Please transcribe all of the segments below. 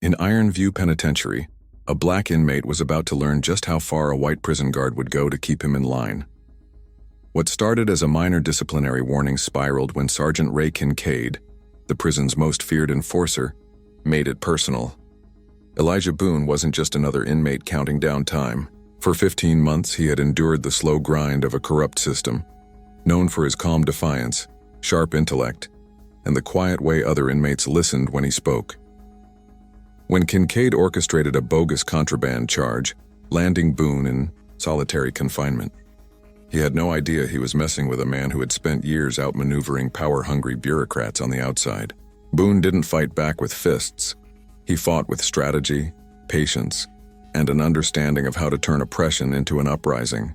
In Ironview Penitentiary, a black inmate was about to learn just how far a white prison guard would go to keep him in line. What started as a minor disciplinary warning spiraled when Sergeant Ray Kincaid, the prison's most feared enforcer, made it personal. Elijah Boone wasn't just another inmate counting down time. For 15 months, he had endured the slow grind of a corrupt system, known for his calm defiance, sharp intellect, and the quiet way other inmates listened when he spoke. When Kincaid orchestrated a bogus contraband charge, landing Boone in solitary confinement, he had no idea he was messing with a man who had spent years outmaneuvering power-hungry bureaucrats on the outside. Boone didn't fight back with fists. He fought with strategy, patience, and an understanding of how to turn oppression into an uprising.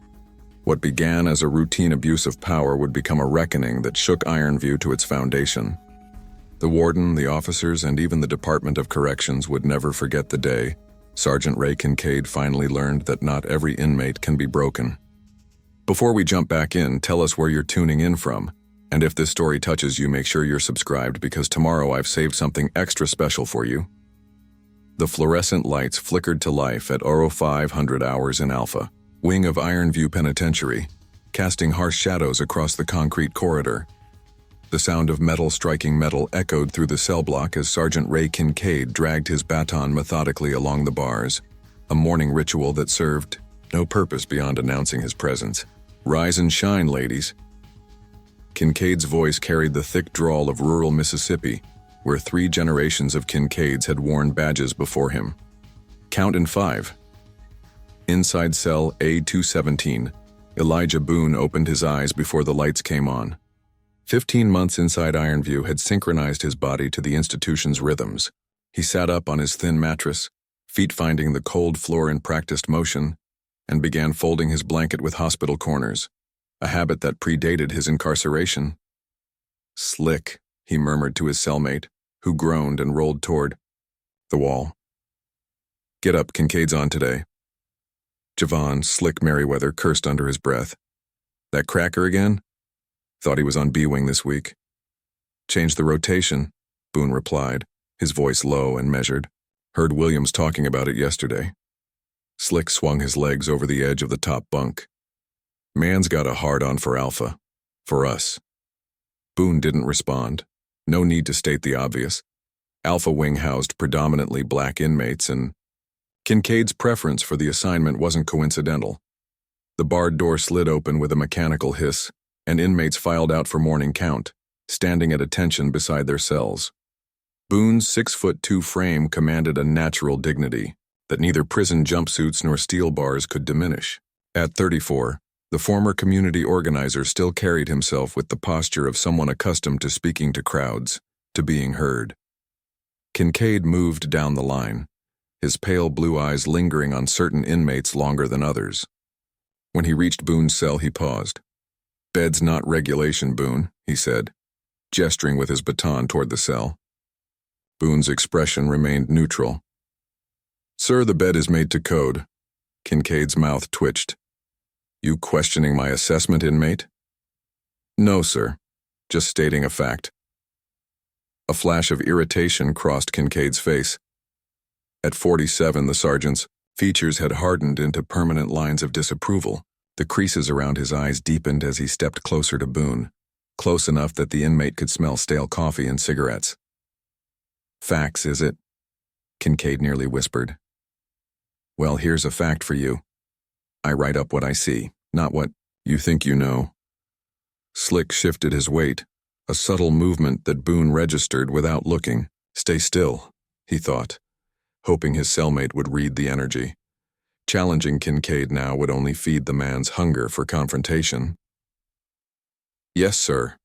What began as a routine abuse of power would become a reckoning that shook Ironview to its foundation. The warden, the officers, and even the Department of Corrections would never forget the day Sergeant Ray Kincaid finally learned that not every inmate can be broken. Before we jump back in, tell us where you're tuning in from, and if this story touches you, make sure you're subscribed because tomorrow I've saved something extra special for you. The fluorescent lights flickered to life at 0500 hours in Alpha, wing of Ironview Penitentiary, casting harsh shadows across the concrete corridor. The sound of metal striking metal echoed through the cell block as Sergeant Ray Kincaid dragged his baton methodically along the bars, a morning ritual that served no purpose beyond announcing his presence. "Rise and shine, ladies." Kincaid's voice carried the thick drawl of rural Mississippi, where 3 generations of Kincaids had worn badges before him. "Count in 5. Inside cell A217, Elijah Boone opened his eyes before the lights came on. 15 months inside Ironview had synchronized his body to the institution's rhythms. He sat up on his thin mattress, feet finding the cold floor in practiced motion, and began folding his blanket with hospital corners, a habit that predated his incarceration. "Slick," he murmured to his cellmate, who groaned and rolled toward the wall. "Get up, Kincaid's on today." Javon, Slick Merriweather, cursed under his breath. "That cracker again? Thought he was on B-wing this week." "Change the rotation," Boone replied, his voice low and measured. "Heard Williams talking about it yesterday." Slick swung his legs over the edge of the top bunk. "Man's got a hard-on for Alpha. For us." Boone didn't respond. No need to state the obvious. Alpha Wing housed predominantly black inmates, and Kincaid's preference for the assignment wasn't coincidental. The barred door slid open with a mechanical hiss, and inmates filed out for morning count, standing at attention beside their cells. Boone's 6'2" frame commanded a natural dignity that neither prison jumpsuits nor steel bars could diminish. At 34, the former community organizer still carried himself with the posture of someone accustomed to speaking to crowds, to being heard. Kincaid moved down the line, his pale blue eyes lingering on certain inmates longer than others. When he reached Boone's cell, he paused. "Bed's not regulation, Boone," he said, gesturing with his baton toward the cell. Boone's expression remained neutral. "Sir, the bed is made to code." Kincaid's mouth twitched. "You questioning my assessment, inmate?" "No, sir. Just stating a fact." A flash of irritation crossed Kincaid's face. At 47, the sergeant's features had hardened into permanent lines of disapproval. The creases around his eyes deepened as he stepped closer to Boone, close enough that the inmate could smell stale coffee and cigarettes. "Facts, is it?" Kincaid nearly whispered. "Well, here's a fact for you. I write up what I see, not what you think you know." Slick shifted his weight, a subtle movement that Boone registered without looking. "Stay still," he thought, hoping his cellmate would read the energy. Challenging Kincaid now would only feed the man's hunger for confrontation. "Yes, sir,"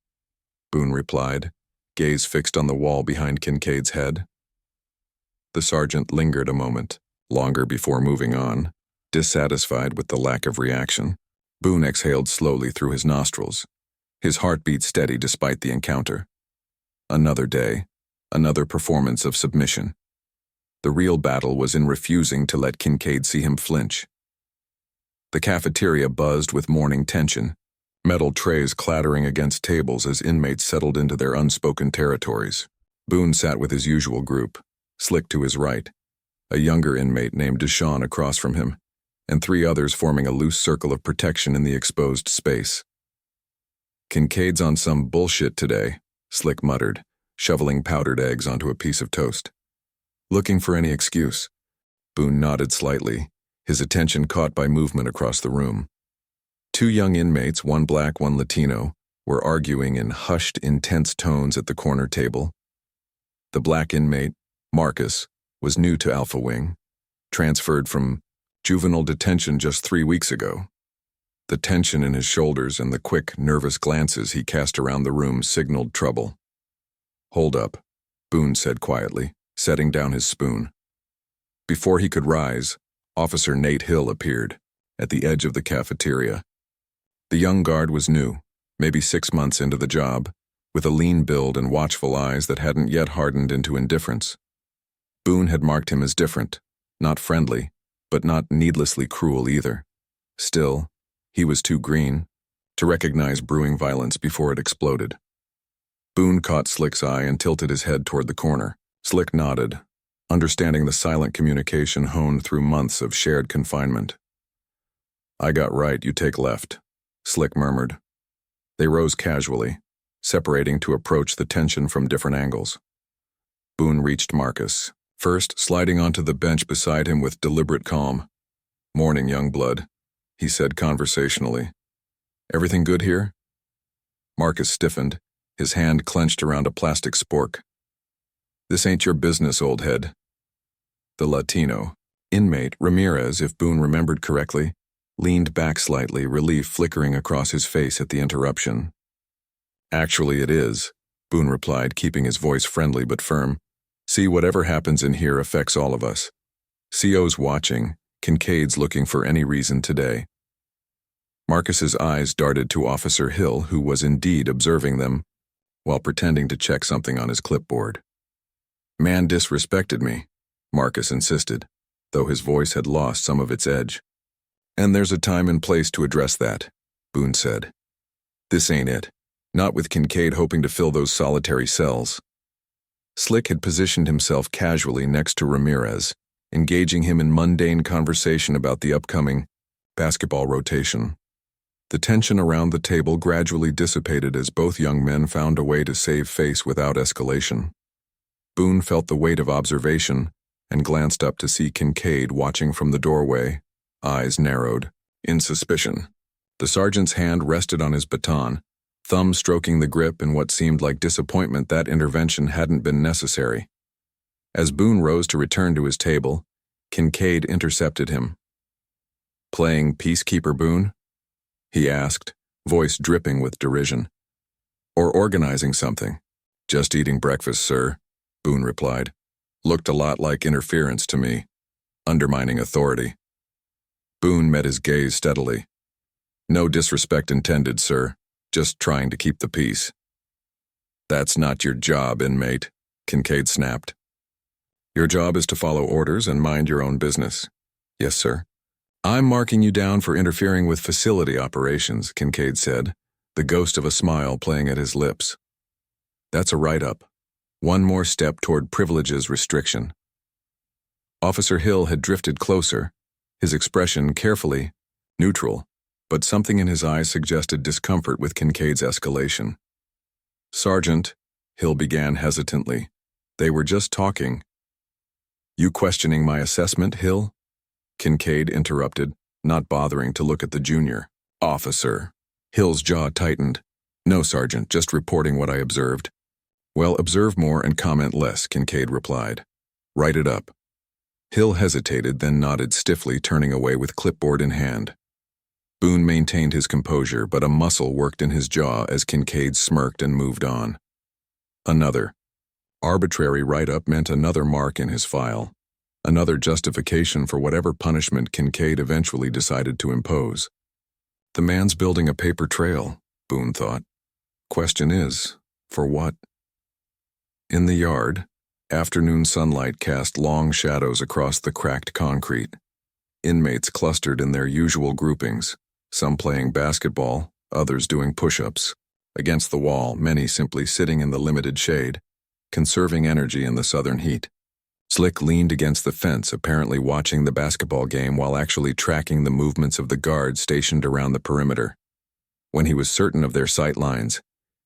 Boone replied, gaze fixed on the wall behind Kincaid's head. The sergeant lingered a moment, longer before moving on, dissatisfied with the lack of reaction. Boone exhaled slowly through his nostrils, his heartbeat steady despite the encounter. Another day, another performance of submission. The real battle was in refusing to let Kincaid see him flinch. The cafeteria buzzed with morning tension, metal trays clattering against tables as inmates settled into their unspoken territories. Boone sat with his usual group, Slick to his right, a younger inmate named Deshawn across from him, and 3 others forming a loose circle of protection in the exposed space. "Kincaid's on some bullshit today," Slick muttered, shoveling powdered eggs onto a piece of toast. "Looking for any excuse?" Boone nodded slightly, his attention caught by movement across the room. 2 young inmates, one black, one Latino, were arguing in hushed, intense tones at the corner table. The black inmate, Marcus, was new to Alpha Wing, transferred from juvenile detention just 3 weeks ago. The tension in his shoulders and the quick, nervous glances he cast around the room signaled trouble. "Hold up," Boone said quietly, setting down his spoon. Before he could rise, Officer Nate Hill appeared, at the edge of the cafeteria. The young guard was new, maybe 6 months into the job, with a lean build and watchful eyes that hadn't yet hardened into indifference. Boone had marked him as different, not friendly, but not needlessly cruel either. Still, he was too green to recognize brewing violence before it exploded. Boone caught Slick's eye and tilted his head toward the corner. Slick nodded, understanding the silent communication honed through months of shared confinement. "I got right, you take left," Slick murmured. They rose casually, separating to approach the tension from different angles. Boone reached Marcus, first sliding onto the bench beside him with deliberate calm. "Morning, young blood," he said conversationally. "Everything good here?" Marcus stiffened, his hand clenched around a plastic spork. "This ain't your business, old head." The Latino, inmate Ramirez, if Boone remembered correctly, leaned back slightly, relief flickering across his face at the interruption. "Actually, it is," Boone replied, keeping his voice friendly but firm. "See, whatever happens in here affects all of us. CO's watching, Kincaid's looking for any reason today." Marcus's eyes darted to Officer Hill, who was indeed observing them, while pretending to check something on his clipboard. "Man disrespected me," Marcus insisted, though his voice had lost some of its edge. "And there's a time and place to address that," Boone said. "This ain't it. Not with Kincaid hoping to fill those solitary cells." Slick had positioned himself casually next to Ramirez, engaging him in mundane conversation about the upcoming basketball rotation. The tension around the table gradually dissipated as both young men found a way to save face without escalation. Boone felt the weight of observation and glanced up to see Kincaid watching from the doorway, eyes narrowed, in suspicion. The sergeant's hand rested on his baton, thumb stroking the grip in what seemed like disappointment that intervention hadn't been necessary. As Boone rose to return to his table, Kincaid intercepted him. "Playing peacekeeper, Boone?" he asked, voice dripping with derision. "Or organizing something?" "Just eating breakfast, sir," Boone replied. "Looked a lot like interference to me, undermining authority." Boone met his gaze steadily. "No disrespect intended, sir. Just trying to keep the peace." "That's not your job, inmate," Kincaid snapped. "Your job is to follow orders and mind your own business." "Yes, sir." "I'm marking you down for interfering with facility operations," Kincaid said, the ghost of a smile playing at his lips. "That's a write-up. One more step toward privileges restriction." Officer Hill had drifted closer, his expression carefully neutral, but something in his eyes suggested discomfort with Kincaid's escalation. "Sergeant," Hill began hesitantly, "they were just talking." "You questioning my assessment, Hill?" Kincaid interrupted, not bothering to look at the junior. "Officer." Hill's jaw tightened. "No, Sergeant, just reporting what I observed." "Well, observe more and comment less," Kincaid replied. "Write it up." Hill hesitated, then nodded stiffly, turning away with clipboard in hand. Boone maintained his composure, but a muscle worked in his jaw as Kincaid smirked and moved on. Another arbitrary write-up meant another mark in his file, another justification for whatever punishment Kincaid eventually decided to impose. The man's building a paper trail, Boone thought. Question is, for what? In the yard, afternoon sunlight cast long shadows across the cracked concrete. Inmates clustered in their usual groupings, some playing basketball, others doing push-ups. Against the wall, many simply sitting in the limited shade, conserving energy in the southern heat. Slick leaned against the fence, apparently watching the basketball game while actually tracking the movements of the guards stationed around the perimeter. When he was certain of their sight lines,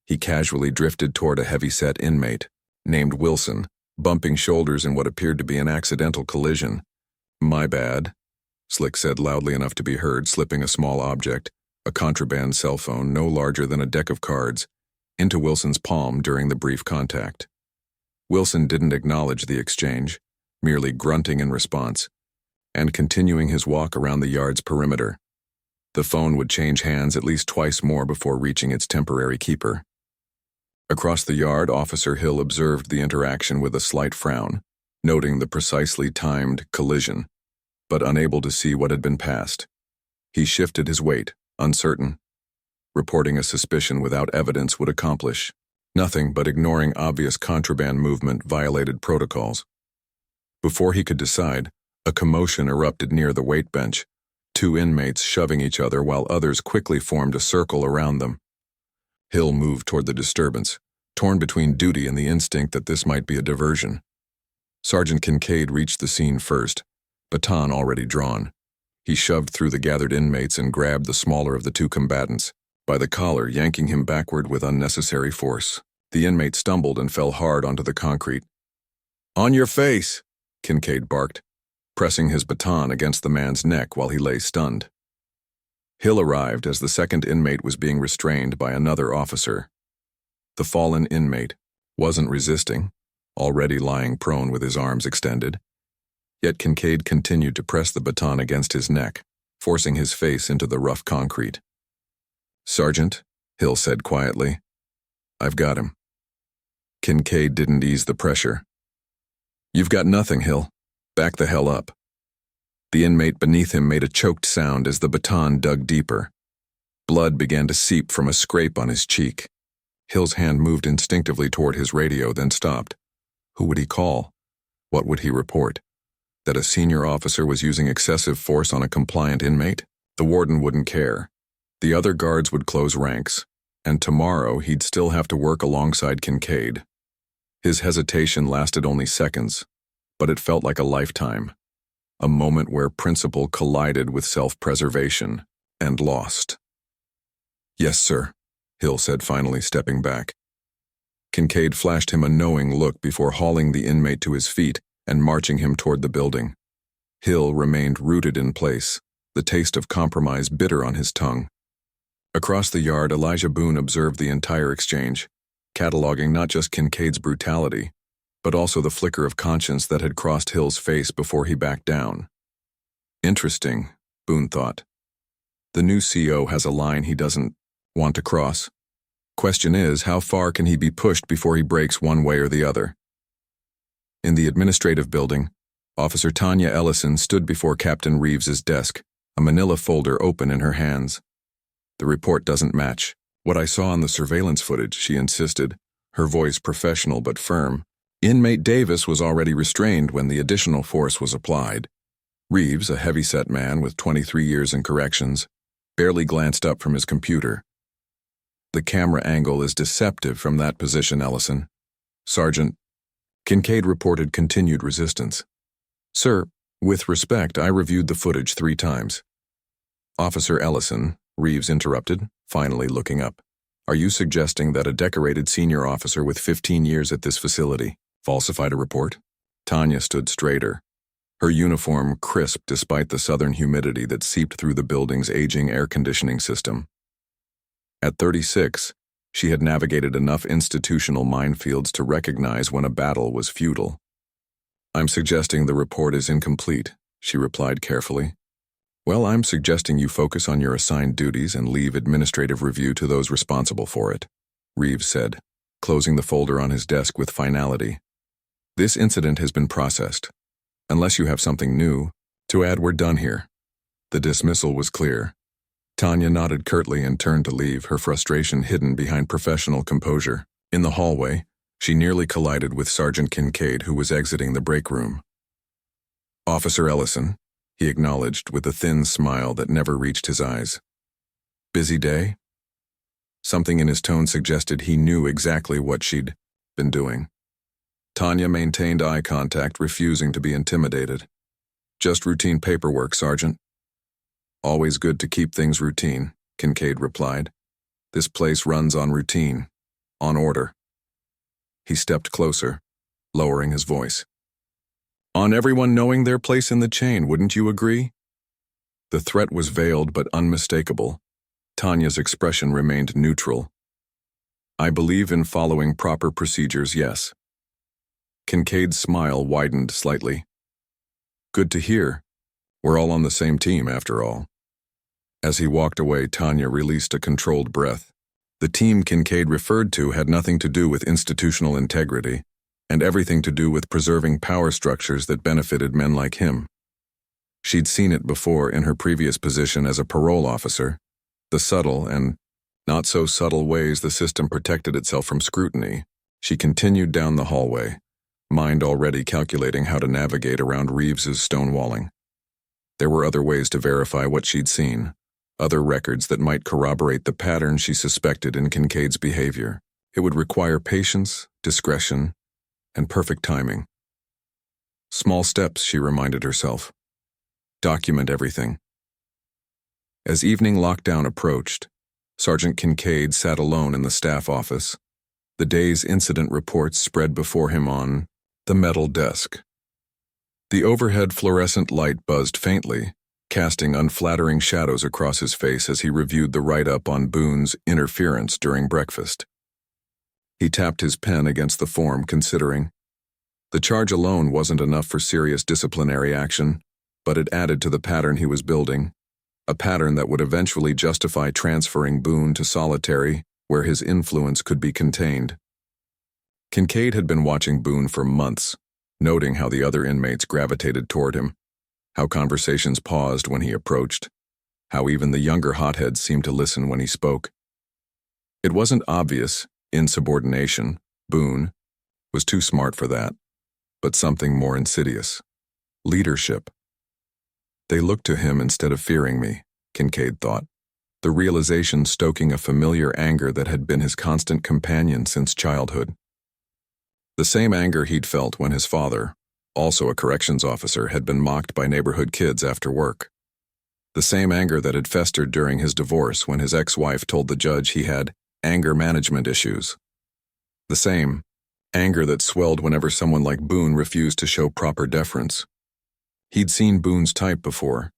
he casually drifted toward a heavy-set inmate, named Wilson, bumping shoulders in what appeared to be an accidental collision. "My bad," Slick said loudly enough to be heard, slipping a small object, a contraband cell phone no larger than a deck of cards, into Wilson's palm during the brief contact. Wilson didn't acknowledge the exchange, merely grunting in response, and continuing his walk around the yard's perimeter. The phone would change hands at least twice more before reaching its temporary keeper. Across the yard, Officer Hill observed the interaction with a slight frown, noting the precisely timed collision, but unable to see what had been passed. He shifted his weight, uncertain. Reporting a suspicion without evidence would accomplish nothing, but ignoring obvious contraband movement violated protocols. Before he could decide, a commotion erupted near the weight bench, two inmates shoving each other while others quickly formed a circle around them. Hill moved toward the disturbance, torn between duty and the instinct that this might be a diversion. Sergeant Kincaid reached the scene first, baton already drawn. He shoved through the gathered inmates and grabbed the smaller of the two combatants by the collar, yanking him backward with unnecessary force. The inmate stumbled and fell hard onto the concrete. "On your face!" Kincaid barked, pressing his baton against the man's neck while he lay stunned. Hill arrived as the second inmate was being restrained by another officer. The fallen inmate wasn't resisting, already lying prone with his arms extended. Yet Kincaid continued to press the baton against his neck, forcing his face into the rough concrete. "Sergeant," Hill said quietly, "I've got him." Kincaid didn't ease the pressure. "You've got nothing, Hill. Back the hell up." The inmate beneath him made a choked sound as the baton dug deeper. Blood began to seep from a scrape on his cheek. Hill's hand moved instinctively toward his radio, then stopped. Who would he call? What would he report? That a senior officer was using excessive force on a compliant inmate? The warden wouldn't care. The other guards would close ranks, and tomorrow he'd still have to work alongside Kincaid. His hesitation lasted only seconds, but it felt like a lifetime. A moment where principle collided with self-preservation and lost. "Yes, sir," Hill said, finally stepping back. Kincaid flashed him a knowing look before hauling the inmate to his feet and marching him toward the building. Hill remained rooted in place, the taste of compromise bitter on his tongue. Across the yard, Elijah Boone observed the entire exchange, cataloging not just Kincaid's brutality, but also the flicker of conscience that had crossed Hill's face before he backed down. Interesting, Boone thought. The new CO has a line he doesn't want to cross. Question is, how far can he be pushed before he breaks one way or the other? In the administrative building, Officer Tanya Ellison stood before Captain Reeves's desk, a manila folder open in her hands. "The report doesn't match what I saw on the surveillance footage," she insisted, her voice professional but firm. "Inmate Davis was already restrained when the additional force was applied." Reeves, a heavy-set man with 23 years in corrections, barely glanced up from his computer. "The camera angle is deceptive from that position, Ellison." "Sergeant." Kincaid reported continued resistance. "Sir, with respect, I reviewed the footage 3 times. "Officer Ellison," Reeves interrupted, finally looking up. "Are you suggesting that a decorated senior officer with 15 years at this facility falsified a report?" Tanya stood straighter, her uniform crisp despite the southern humidity that seeped through the building's aging air conditioning system. At 36, she had navigated enough institutional minefields to recognize when a battle was futile. "I'm suggesting the report is incomplete," she replied carefully. "Well, I'm suggesting you focus on your assigned duties and leave administrative review to those responsible for it," Reeves said, closing the folder on his desk with finality. "This incident has been processed. Unless you have something new to add, we're done here." The dismissal was clear. Tanya nodded curtly and turned to leave, her frustration hidden behind professional composure. In the hallway, she nearly collided with Sergeant Kincaid, who was exiting the break room. "Officer Ellison," he acknowledged with a thin smile that never reached his eyes. "Busy day?" Something in his tone suggested he knew exactly what she'd been doing. Tanya maintained eye contact, refusing to be intimidated. Just routine paperwork, Sergeant. Always good to keep things routine, Kincaid replied. This place runs on routine, on order. He stepped closer, lowering his voice. On everyone knowing their place in the chain, wouldn't you agree? The threat was veiled but unmistakable. Tanya's expression remained neutral. I believe in following proper procedures, yes. Kincaid's smile widened slightly. Good to hear. We're all on the same team, after all. As he walked away, Tanya released a controlled breath. The team Kincaid referred to had nothing to do with institutional integrity, and everything to do with preserving power structures that benefited men like him. She'd seen it before in her previous position as a parole officer, the subtle and not so subtle ways the system protected itself from scrutiny. She continued down the hallway, mind already calculating how to navigate around Reeves's stonewalling. There were other ways to verify what she'd seen, other records that might corroborate the pattern she suspected in Kincaid's behavior. It would require patience, discretion, and perfect timing. Small steps, she reminded herself. Document everything. As evening lockdown approached, Sergeant Kincaid sat alone in the staff office. The day's incident reports spread before him on the metal desk. The overhead fluorescent light buzzed faintly, casting unflattering shadows across his face as he reviewed the write-up on Boone's interference during breakfast. He tapped his pen against the form, considering. The charge alone wasn't enough for serious disciplinary action, but it added to the pattern he was building, a pattern that would eventually justify transferring Boone to solitary, where his influence could be contained. Kincaid had been watching Boone for months, noting how the other inmates gravitated toward him, how conversations paused when he approached, how even the younger hotheads seemed to listen when he spoke. It wasn't obvious, insubordination, Boone, was too smart for that, but something more insidious. Leadership. They looked to him instead of fearing me, Kincaid thought, the realization stoking a familiar anger that had been his constant companion since childhood. The same anger he'd felt when his father, also a corrections officer, had been mocked by neighborhood kids after work. The same anger that had festered during his divorce when his ex-wife told the judge he had anger management issues. The same anger that swelled whenever someone like Boone refused to show proper deference. He'd seen Boone's type before,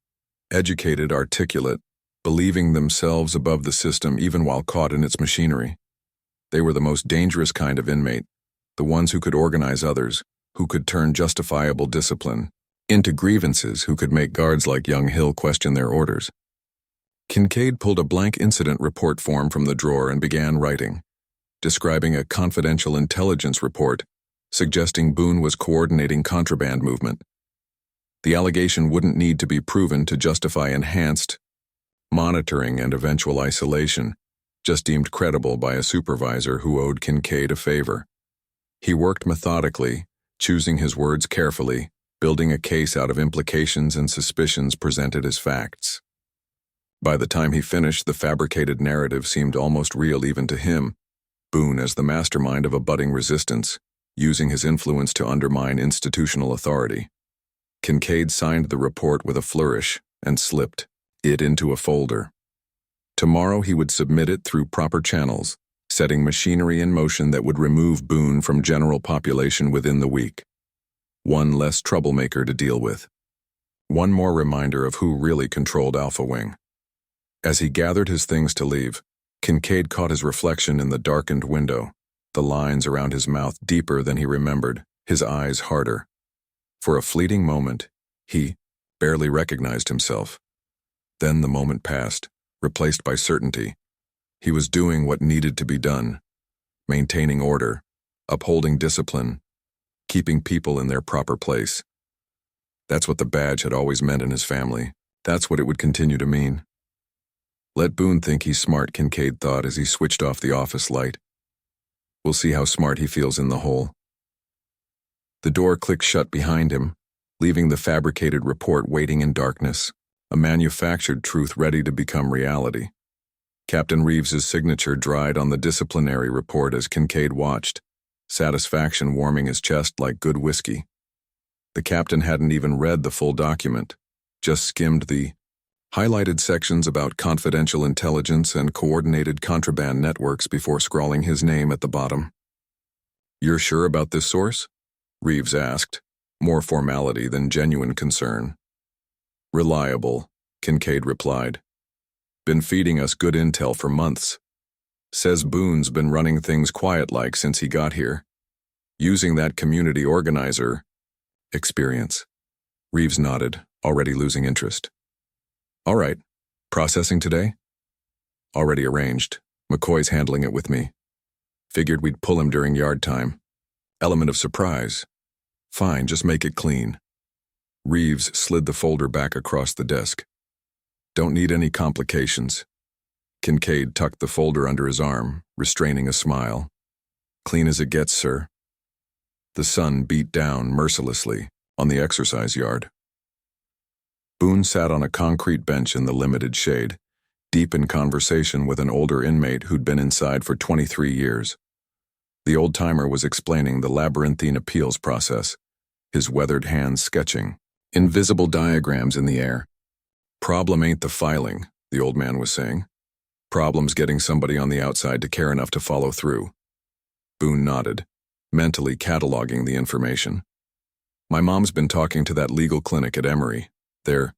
educated, articulate, believing themselves above the system even while caught in its machinery. They were the most dangerous kind of inmate, the ones who could organize others, who could turn justifiable discipline into grievances, who could make guards like young Hill question their orders. Kincaid pulled a blank incident report form from the drawer and began writing, describing a confidential intelligence report suggesting Boone was coordinating contraband movement. The allegation wouldn't need to be proven to justify enhanced monitoring and eventual isolation, just deemed credible by a supervisor who owed Kincaid a favor. He worked methodically, choosing his words carefully, building a case out of implications and suspicions presented as facts. By the time he finished, the fabricated narrative seemed almost real even to him, Boone as the mastermind of a budding resistance, using his influence to undermine institutional authority. Kincaid signed the report with a flourish and slipped it into a folder. Tomorrow he would submit it through proper channels, setting machinery in motion that would remove Boone from general population within the week. One less troublemaker to deal with. One more reminder of who really controlled Alpha Wing. As he gathered his things to leave, Kincaid caught his reflection in the darkened window, the lines around his mouth deeper than he remembered, his eyes harder. For a fleeting moment, he barely recognized himself. Then the moment passed, replaced by certainty. He was doing what needed to be done, maintaining order, upholding discipline, keeping people in their proper place. That's what the badge had always meant in his family. That's what it would continue to mean. Let Boone think he's smart, Kincaid thought as he switched off the office light. We'll see how smart he feels in the hole. The door clicked shut behind him, leaving the fabricated report waiting in darkness, a manufactured truth ready to become reality. Captain Reeves's signature dried on the disciplinary report as Kincaid watched, satisfaction warming his chest like good whiskey. The captain hadn't even read the full document, just skimmed the highlighted sections about confidential intelligence and coordinated contraband networks before scrawling his name at the bottom. "You're sure about this source?" Reeves asked, more formality than genuine concern. "Reliable," Kincaid replied. "Been feeding us good intel for months. Says Boone's been running things quiet-like since he got here. Using that community organizer experience." Reeves nodded, already losing interest. "All right. Processing today?" "Already arranged. McCoy's handling it with me. Figured we'd pull him during yard time. Element of surprise. Fine, just make it clean." Reeves slid the folder back across the desk. "Don't need any complications." Kincaid tucked the folder under his arm, restraining a smile. "Clean as it gets, sir." The sun beat down mercilessly on the exercise yard. Boone sat on a concrete bench in the limited shade, deep in conversation with an older inmate who'd been inside for 23 years. The old-timer was explaining the labyrinthine appeals process, his weathered hands sketching invisible diagrams in the air. "Problem ain't the filing," the old man was saying. "Problem's getting somebody on the outside to care enough to follow through." Boone nodded, mentally cataloging the information. "My mom's been talking to that legal clinic at Emory. They're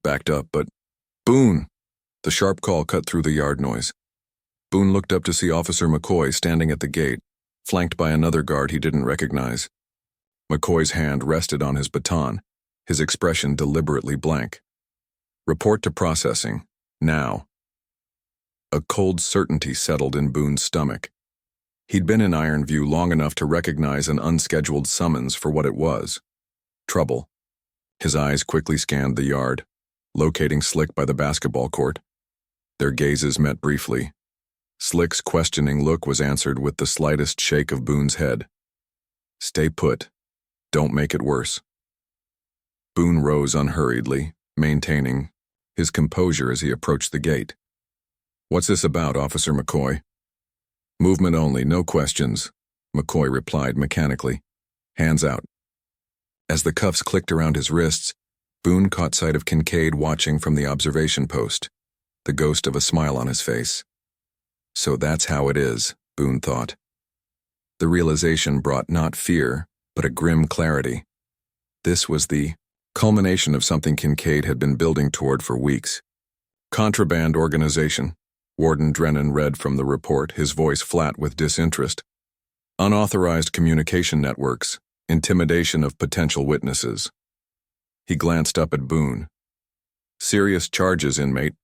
backed up, but—" "Boone!" The sharp call cut through the yard noise. Boone looked up to see Officer McCoy standing at the gate, flanked by another guard he didn't recognize. McCoy's hand rested on his baton, his expression deliberately blank. "Report to processing. Now." A cold certainty settled in Boone's stomach. He'd been in Ironview long enough to recognize an unscheduled summons for what it was. Trouble. His eyes quickly scanned the yard, locating Slick by the basketball court. Their gazes met briefly. Slick's questioning look was answered with the slightest shake of Boone's head. "Stay put. Don't make it worse." Boone rose unhurriedly, maintaining his composure as he approached the gate. "What's this about, Officer McCoy?" "Movement only, no questions," McCoy replied mechanically. "Hands out." As the cuffs clicked around his wrists, Boone caught sight of Kincaid watching from the observation post, the ghost of a smile on his face. So that's how it is, Boone thought. The realization brought not fear, but a grim clarity. This was the culmination of something Kincaid had been building toward for weeks. "Contraband organization," Warden Drennan read from the report, his voice flat with disinterest. "Unauthorized communication networks, intimidation of potential witnesses." He glanced up at Boone. "Serious charges, inmate."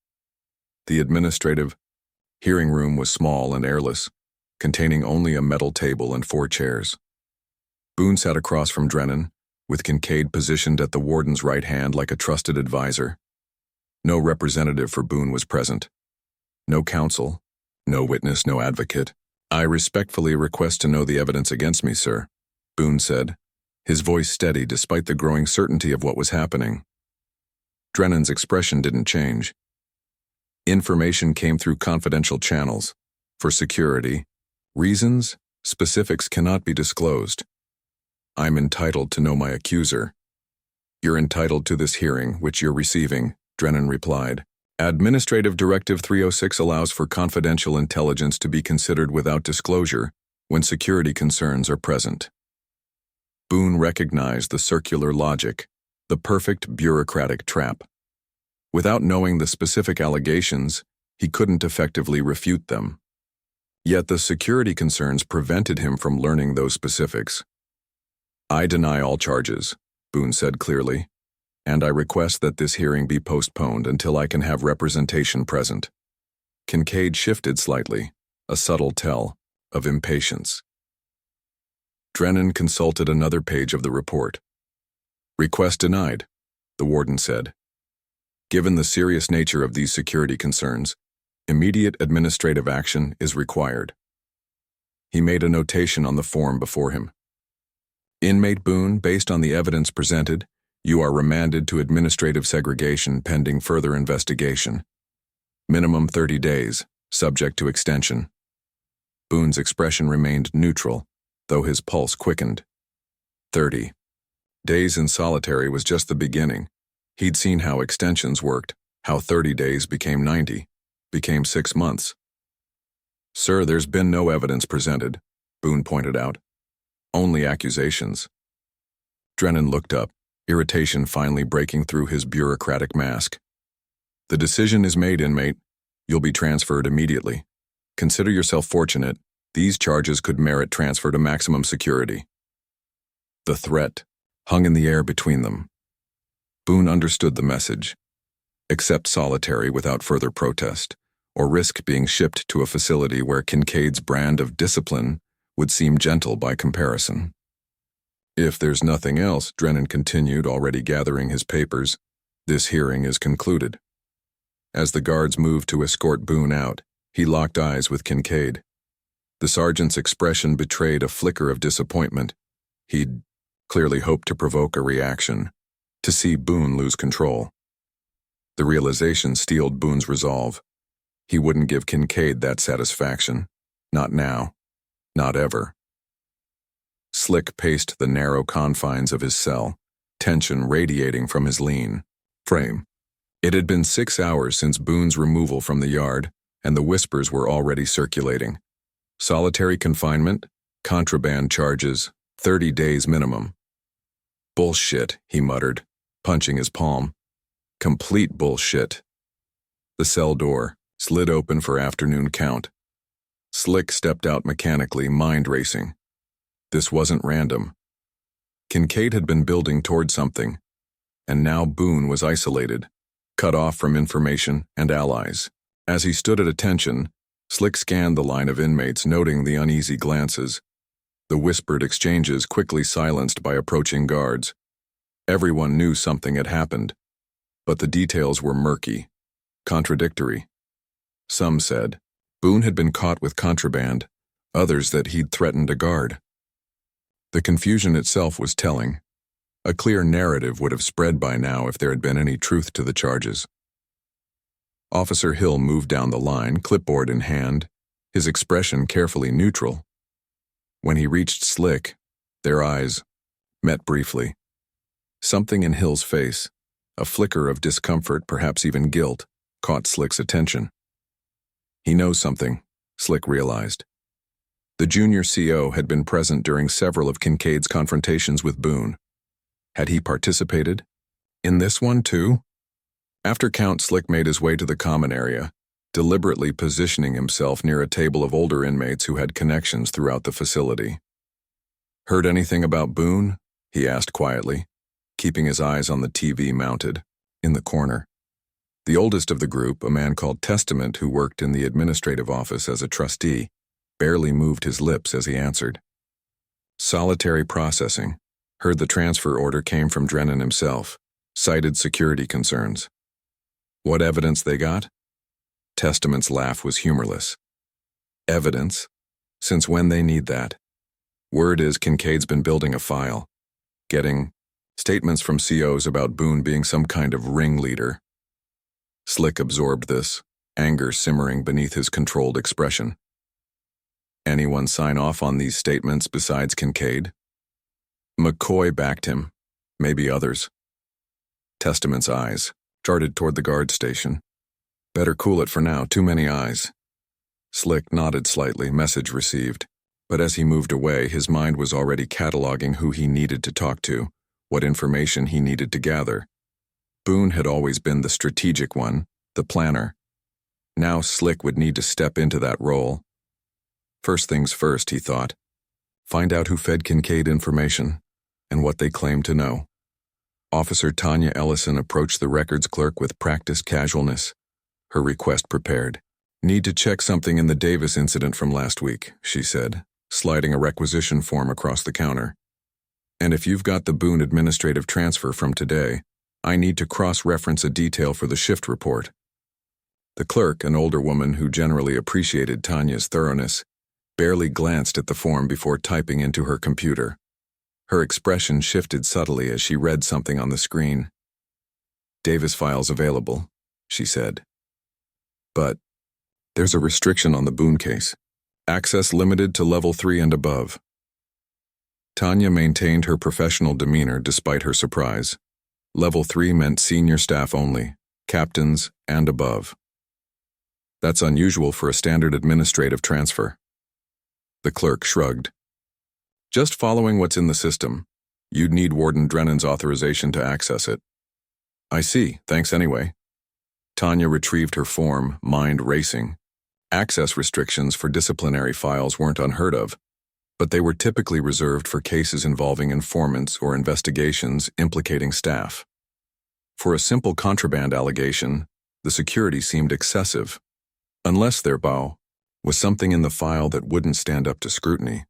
The administrative hearing room was small and airless, containing only a metal table and 4 chairs. Boone sat across from Drennan, with Kincaid positioned at the warden's right hand like a trusted advisor. No representative for Boone was present. No counsel, no witness, no advocate. "I respectfully request to know the evidence against me, sir," Boone said, his voice steady despite the growing certainty of what was happening. Drennan's expression didn't change. "Information came through confidential channels. For security reasons, specifics cannot be disclosed. I'm entitled to know my accuser." "You're entitled to this hearing, which you're receiving," Drennan replied. "Administrative Directive 306 allows for confidential intelligence to be considered without disclosure when security concerns are present." Boone recognized the circular logic, the perfect bureaucratic trap. Without knowing the specific allegations, he couldn't effectively refute them. Yet the security concerns prevented him from learning those specifics. "I deny all charges," Boone said clearly, "and I request that this hearing be postponed until I can have representation present." Kincaid shifted slightly, a subtle tell of impatience. Drennan consulted another page of the report. "Request denied," the warden said. "Given the serious nature of these security concerns, immediate administrative action is required." He made a notation on the form before him. "Inmate Boone, based on the evidence presented, you are remanded to administrative segregation pending further investigation. Minimum 30 days, subject to extension." Boone's expression remained neutral, though his pulse quickened. 30 days in solitary was just the beginning. He'd seen how extensions worked, how 30 days became 90, became 6 months. "Sir, there's been no evidence presented," Boone pointed out. "Only accusations." Drennan looked up, irritation finally breaking through his bureaucratic mask. "The decision is made, inmate. You'll be transferred immediately. Consider yourself fortunate. These charges could merit transfer to maximum security." The threat hung in the air between them. Boone understood the message. Accept solitary without further protest, or risk being shipped to a facility where Kincaid's brand of discipline would seem gentle by comparison. "If there's nothing else," Drennan continued, already gathering his papers, "this hearing is concluded." As the guards moved to escort Boone out, he locked eyes with Kincaid. The sergeant's expression betrayed a flicker of disappointment. He'd clearly hoped to provoke a reaction, to see Boone lose control. The realization steeled Boone's resolve. He wouldn't give Kincaid that satisfaction. Not now. Not ever. Slick paced the narrow confines of his cell, tension radiating from his lean frame. It had been 6 hours since Boone's removal from the yard, and the whispers were already circulating. Solitary confinement, contraband charges, 30 days minimum. "Bullshit," he muttered, punching his palm. "Complete bullshit." The cell door slid open for afternoon count. Slick stepped out mechanically, mind racing. This wasn't random. Kincaid had been building toward something, and now Boone was isolated, cut off from information and allies. As he stood at attention, Slick scanned the line of inmates, noting the uneasy glances, the whispered exchanges quickly silenced by approaching guards. Everyone knew something had happened, but the details were murky, contradictory. Some said Boone had been caught with contraband, others that he'd threatened a guard. The confusion itself was telling. A clear narrative would have spread by now if there had been any truth to the charges. Officer Hill moved down the line, clipboard in hand, his expression carefully neutral. When he reached Slick, their eyes met briefly. Something in Hill's face, a flicker of discomfort, perhaps even guilt, caught Slick's attention. He knows something, Slick realized. The junior CO had been present during several of Kincaid's confrontations with Boone. Had he participated in this one too? After count, Slick made his way to the common area, deliberately positioning himself near a table of older inmates who had connections throughout the facility. "Heard anything about Boone?" he asked quietly, keeping his eyes on the TV mounted in the corner. The oldest of the group, a man called Testament who worked in the administrative office as a trustee, barely moved his lips as he answered. "Solitary processing. Heard the transfer order came from Drennan himself. Cited security concerns." "What evidence they got?" Testament's laugh was humorless. "Evidence? Since when they need that? Word is Kincaid's been building a file, getting statements from COs about Boone being some kind of ringleader." Slick absorbed this, anger simmering beneath his controlled expression. "Anyone sign off on these statements besides Kincaid?" McCoy backed him, maybe others. Testament's eyes darted toward the guard station. "Better cool it for now, too many eyes." Slick nodded slightly, message received, but as he moved away, his mind was already cataloging who he needed to talk to, what information he needed to gather. Boone had always been the strategic one, the planner. Now Slick would need to step into that role. First things first, he thought. Find out who fed Kincaid information, and what they claimed to know. Officer Tanya Ellison approached the records clerk with practiced casualness, her request prepared. "Need to check something in the Davis incident from last week," she said, sliding a requisition form across the counter. "And if you've got the Boone administrative transfer from today, I need to cross-reference a detail for the shift report." The clerk, an older woman who generally appreciated Tanya's thoroughness, barely glanced at the form before typing into her computer. Her expression shifted subtly as she read something on the screen. "Davis files available," she said. "But there's a restriction on the Boone case. Access limited to level 3 and above." Tanya maintained her professional demeanor despite her surprise. Level 3 meant senior staff only, captains and above. That's unusual for a standard administrative transfer. The clerk shrugged. Just following what's in the system. You'd need Warden Drennan's authorization to access it. I see, thanks anyway. Tanya retrieved her form, mind racing. Access restrictions for disciplinary files weren't unheard of, but they were typically reserved for cases involving informants or investigations implicating staff. For a simple contraband allegation, the security seemed excessive, unless there was something in the file that wouldn't stand up to scrutiny.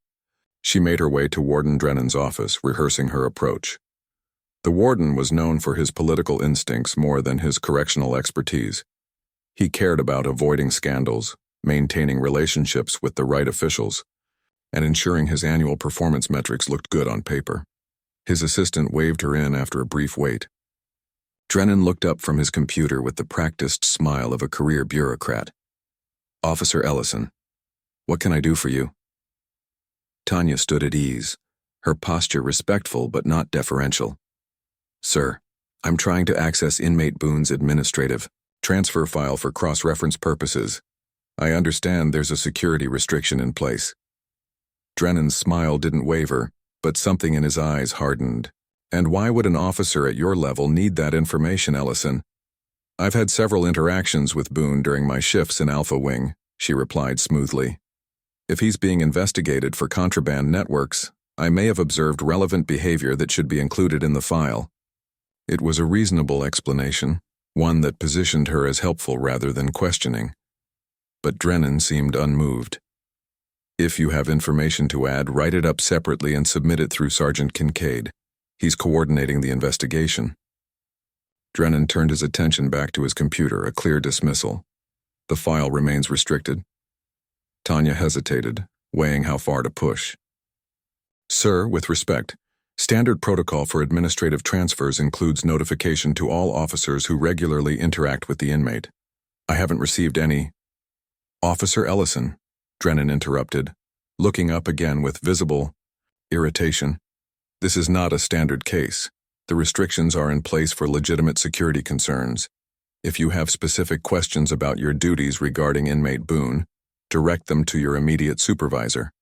She made her way to Warden Drennan's office, rehearsing her approach. The warden was known for his political instincts more than his correctional expertise. He cared about avoiding scandals, maintaining relationships with the right officials, and ensuring his annual performance metrics looked good on paper. His assistant waved her in after a brief wait. Drennan looked up from his computer with the practiced smile of a career bureaucrat. Officer Ellison, what can I do for you? Tanya stood at ease, her posture respectful but not deferential. Sir, I'm trying to access inmate Boone's administrative transfer file for cross-reference purposes. I understand there's a security restriction in place. Drennan's smile didn't waver, but something in his eyes hardened. And why would an officer at your level need that information, Ellison? I've had several interactions with Boone during my shifts in Alpha Wing, she replied smoothly. If he's being investigated for contraband networks, I may have observed relevant behavior that should be included in the file. It was a reasonable explanation, one that positioned her as helpful rather than questioning. But Drennan seemed unmoved. If you have information to add, write it up separately and submit it through Sergeant Kincaid. He's coordinating the investigation. Drennan turned his attention back to his computer, a clear dismissal. The file remains restricted. Tanya hesitated, weighing how far to push. Sir, with respect, standard protocol for administrative transfers includes notification to all officers who regularly interact with the inmate. I haven't received any. Officer Ellison, Drennan interrupted, looking up again with visible irritation. This is not a standard case. The restrictions are in place for legitimate security concerns. If you have specific questions about your duties regarding inmate Boone, direct them to your immediate supervisor.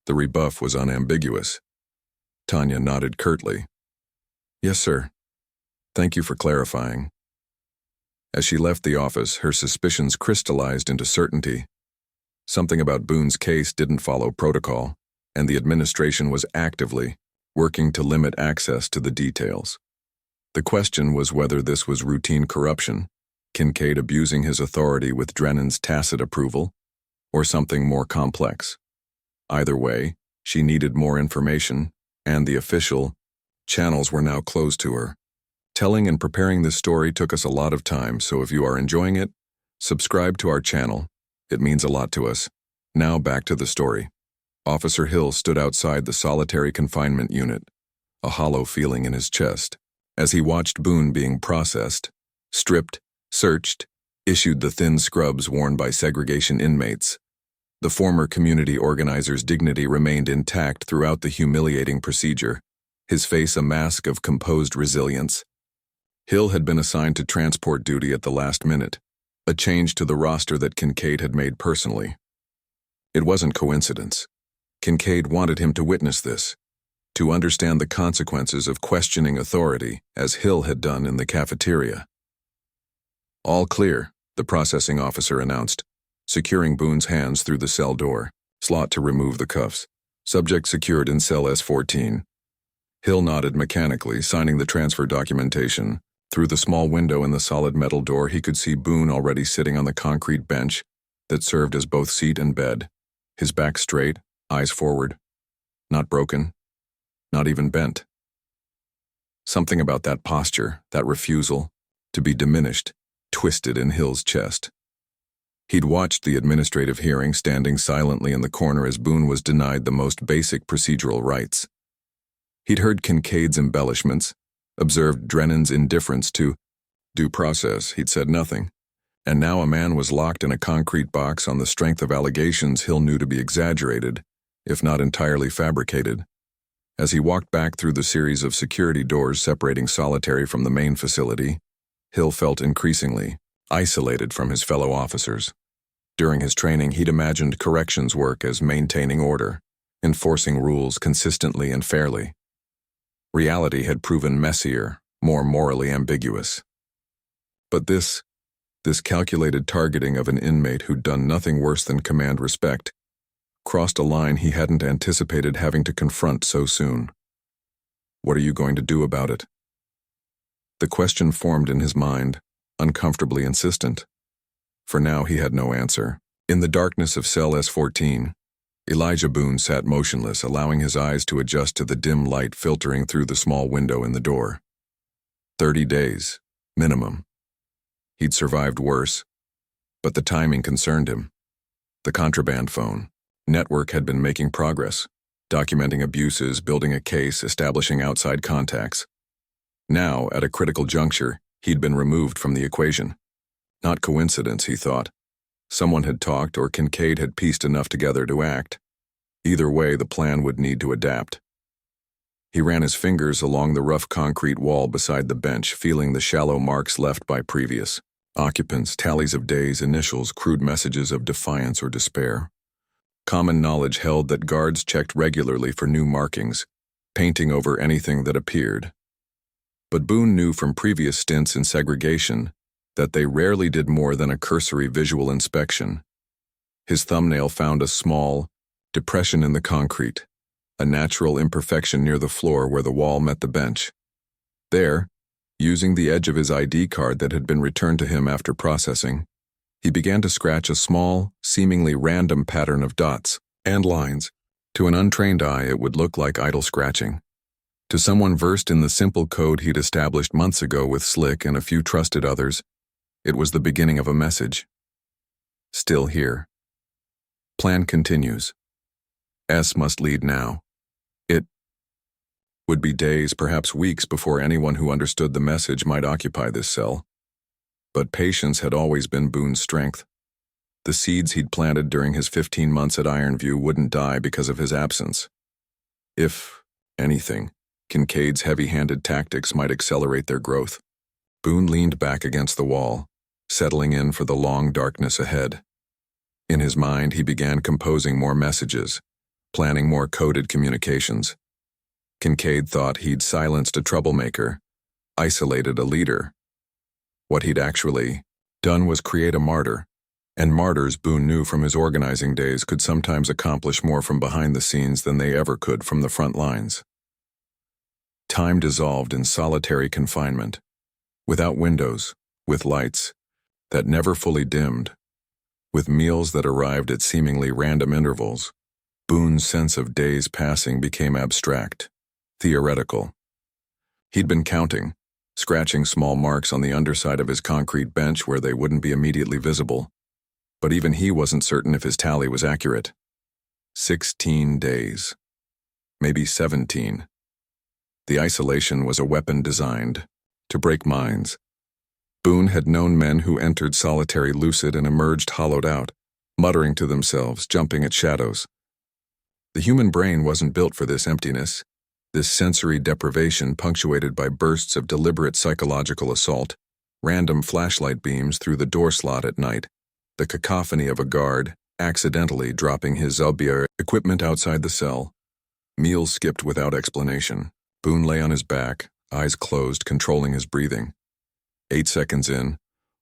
The rebuff was unambiguous. Tanya nodded curtly. Yes, sir. Thank you for clarifying. As she left the office, her suspicions crystallized into certainty. Something about Boone's case didn't follow protocol, and the administration was actively working to limit access to the details. The question was whether this was routine corruption, Kincaid abusing his authority with Drennan's tacit approval, or something more complex. Either way, she needed more information, and the official channels were now closed to her. Telling and preparing this story took us a lot of time, so if you are enjoying it, subscribe to our channel. It means a lot to us. Now back to the story. Officer Hill stood outside the solitary confinement unit, a hollow feeling in his chest, as he watched Boone being processed, stripped, searched, issued the thin scrubs worn by segregation inmates. The former community organizer's dignity remained intact throughout the humiliating procedure, his face a mask of composed resilience. Hill had been assigned to transport duty at the last minute, a change to the roster that Kincaid had made personally. It wasn't coincidence. Kincaid wanted him to witness this, to understand the consequences of questioning authority, as Hill had done in the cafeteria. All clear, the processing officer announced, securing Boone's hands through the cell door, slot to remove the cuffs. Subject secured in cell S14. Hill nodded mechanically, signing the transfer documentation. Through the small window in the solid metal door, he could see Boone already sitting on the concrete bench that served as both seat and bed, his back straight, eyes forward. Not broken, not even bent. Something about that posture, that refusal, to be diminished, twisted in Hill's chest. He'd watched the administrative hearing standing silently in the corner as Boone was denied the most basic procedural rights. He'd heard Kincaid's embellishments, observed Drennan's indifference to due process. He'd said nothing. And now a man was locked in a concrete box on the strength of allegations Hill knew to be exaggerated, if not entirely fabricated. As he walked back through the series of security doors separating solitary from the main facility, Hill felt increasingly isolated from his fellow officers. During his training, he'd imagined corrections work as maintaining order, enforcing rules consistently and fairly. Reality had proven messier, more morally ambiguous. But this calculated targeting of an inmate who'd done nothing worse than command respect crossed a line he hadn't anticipated having to confront so soon. What are you going to do about it? The question formed in his mind, uncomfortably insistent. For now, he had no answer. In the darkness of cell S14, Elijah Boone sat motionless, allowing his eyes to adjust to the dim light filtering through the small window in the door. 30 days, minimum. He'd survived worse, but the timing concerned him. The contraband phone network had been making progress, documenting abuses, building a case, establishing outside contacts. Now, at a critical juncture, he'd been removed from the equation. Not coincidence, he thought. Someone had talked, or Kincaid had pieced enough together to act. Either way, the plan would need to adapt. He ran his fingers along the rough concrete wall beside the bench, feeling the shallow marks left by previous occupants, tallies of days, initials, crude messages of defiance or despair. Common knowledge held that guards checked regularly for new markings, painting over anything that appeared. But Boone knew from previous stints in segregation that they rarely did more than a cursory visual inspection. His thumbnail found a small depression in the concrete, a natural imperfection near the floor where the wall met the bench. There, using the edge of his ID card that had been returned to him after processing, he began to scratch a small, seemingly random pattern of dots and lines. To an untrained eye, it would look like idle scratching. To someone versed in the simple code he'd established months ago with Slick and a few trusted others, it was the beginning of a message. Still here. Plan continues. S must lead now. It would be days, perhaps weeks, before anyone who understood the message might occupy this cell. But patience had always been Boone's strength. The seeds he'd planted during his 15 months at Ironview wouldn't die because of his absence. If anything, Kincaid's heavy-handed tactics might accelerate their growth. Boone leaned back against the wall, settling in for the long darkness ahead. In his mind, he began composing more messages, planning more coded communications. Kincaid thought he'd silenced a troublemaker, isolated a leader. What he'd actually done was create a martyr, and martyrs, Boone knew from his organizing days, could sometimes accomplish more from behind the scenes than they ever could from the front lines. Time dissolved in solitary confinement, without windows, with lights that never fully dimmed, with meals that arrived at seemingly random intervals. Boone's sense of days passing became abstract, theoretical. He'd been counting, scratching small marks on the underside of his concrete bench where they wouldn't be immediately visible, but even he wasn't certain if his tally was accurate. 16 days. Maybe 17. The isolation was a weapon designed to break minds. Boone had known men who entered solitary lucid and emerged hollowed out, muttering to themselves, jumping at shadows. The human brain wasn't built for this emptiness, this sensory deprivation punctuated by bursts of deliberate psychological assault, random flashlight beams through the door slot at night, the cacophony of a guard accidentally dropping his equipment outside the cell. Meals skipped without explanation. Boone lay on his back, eyes closed, controlling his breathing. 8 seconds in,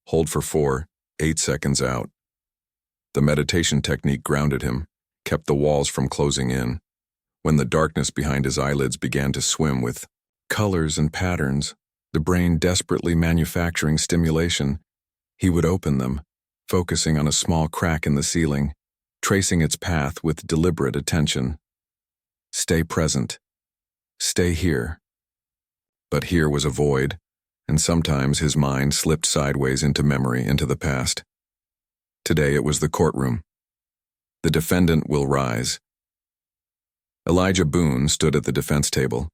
hold for 4, 8 seconds out. The meditation technique grounded him, kept the walls from closing in. When the darkness behind his eyelids began to swim with colors and patterns, the brain desperately manufacturing stimulation, he would open them, focusing on a small crack in the ceiling, tracing its path with deliberate attention. Stay present. Stay here. But here was a void, and sometimes his mind slipped sideways into memory, into the past. Today it was the courtroom. The defendant will rise. Elijah Boone stood at the defense table,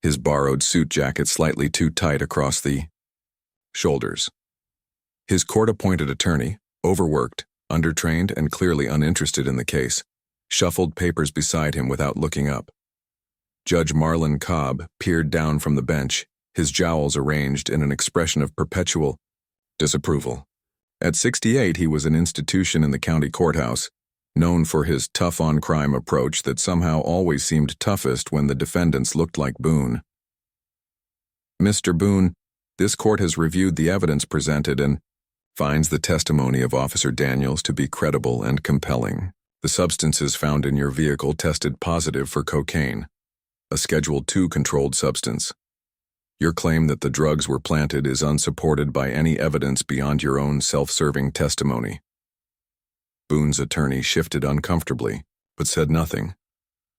his borrowed suit jacket slightly too tight across the shoulders. His court-appointed attorney, overworked, undertrained, and clearly uninterested in the case, shuffled papers beside him without looking up. Judge Marlon Cobb peered down from the bench, his jowls arranged in an expression of perpetual disapproval. At 68, he was an institution in the county courthouse, known for his tough-on-crime approach that somehow always seemed toughest when the defendants looked like Boone. "Mr. Boone, this court has reviewed the evidence presented and finds the testimony of Officer Daniels to be credible and compelling. The substances found in your vehicle tested positive for cocaine, a Schedule II controlled substance. Your claim that the drugs were planted is unsupported by any evidence beyond your own self-serving testimony." Boone's attorney shifted uncomfortably, but said nothing.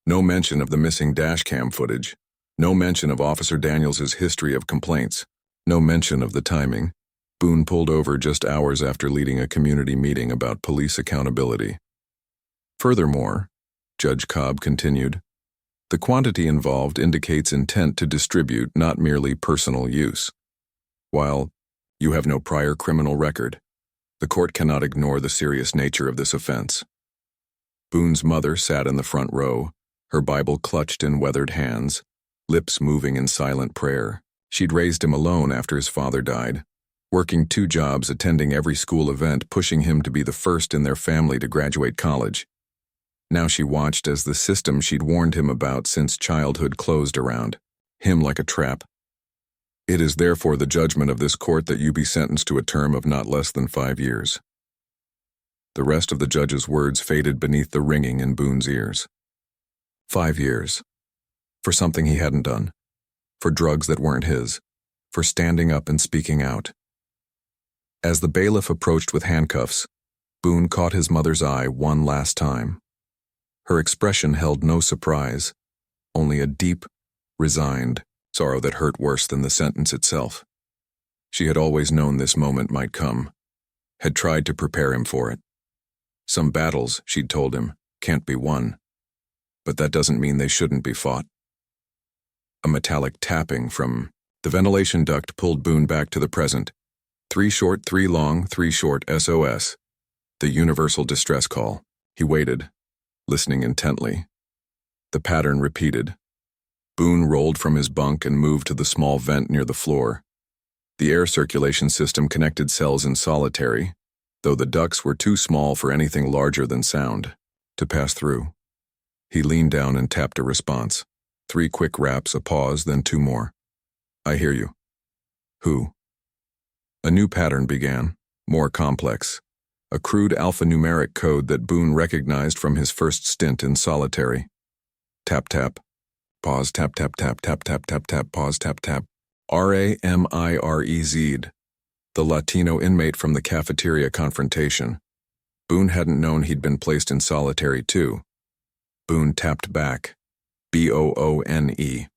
No mention of the missing dashcam footage, no mention of Officer Daniels' history of complaints, no mention of the timing. Boone pulled over just hours after leading a community meeting about police accountability. Furthermore, Judge Cobb continued, the quantity involved indicates intent to distribute, not merely personal use. While you have no prior criminal record, the court cannot ignore the serious nature of this offense. Boone's mother sat in the front row, her Bible clutched in weathered hands, lips moving in silent prayer. She'd raised him alone after his father died, working 2 jobs, attending every school event, pushing him to be the first in their family to graduate college. Now she watched as the system she'd warned him about since childhood closed around him like a trap. "It is therefore the judgment of this court that you be sentenced to a term of not less than 5 years. The rest of the judge's words faded beneath the ringing in Boone's ears. 5 years. For something he hadn't done. For drugs that weren't his. For standing up and speaking out. As the bailiff approached with handcuffs, Boone caught his mother's eye one last time. Her expression held no surprise, only a deep, resigned sorrow that hurt worse than the sentence itself. She had always known this moment might come, had tried to prepare him for it. Some battles, she'd told him, can't be won, but that doesn't mean they shouldn't be fought. A metallic tapping from the ventilation duct pulled Boone back to the present. 3 short, 3 long, 3 short, SOS. The universal distress call. He waited, listening intently. The pattern repeated. Boone rolled from his bunk and moved to the small vent near the floor. The air circulation system connected cells in solitary, though the ducts were too small for anything larger than sound to pass through. He leaned down and tapped a response. 3 quick raps, a pause, then 2 more. "I hear you." "Who?" A new pattern began, more complex. A crude alphanumeric code that Boone recognized from his first stint in solitary. Tap tap. Pause, tap tap tap tap tap tap tap, pause, tap tap. RAMIREZ, the Latino inmate from the cafeteria confrontation. Boone hadn't known he'd been placed in solitary too. Boone tapped back. BOONE.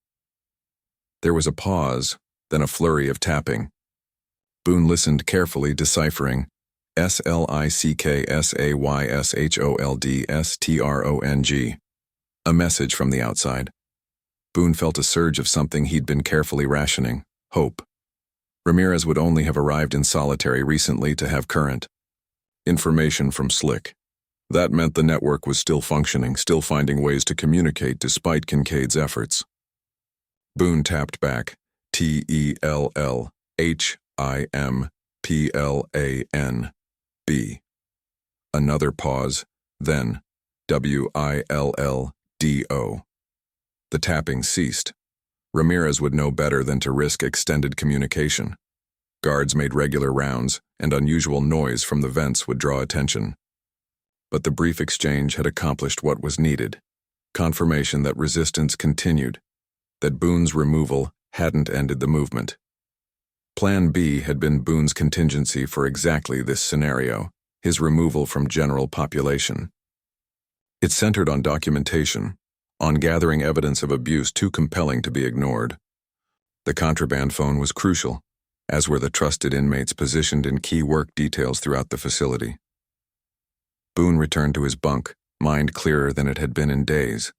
There was a pause, then a flurry of tapping. Boone listened carefully, deciphering SLICKSAYSHOLDSTRONG. A message from the outside. Boone felt a surge of something he'd been carefully rationing, hope. Ramirez would only have arrived in solitary recently to have current information from Slick. That meant the network was still functioning, still finding ways to communicate despite Kincaid's efforts. Boone tapped back, TELLHIMPLANB. Another pause, then WILLDO. The tapping ceased. Ramirez would know better than to risk extended communication. Guards made regular rounds, and unusual noise from the vents would draw attention. But the brief exchange had accomplished what was needed. Confirmation that resistance continued, that Boone's removal hadn't ended the movement. Plan B had been Boone's contingency for exactly this scenario, his removal from general population. It centered on documentation, on gathering evidence of abuse too compelling to be ignored. The contraband phone was crucial, as were the trusted inmates positioned in key work details throughout the facility. Boone returned to his bunk, mind clearer than it had been in days.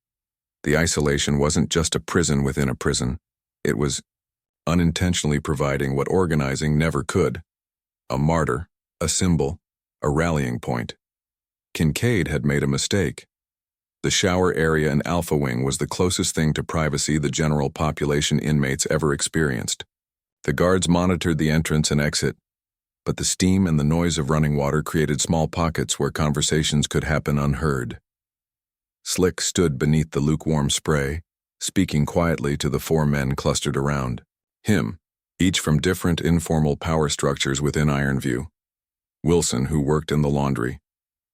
The isolation wasn't just a prison within a prison. It was unintentionally providing what organizing never could. A martyr, a symbol, a rallying point. Kincaid had made a mistake. The shower area in Alpha Wing was the closest thing to privacy the general population inmates ever experienced. The guards monitored the entrance and exit, but the steam and the noise of running water created small pockets where conversations could happen unheard. Slick stood beneath the lukewarm spray, speaking quietly to the 4 men clustered around him, each from different informal power structures within Ironview. Wilson, who worked in the laundry.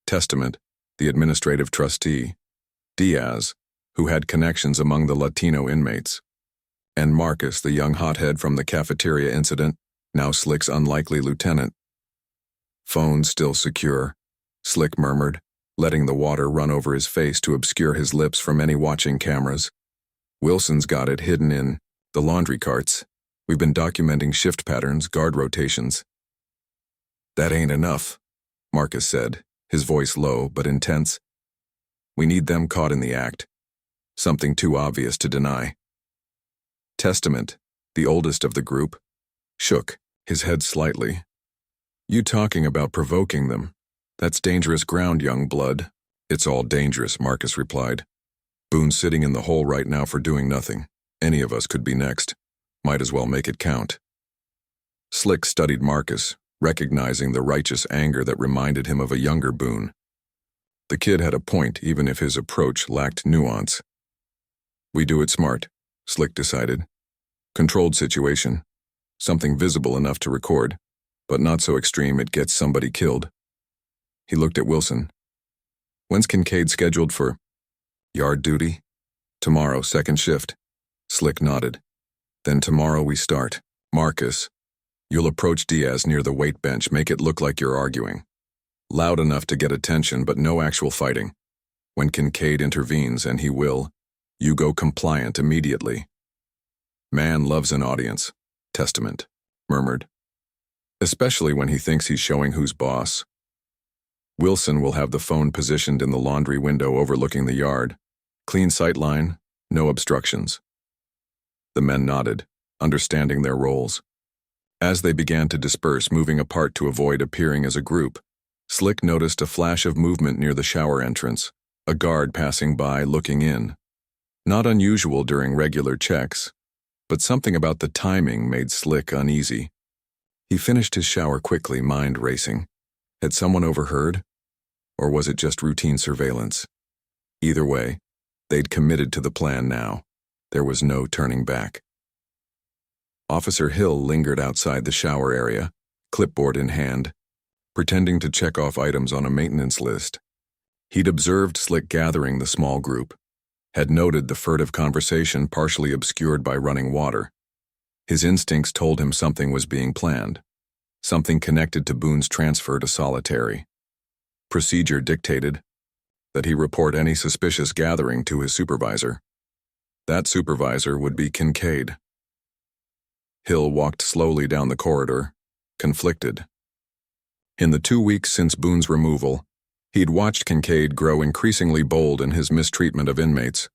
Testament, the administrative trustee. Diaz, who had connections among the Latino inmates. And Marcus, the young hothead from the cafeteria incident, now Slick's unlikely lieutenant. Phone still secure, Slick murmured, letting the water run over his face to obscure his lips from any watching cameras. Wilson's got it hidden in the laundry carts. We've been documenting shift patterns, guard rotations. That ain't enough, Marcus said, his voice low but intense. We need them caught in the act. Something too obvious to deny. Testament, the oldest of the group, shook, his head slightly. You talking about provoking them? That's dangerous ground, young blood. It's all dangerous, Marcus replied. Boone's sitting in the hole right now for doing nothing. Any of us could be next. Might as well make it count. Slick studied Marcus, recognizing the righteous anger that reminded him of a younger Boone. The kid had a point, even if his approach lacked nuance. We do it smart, Slick decided. Controlled situation. Something visible enough to record, but not so extreme it gets somebody killed. He looked at Wilson. When's Kincaid scheduled for yard duty? Tomorrow, second shift. Slick nodded. Then tomorrow we start. Marcus, you'll approach Diaz near the weight bench, make it look like you're arguing. Loud enough to get attention, but no actual fighting. When Kincaid intervenes, and he will, you go compliant immediately. Man loves an audience, Testament murmured. Especially when he thinks he's showing who's boss. Wilson will have the phone positioned in the laundry window overlooking the yard. Clean sight line, no obstructions. The men nodded, understanding their roles. As they began to disperse, moving apart to avoid appearing as a group, Slick noticed a flash of movement near the shower entrance, a guard passing by looking in. Not unusual during regular checks, but something about the timing made Slick uneasy. He finished his shower quickly, mind racing. Had someone overheard? Or was it just routine surveillance? Either way, they'd committed to the plan now. There was no turning back. Officer Hill lingered outside the shower area, clipboard in hand, pretending to check off items on a maintenance list. He'd observed Slick gathering the small group, had noted the furtive conversation partially obscured by running water. His instincts told him something was being planned, something connected to Boone's transfer to solitary. Procedure dictated that he report any suspicious gathering to his supervisor. That supervisor would be Kincaid. Hill walked slowly down the corridor, conflicted. In the 2 weeks since Boone's removal, he'd watched Kincaid grow increasingly bold in his mistreatment of inmates,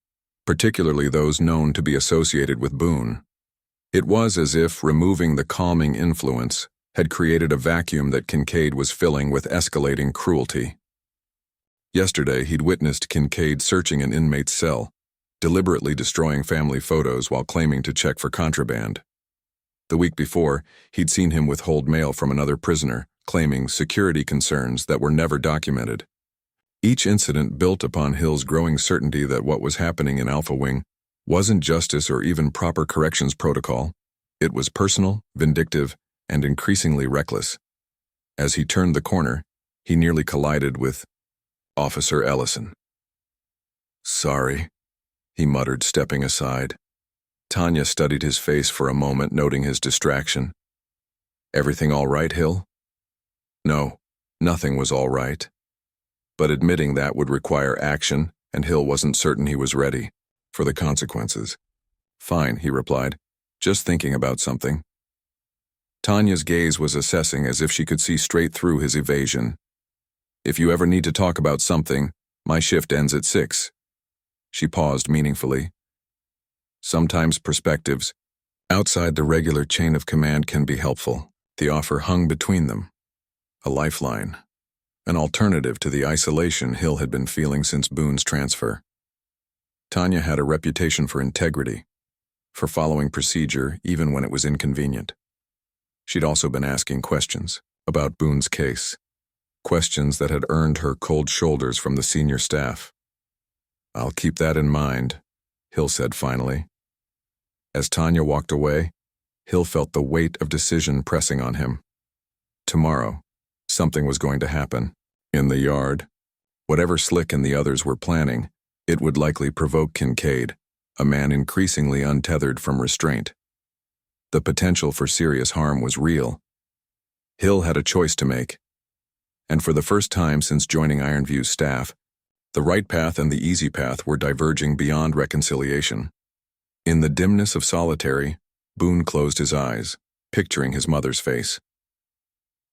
particularly those known to be associated with Boone. It was as if removing the calming influence had created a vacuum that Kincaid was filling with escalating cruelty. Yesterday, he'd witnessed Kincaid searching an inmate's cell, deliberately destroying family photos while claiming to check for contraband. The week before, he'd seen him withhold mail from another prisoner, claiming security concerns that were never documented. Each incident built upon Hill's growing certainty that what was happening in Alpha Wing wasn't justice or even proper corrections protocol. It was personal, vindictive, and increasingly reckless. As he turned the corner, he nearly collided with Officer Ellison. Sorry, he muttered, stepping aside. Tanya studied his face for a moment, noting his distraction. Everything all right, Hill? No, nothing was all right. But admitting that would require action, and Hill wasn't certain he was ready for the consequences. Fine, he replied, just thinking about something. Tanya's gaze was assessing as if she could see straight through his evasion. If you ever need to talk about something, my shift ends at 6. She paused meaningfully. Sometimes perspectives outside the regular chain of command can be helpful. The offer hung between them. A lifeline. an alternative to the isolation Hill had been feeling since Boone's transfer. Tanya had a reputation for integrity, for following procedure even when it was inconvenient. She'd also been asking questions about Boone's case, questions that had earned her cold shoulders from the senior staff. "I'll keep that in mind," Hill said finally. As Tanya walked away, Hill felt the weight of decision pressing on him. Tomorrow, something was going to happen. In the yard, whatever Slick and the others were planning, it would likely provoke Kincaid, a man increasingly untethered from restraint. The potential for serious harm was real. Hill had a choice to make. And for the first time since joining Ironview's staff, the right path and the easy path were diverging beyond reconciliation. In the dimness of solitary, Boone closed his eyes, picturing his mother's face.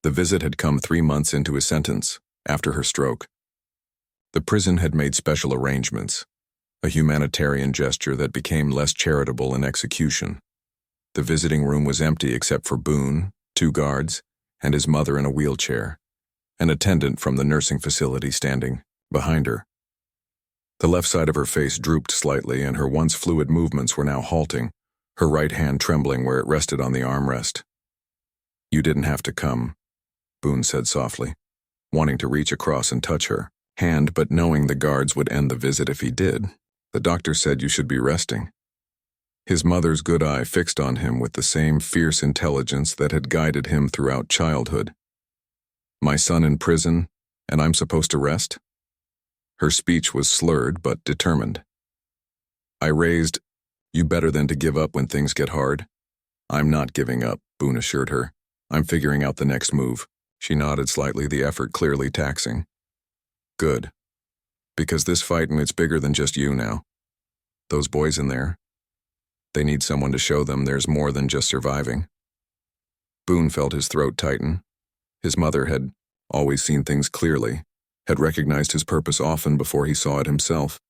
The visit had come 3 months into his sentence, after her stroke. The prison had made special arrangements, a humanitarian gesture that became less charitable in execution. The visiting room was empty except for Boone, 2 guards, and his mother in a wheelchair, an attendant from the nursing facility standing behind her. The left side of her face drooped slightly, and her once fluid movements were now halting, her right hand trembling where it rested on the armrest. "You didn't have to come," Boone said softly, wanting to reach across and touch her hand, but knowing the guards would end the visit if he did. "The doctor said you should be resting." His mother's good eye fixed on him with the same fierce intelligence that had guided him throughout childhood. "My son in prison, and I'm supposed to rest?" Her speech was slurred but determined. "I raised you better than to give up when things get hard." "I'm not giving up," Boone assured her. "I'm figuring out the next move." She nodded slightly, the effort clearly taxing. "Good. Because this fight, and it's bigger than just you now. Those boys in there, they need someone to show them there's more than just surviving." Boone felt his throat tighten. His mother had always seen things clearly, had recognized his purpose often before he saw it himself.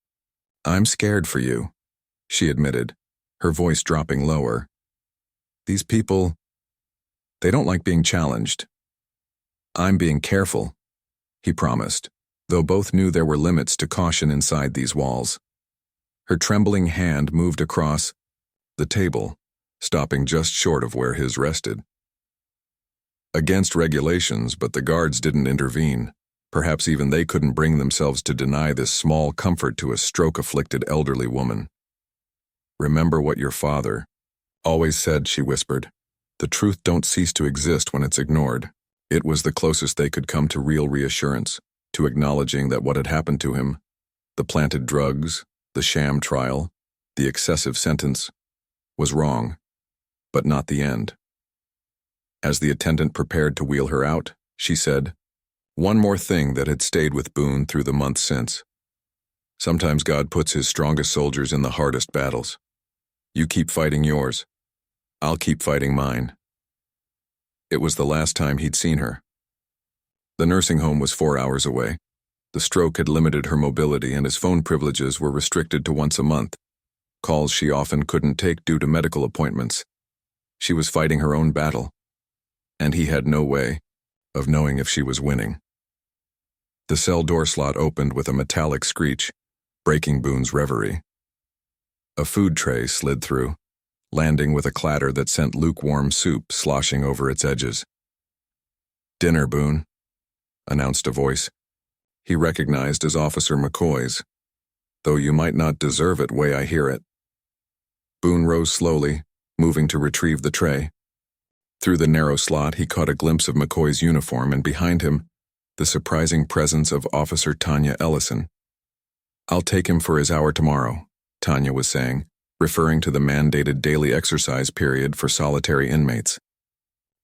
"I'm scared for you," she admitted, her voice dropping lower. "These people, they don't like being challenged." "I'm being careful," he promised, though both knew there were limits to caution inside these walls. Her trembling hand moved across the table, stopping just short of where his rested. Against regulations, but the guards didn't intervene. Perhaps even they couldn't bring themselves to deny this small comfort to a stroke-afflicted elderly woman. "Remember what your father always said," she whispered. "The truth don't cease to exist when it's ignored." It was the closest they could come to real reassurance, to acknowledging that what had happened to him, the planted drugs, the sham trial, the excessive sentence, was wrong, but not the end. As the attendant prepared to wheel her out, she said, one more thing that had stayed with Boone through the months since. "Sometimes God puts his strongest soldiers in the hardest battles. You keep fighting yours. I'll keep fighting mine." It was the last time he'd seen her. The nursing home was 4 hours away. The stroke had limited her mobility, and his phone privileges were restricted to once a month, calls she often couldn't take due to medical appointments. She was fighting her own battle, and he had no way of knowing if she was winning. The cell door slot opened with a metallic screech, breaking Boone's reverie. A food tray slid through, landing with a clatter that sent lukewarm soup sloshing over its edges. "Dinner, Boone," announced a voice he recognized as Officer McCoy's, "though you might not deserve it way I hear it." Boone rose slowly, moving to retrieve the tray. Through the narrow slot, he caught a glimpse of McCoy's uniform, and behind him, the surprising presence of Officer Tanya Ellison. "I'll take him for his hour tomorrow," Tanya was saying, referring to the mandated daily exercise period for solitary inmates.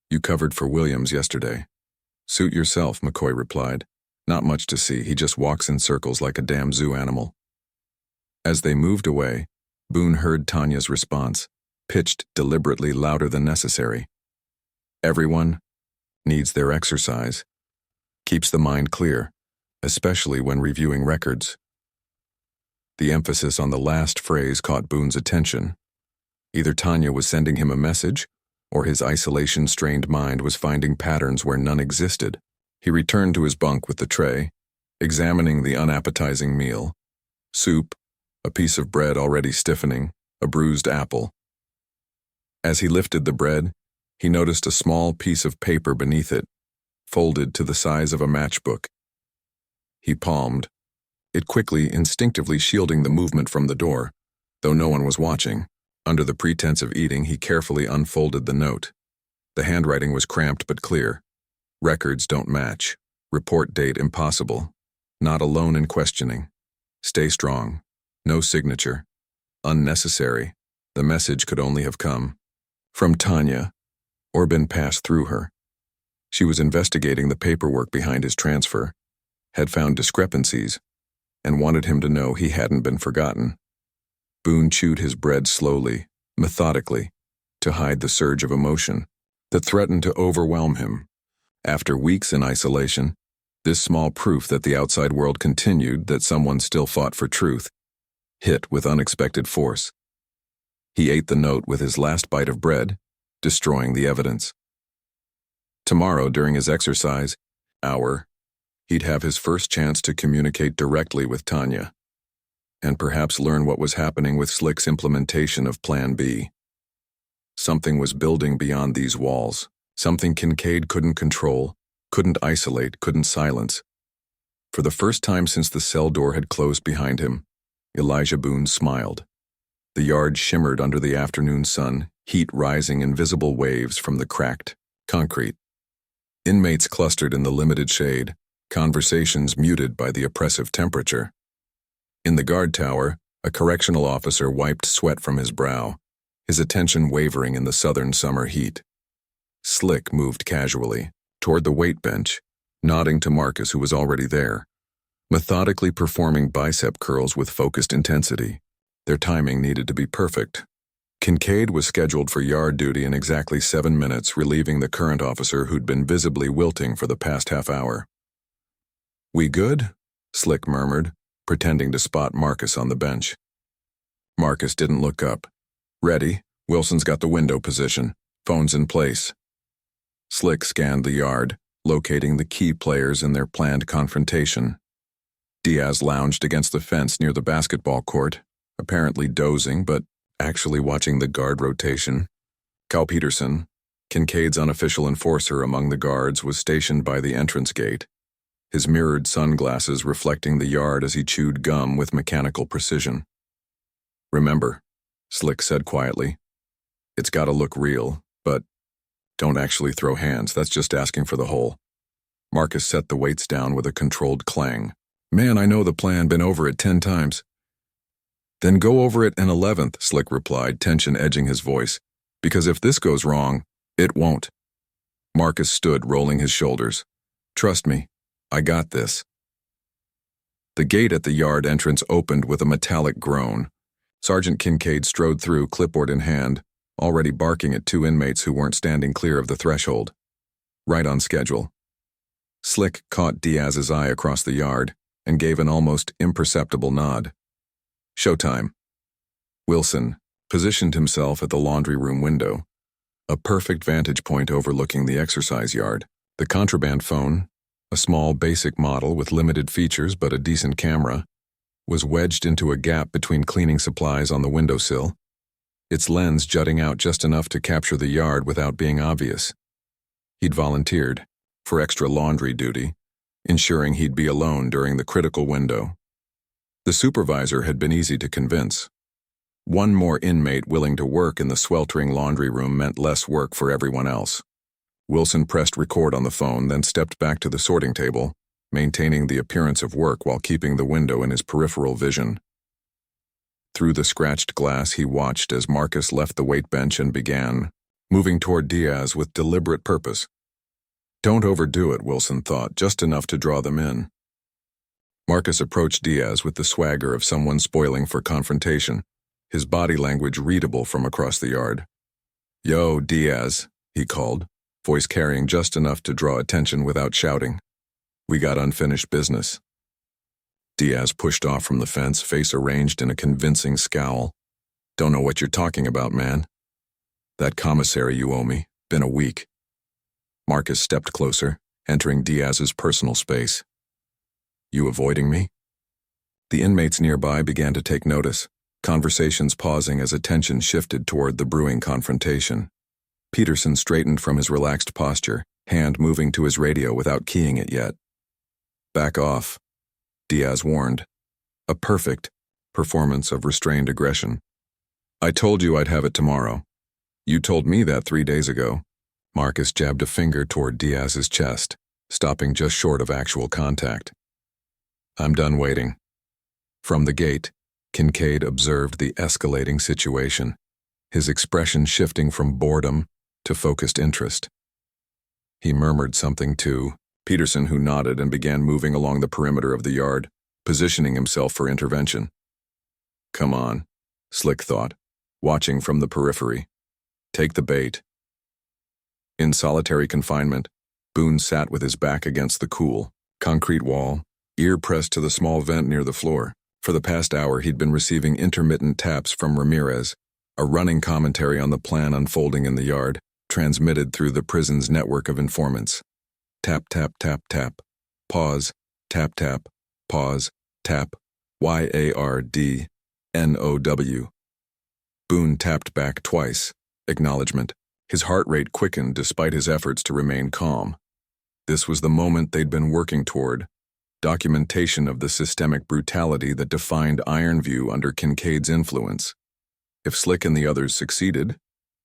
"You covered for Williams yesterday." "Suit yourself," McCoy replied. "Not much to see. He just walks in circles like a damn zoo animal." As they moved away, Boone heard Tanya's response, pitched deliberately louder than necessary. "Everyone needs their exercise. Keeps the mind clear, especially when reviewing records." The emphasis on the last phrase caught Boone's attention. Either Tanya was sending him a message, or his isolation-strained mind was finding patterns where none existed. He returned to his bunk with the tray, examining the unappetizing meal. Soup, a piece of bread already stiffening, a bruised apple. As he lifted the bread, he noticed a small piece of paper beneath it, folded to the size of a matchbook. He palmed, it quickly, instinctively shielding the movement from the door, though no one was watching. Under the pretense of eating, he carefully unfolded the note. The handwriting was cramped but clear. Records don't match. Report date impossible. Not alone in questioning. Stay strong. No signature. Unnecessary. The message could only have come from Tanya, or been passed through her. She was investigating the paperwork behind his transfer, had found discrepancies, and wanted him to know he hadn't been forgotten. Boone chewed his bread slowly, methodically, to hide the surge of emotion that threatened to overwhelm him. After weeks in isolation, this small proof that the outside world continued, that someone still fought for truth, hit with unexpected force. He ate the note with his last bite of bread, destroying the evidence. Tomorrow, during his exercise hour, he'd have his first chance to communicate directly with Tanya, and perhaps learn what was happening with Slick's implementation of Plan B. Something was building beyond these walls, something Kincaid couldn't control, couldn't isolate, couldn't silence. For the first time since the cell door had closed behind him, Elijah Boone smiled. The yard shimmered under the afternoon sun, heat rising in visible waves from the cracked concrete. Inmates clustered in the limited shade, conversations muted by the oppressive temperature. In the guard tower, a correctional officer wiped sweat from his brow, his attention wavering in the southern summer heat. Slick moved casually toward the weight bench, nodding to Marcus, who was already there, methodically performing bicep curls with focused intensity. Their timing needed to be perfect. Kincaid was scheduled for yard duty in exactly 7 minutes, relieving the current officer who'd been visibly wilting for the past half hour. "We good?" Slick murmured, pretending to spot Marcus on the bench. Marcus didn't look up. "Ready. Wilson's got the window position. Phone's in place." Slick scanned the yard, locating the key players in their planned confrontation. Diaz lounged against the fence near the basketball court, apparently dozing but actually watching the guard rotation. Cal Peterson, Kincaid's unofficial enforcer among the guards, was stationed by the entrance gate, his mirrored sunglasses reflecting the yard as he chewed gum with mechanical precision. "Remember," Slick said quietly, "it's gotta look real, but don't actually throw hands, that's just asking for the whole." Marcus set the weights down with a controlled clang. "Man, I know the plan, been over it 10 times. "Then go over it an 11th, Slick replied, tension edging his voice. "Because if this goes wrong, it won't." Marcus stood, rolling his shoulders. "Trust me, I got this." The gate at the yard entrance opened with a metallic groan. Sergeant Kincaid strode through, clipboard in hand, already barking at 2 inmates who weren't standing clear of the threshold. Right on schedule. Slick caught Diaz's eye across the yard and gave an almost imperceptible nod. Showtime. Wilson positioned himself at the laundry room window, a perfect vantage point overlooking the exercise yard. The contraband phone, a small basic model with limited features but a decent camera, was wedged into a gap between cleaning supplies on the windowsill, its lens jutting out just enough to capture the yard without being obvious. He'd volunteered for extra laundry duty, ensuring he'd be alone during the critical window. The supervisor had been easy to convince. One more inmate willing to work in the sweltering laundry room meant less work for everyone else. Wilson pressed record on the phone, then stepped back to the sorting table, maintaining the appearance of work while keeping the window in his peripheral vision. Through the scratched glass, he watched as Marcus left the weight bench and began moving toward Diaz with deliberate purpose. Don't overdo it, Wilson thought, just enough to draw them in. Marcus approached Diaz with the swagger of someone spoiling for confrontation, his body language readable from across the yard. "Yo, Diaz," he called, voice carrying just enough to draw attention without shouting. "We got unfinished business." Diaz pushed off from the fence, face arranged in a convincing scowl. "Don't know what you're talking about, man. That commissary you owe me. Been a week." Marcus stepped closer, entering Diaz's personal space. "You avoiding me?" The inmates nearby began to take notice, conversations pausing as attention shifted toward the brewing confrontation. Peterson straightened from his relaxed posture, hand moving to his radio without keying it yet. "Back off," Diaz warned. A perfect performance of restrained aggression. "I told you I'd have it tomorrow. You told me that 3 days ago." Marcus jabbed a finger toward Diaz's chest, stopping just short of actual contact. "I'm done waiting." From the gate, Kincaid observed the escalating situation, his expression shifting from boredom to focused interest. He murmured something to Peterson, who nodded and began moving along the perimeter of the yard, positioning himself for intervention. "Come on," Slick thought, watching from the periphery. "Take the bait." In solitary confinement, Boone sat with his back against the cool, concrete wall, ear pressed to the small vent near the floor. For the past hour, he'd been receiving intermittent taps from Ramirez, a running commentary on the plan unfolding in the yard, transmitted through the prison's network of informants. Tap, tap, tap, tap. Pause. Tap, tap. Pause. Tap. YARDNOW. Boone tapped back twice. Acknowledgement. His heart rate quickened despite his efforts to remain calm. This was the moment they'd been working toward. Documentation of the systemic brutality that defined Ironview under Kincaid's influence. If Slick and the others succeeded,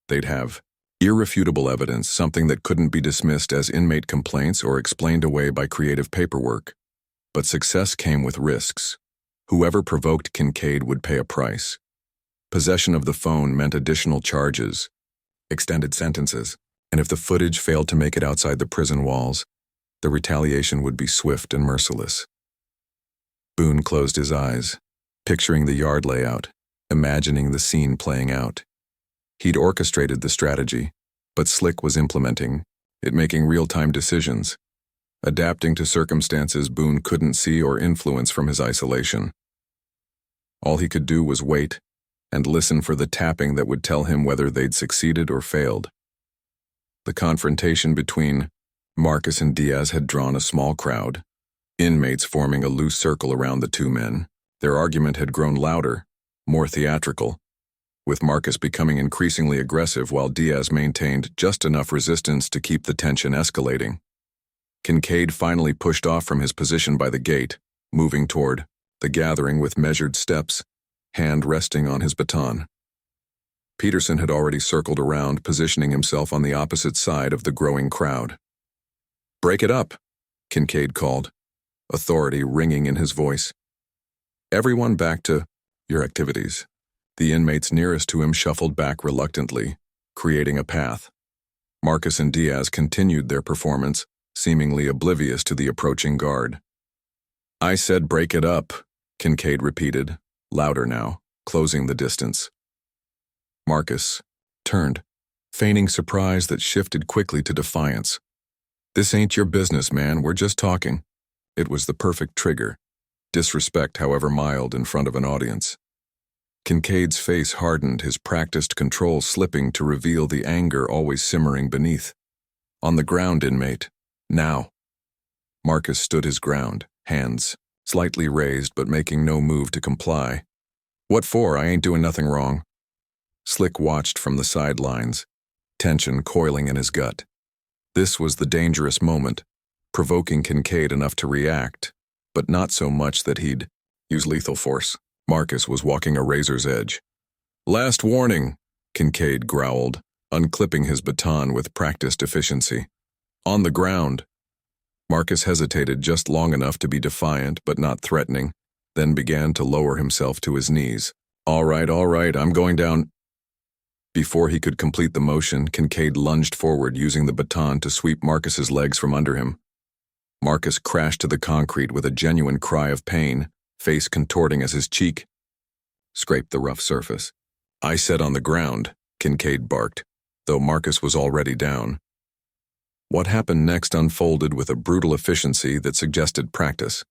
they'd have irrefutable evidence, something that couldn't be dismissed as inmate complaints or explained away by creative paperwork. But success came with risks. Whoever provoked Kincaid would pay a price. Possession of the phone meant additional charges, extended sentences, and if the footage failed to make it outside the prison walls, the retaliation would be swift and merciless. Boone closed his eyes, picturing the yard layout, imagining the scene playing out. He'd orchestrated the strategy, but Slick was implementing it, making real-time decisions, adapting to circumstances Boone couldn't see or influence from his isolation. All he could do was wait and listen for the tapping that would tell him whether they'd succeeded or failed. The confrontation between Marcus and Diaz had drawn a small crowd, inmates forming a loose circle around the two men. Their argument had grown louder, more theatrical, with Marcus becoming increasingly aggressive while Diaz maintained just enough resistance to keep the tension escalating. Kincaid finally pushed off from his position by the gate, moving toward the gathering with measured steps, hand resting on his baton. Peterson had already circled around, positioning himself on the opposite side of the growing crowd. "Break it up," Kincaid called, authority ringing in his voice. "Everyone back to your activities." The inmates nearest to him shuffled back reluctantly, creating a path. Marcus and Diaz continued their performance, seemingly oblivious to the approaching guard. "I said break it up," Kincaid repeated, louder now, closing the distance. Marcus turned, feigning surprise that shifted quickly to defiance. "This ain't your business, man, we're just talking." It was the perfect trigger, disrespect however mild in front of an audience. Kincaid's face hardened, his practiced control slipping to reveal the anger always simmering beneath. "On the ground, inmate. Now." Marcus stood his ground, hands slightly raised but making no move to comply. "What for? I ain't doing nothing wrong." Slick watched from the sidelines, tension coiling in his gut. This was the dangerous moment, provoking Kincaid enough to react, but not so much that he'd use lethal force. Marcus was walking a razor's edge. "Last warning," Kincaid growled, unclipping his baton with practiced efficiency. "On the ground." Marcus hesitated just long enough to be defiant but not threatening, then began to lower himself to his knees. All right, I'm going down." Before he could complete the motion, Kincaid lunged forward, using the baton to sweep Marcus's legs from under him. Marcus crashed to the concrete with a genuine cry of pain, face contorting as his cheek scraped the rough surface. "I said on the ground," Kincaid barked, though Marcus was already down. What happened next unfolded with a brutal efficiency that suggested practice.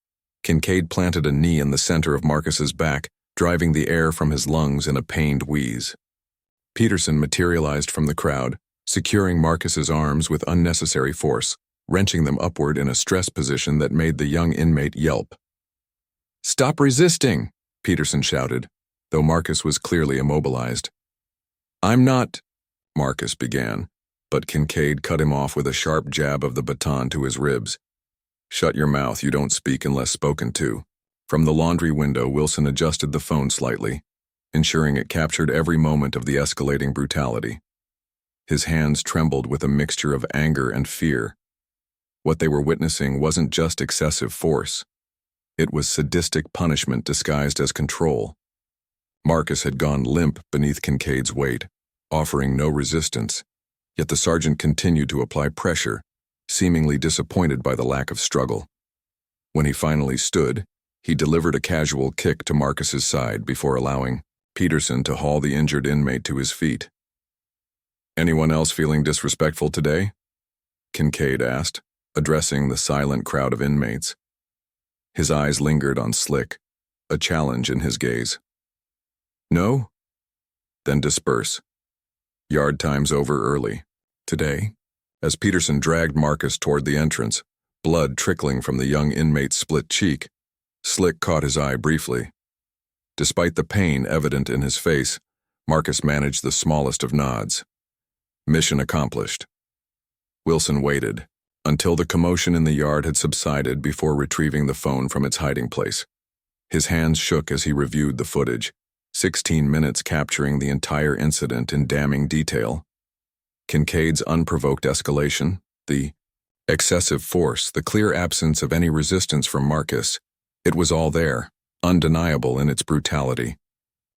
Kincaid planted a knee in the center of Marcus's back, driving the air from his lungs in a pained wheeze. Peterson materialized from the crowd, securing Marcus's arms with unnecessary force, wrenching them upward in a stress position that made the young inmate yelp. "Stop resisting!" Peterson shouted, though Marcus was clearly immobilized. "I'm not—" Marcus began, but Kincaid cut him off with a sharp jab of the baton to his ribs. "Shut your mouth, you don't speak unless spoken to." From the laundry window, Wilson adjusted the phone slightly, ensuring it captured every moment of the escalating brutality. His hands trembled with a mixture of anger and fear. What they were witnessing wasn't just excessive force. It was sadistic punishment disguised as control. Marcus had gone limp beneath Kincaid's weight, offering no resistance, yet the sergeant continued to apply pressure, seemingly disappointed by the lack of struggle. When he finally stood, he delivered a casual kick to Marcus's side before allowing Peterson to haul the injured inmate to his feet. "Anyone else feeling disrespectful today?" Kincaid asked, addressing the silent crowd of inmates. His eyes lingered on Slick, a challenge in his gaze. "No? Then disperse. Yard time's over early. Today?" As Peterson dragged Marcus toward the entrance, blood trickling from the young inmate's split cheek, Slick caught his eye briefly. Despite the pain evident in his face, Marcus managed the smallest of nods. Mission accomplished. Wilson waited until the commotion in the yard had subsided before retrieving the phone from its hiding place. His hands shook as he reviewed the footage, 16 minutes capturing the entire incident in damning detail. Kincaid's unprovoked escalation, the excessive force, the clear absence of any resistance from Marcus, it was all there, undeniable in its brutality.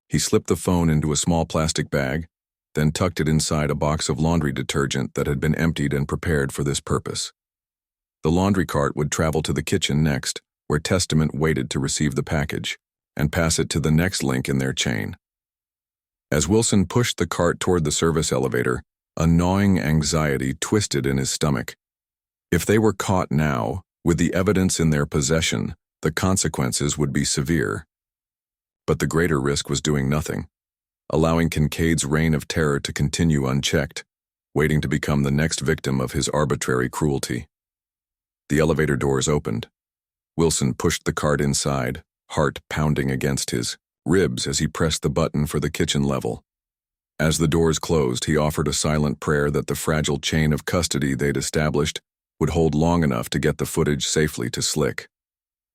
He slipped the phone into a small plastic bag, then tucked it inside a box of laundry detergent that had been emptied and prepared for this purpose. The laundry cart would travel to the kitchen next, where Testament waited to receive the package and pass it to the next link in their chain. As Wilson pushed the cart toward the service elevator, a gnawing anxiety twisted in his stomach. If they were caught now, with the evidence in their possession, the consequences would be severe. But the greater risk was doing nothing, allowing Kincaid's reign of terror to continue unchecked, waiting to become the next victim of his arbitrary cruelty. The elevator doors opened. Wilson pushed the cart inside, heart pounding against his ribs as he pressed the button for the kitchen level. As the doors closed, he offered a silent prayer that the fragile chain of custody they'd established would hold long enough to get the footage safely to Slick.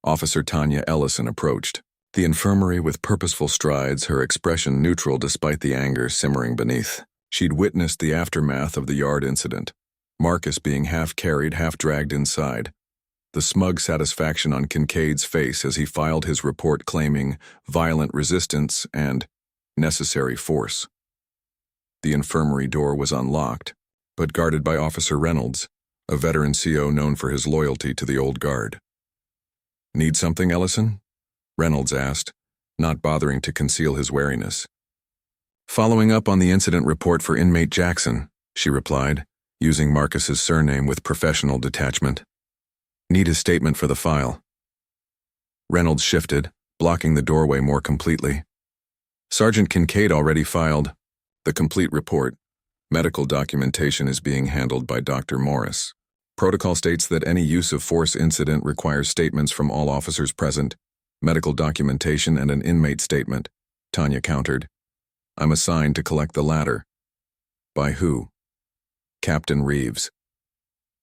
Officer Tanya Ellison approached the infirmary with purposeful strides, her expression neutral despite the anger simmering beneath. She'd witnessed the aftermath of the yard incident, Marcus being half carried, half dragged inside. The smug satisfaction on Kincaid's face as he filed his report claiming violent resistance and necessary force. The infirmary door was unlocked, but guarded by Officer Reynolds, a veteran CO known for his loyalty to the old guard. "Need something, Ellison?" Reynolds asked, not bothering to conceal his wariness. "Following up on the incident report for inmate Jackson," she replied, using Marcus's surname with professional detachment. "Need his statement for the file." Reynolds shifted, blocking the doorway more completely. "Sergeant Kincaid already filed the complete report. Medical documentation is being handled by Dr. Morris. Protocol states that any use of force incident requires statements from all officers present, medical documentation and an inmate statement," Tanya countered. "I'm assigned to collect the latter." "By who?" "Captain Reeves."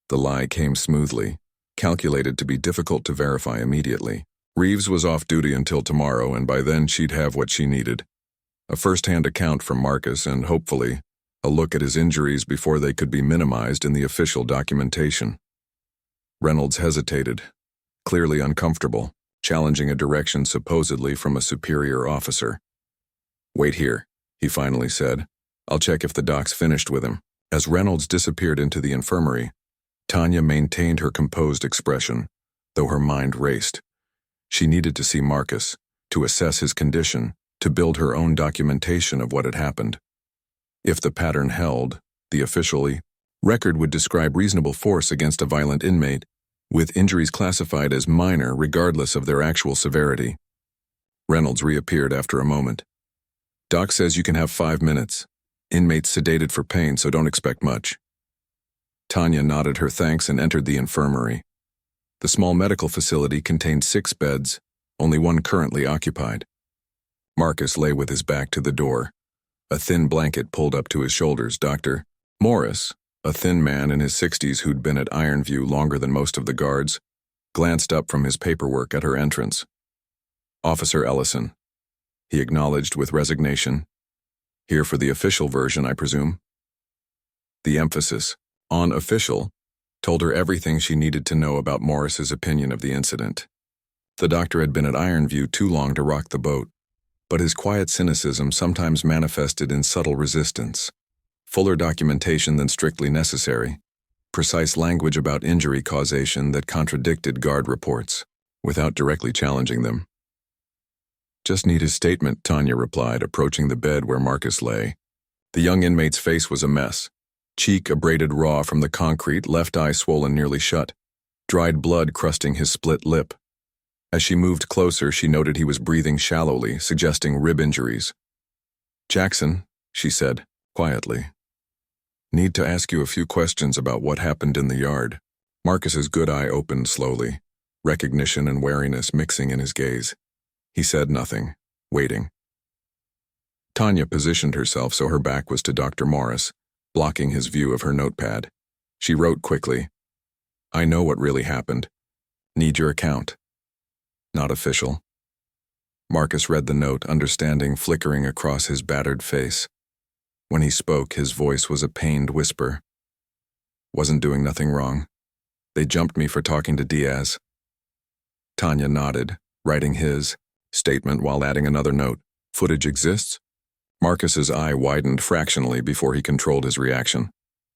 The lie came smoothly, calculated to be difficult to verify immediately. Reeves was off duty until tomorrow, and by then she'd have what she needed. A first-hand account from Marcus and, hopefully, a look at his injuries before they could be minimized in the official documentation. Reynolds hesitated, clearly uncomfortable, challenging a direction supposedly from a superior officer. "Wait here," he finally said. "I'll check if the doc's finished with him." As Reynolds disappeared into the infirmary, Tanya maintained her composed expression, though her mind raced. She needed to see Marcus, to assess his condition, to build her own documentation of what had happened. If the pattern held, the officially record would describe reasonable force against a violent inmate, with injuries classified as minor regardless of their actual severity. Reynolds reappeared after a moment. "Doc says you can have 5 minutes. Inmate's sedated for pain, so don't expect much." Tanya nodded her thanks and entered the infirmary. The small medical facility contained 6 beds, only one currently occupied. Marcus lay with his back to the door, a thin blanket pulled up to his shoulders. Dr. Morris, a thin man in his 60s who'd been at Ironview longer than most of the guards, glanced up from his paperwork at her entrance. Officer Ellison, he acknowledged with resignation. Here for the official version, I presume? The emphasis on official told her everything she needed to know about Morris's opinion of the incident. The doctor had been at Ironview too long to rock the boat, but his quiet cynicism sometimes manifested in subtle resistance. Fuller documentation than strictly necessary, precise language about injury causation that contradicted guard reports, without directly challenging them. Just need his statement, Tanya replied, approaching the bed where Marcus lay. The young inmate's face was a mess. Cheek abraded raw from the concrete, left eye swollen nearly shut, dried blood crusting his split lip. As she moved closer, she noted he was breathing shallowly, suggesting rib injuries. Jackson, she said, quietly. Need to ask you a few questions about what happened in the yard. Marcus's good eye opened slowly, recognition and wariness mixing in his gaze. He said nothing, waiting. Tanya positioned herself so her back was to Dr. Morris, blocking his view of her notepad. She wrote quickly, I know what really happened. Need your account. Not official. Marcus read the note, understanding flickering across his battered face. When he spoke, his voice was a pained whisper. Wasn't doing nothing wrong. They jumped me for talking to Diaz. Tanya nodded, writing his statement while adding another note. Footage exists? Marcus's eye widened fractionally before he controlled his reaction.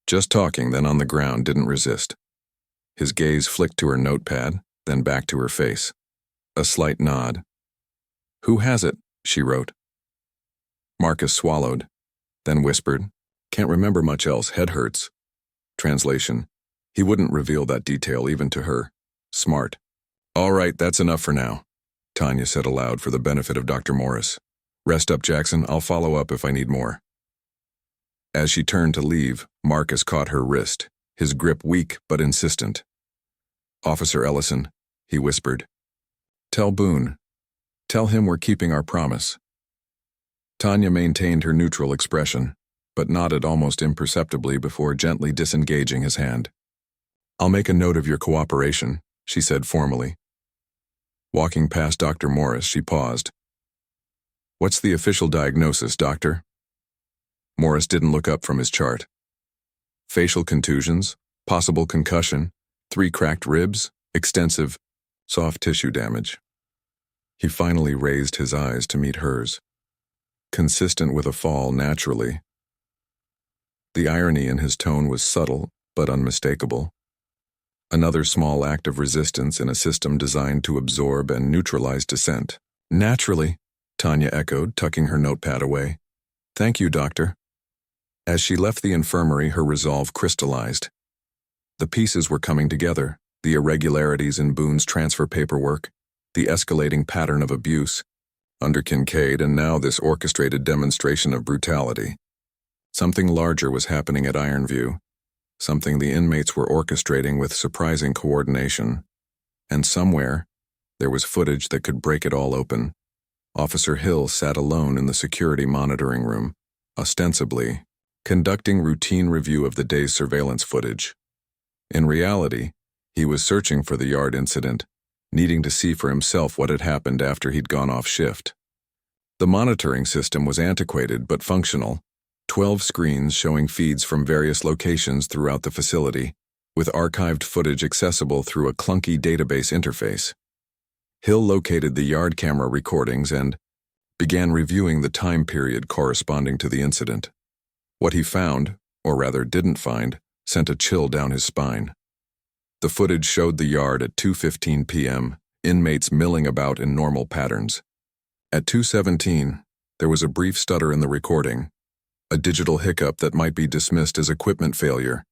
Just talking, then on the ground, didn't resist. His gaze flicked to her notepad, then back to her face. A slight nod. Who has it? She wrote. Marcus swallowed, then whispered, Can't remember much else, head hurts. Translation. He wouldn't reveal that detail even to her. Smart. All right, that's enough for now, Tanya said aloud for the benefit of Dr. Morris. Rest up, Jackson. I'll follow up if I need more. As she turned to leave, Marcus caught her wrist, his grip weak but insistent. Officer Ellison, he whispered. Tell Boone. Tell him we're keeping our promise. Tanya maintained her neutral expression, but nodded almost imperceptibly before gently disengaging his hand. I'll make a note of your cooperation, she said formally. Walking past Dr. Morris, she paused. What's the official diagnosis, doctor? Morris didn't look up from his chart. Facial contusions, possible concussion, 3 cracked ribs, extensive soft tissue damage. He finally raised his eyes to meet hers. Consistent with a fall, naturally. The irony in his tone was subtle, but unmistakable. Another small act of resistance in a system designed to absorb and neutralize dissent. Naturally, Tanya echoed, tucking her notepad away. Thank you, doctor. As she left the infirmary, her resolve crystallized. The pieces were coming together, the irregularities in Boone's transfer paperwork, the escalating pattern of abuse under Kincaid, and now this orchestrated demonstration of brutality. Something larger was happening at Ironview, something the inmates were orchestrating with surprising coordination. And somewhere, there was footage that could break it all open. Officer Hill sat alone in the security monitoring room, ostensibly conducting routine review of the day's surveillance footage. In reality, he was searching for the yard incident, needing to see for himself what had happened after he'd gone off shift. The monitoring system was antiquated but functional, 12 screens showing feeds from various locations throughout the facility, with archived footage accessible through a clunky database interface. Hill located the yard camera recordings and began reviewing the time period corresponding to the incident. What he found, or rather didn't find, sent a chill down his spine. The footage showed the yard at 2:15 p.m., inmates milling about in normal patterns. At 2:17, there was a brief stutter in the recording, a digital hiccup that might be dismissed as equipment failure.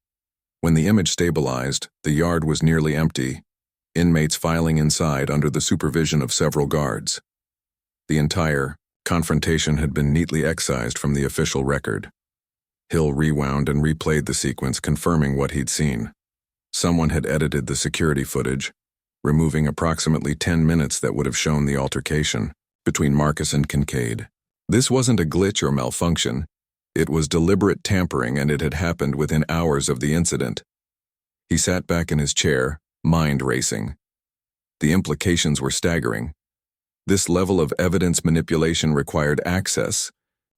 When the image stabilized, the yard was nearly empty, inmates filing inside under the supervision of several guards. The entire confrontation had been neatly excised from the official record. Hill rewound and replayed the sequence, confirming what he'd seen. Someone had edited the security footage, removing approximately 10 minutes that would have shown the altercation between Marcus and Kincaid. This wasn't a glitch or malfunction. It was deliberate tampering, and it had happened within hours of the incident. He sat back in his chair, mind racing. The implications were staggering. This level of evidence manipulation required access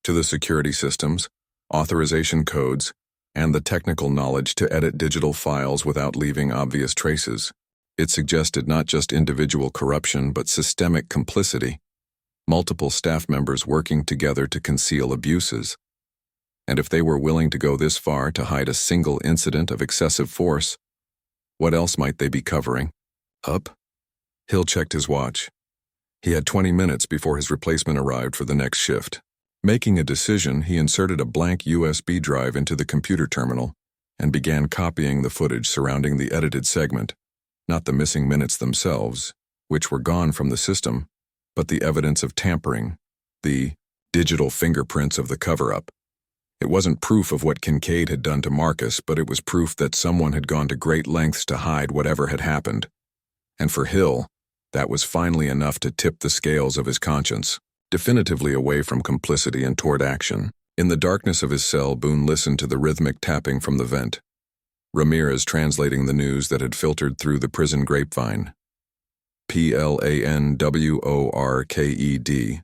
to the security systems, authorization codes, and the technical knowledge to edit digital files without leaving obvious traces. It suggested not just individual corruption but systemic complicity, multiple staff members working together to conceal abuses. And if they were willing to go this far to hide a single incident of excessive force, what else might they be covering up? Hill checked his watch. He had 20 minutes before his replacement arrived for the next shift. Making a decision, he inserted a blank USB drive into the computer terminal and began copying the footage surrounding the edited segment, not the missing minutes themselves, which were gone from the system, but the evidence of tampering, the digital fingerprints of the cover-up. It wasn't proof of what Kincaid had done to Marcus, but it was proof that someone had gone to great lengths to hide whatever had happened. And for Hill, that was finally enough to tip the scales of his conscience, definitively away from complicity and toward action. In the darkness of his cell, Boone listened to the rhythmic tapping from the vent. Ramirez translating the news that had filtered through the prison grapevine. PLANWORKED, FOOTAGECLEAR,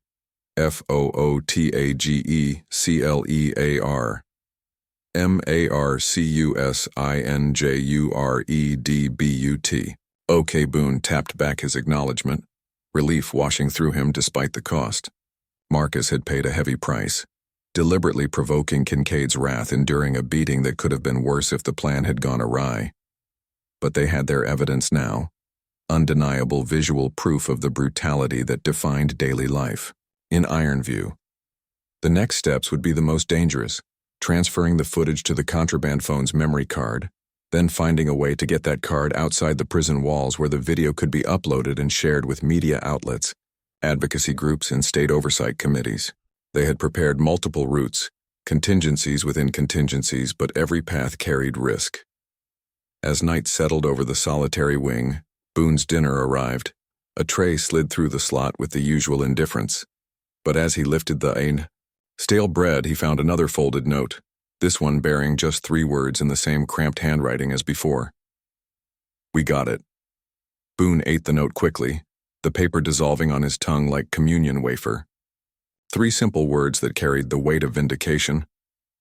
MARCUSINJUREDBUT. OK. Boone tapped back his acknowledgement, relief washing through him despite the cost. Marcus had paid a heavy price, deliberately provoking Kincaid's wrath, enduring a beating that could have been worse if the plan had gone awry. But they had their evidence now, undeniable visual proof of the brutality that defined daily life. In Ironview, the next steps would be the most dangerous, transferring the footage to the contraband phone's memory card, then finding a way to get that card outside the prison walls where the video could be uploaded and shared with media outlets, advocacy groups, and state oversight committees. They had prepared multiple routes, contingencies within contingencies, but every path carried risk. As night settled over the solitary wing, Boone's dinner arrived. A tray slid through the slot with the usual indifference. But as he lifted the stale bread, he found another folded note, this one bearing just 3 words in the same cramped handwriting as before. "We got it." Boone ate the note quickly, the paper dissolving on his tongue like communion wafer. 3 simple words that carried the weight of vindication,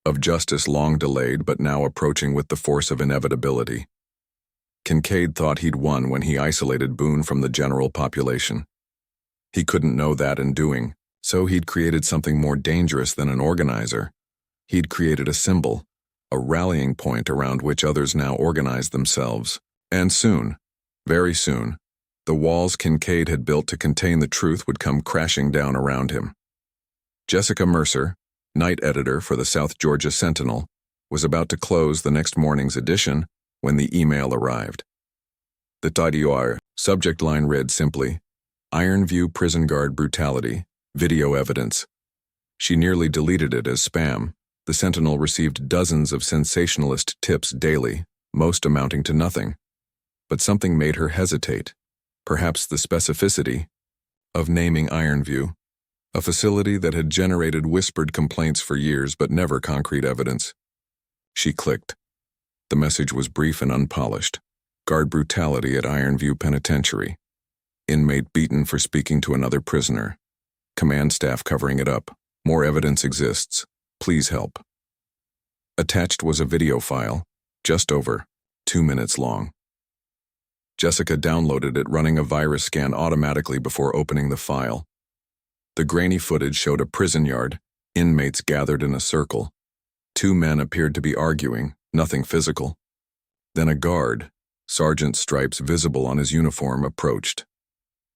of justice long delayed but now approaching with the force of inevitability. Kincaid thought he'd won when he isolated Boone from the general population. He couldn't know that in doing, so he'd created something more dangerous than an organizer. He'd created a symbol, a rallying point around which others now organized themselves. And soon, very soon, the walls Kincaid had built to contain the truth would come crashing down around him. Jessica Mercer, night editor for the South Georgia Sentinel, was about to close the next morning's edition when the email arrived. The TDR subject line read simply, "Ironview Prison Guard Brutality, Video Evidence." She nearly deleted it as spam. The Sentinel received dozens of sensationalist tips daily, most amounting to nothing. But something made her hesitate, perhaps the specificity of naming Ironview, a facility that had generated whispered complaints for years but never concrete evidence. She clicked. The message was brief and unpolished. Guard brutality at Ironview Penitentiary. Inmate beaten for speaking to another prisoner. Command staff covering it up. More evidence exists. Please help. Attached was a video file, just over 2 minutes long. Jessica downloaded it, running a virus scan automatically before opening the file. The grainy footage showed a prison yard, inmates gathered in a circle. 2 men appeared to be arguing, nothing physical. Then a guard, sergeant stripes visible on his uniform, approached.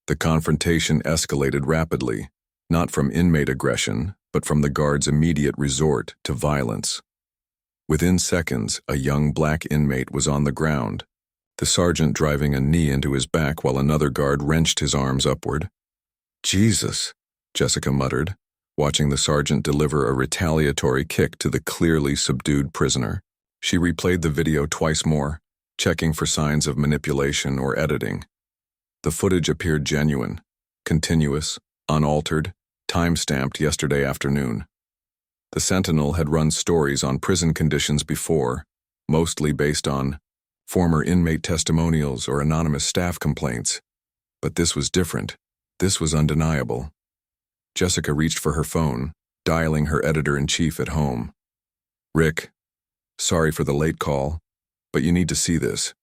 The confrontation escalated rapidly, not from inmate aggression, but from the guard's immediate resort to violence. Within seconds, a young black inmate was on the ground, the sergeant driving a knee into his back while another guard wrenched his arms upward. "Jesus," Jessica muttered, watching the sergeant deliver a retaliatory kick to the clearly subdued prisoner. She replayed the video twice more, checking for signs of manipulation or editing. The footage appeared genuine, continuous, unaltered, time-stamped yesterday afternoon. The Sentinel had run stories on prison conditions before, mostly based on former inmate testimonials or anonymous staff complaints. But this was different. This was undeniable. Jessica reached for her phone, dialing her editor-in-chief at home. "Rick, sorry for the late call, but you need to see this.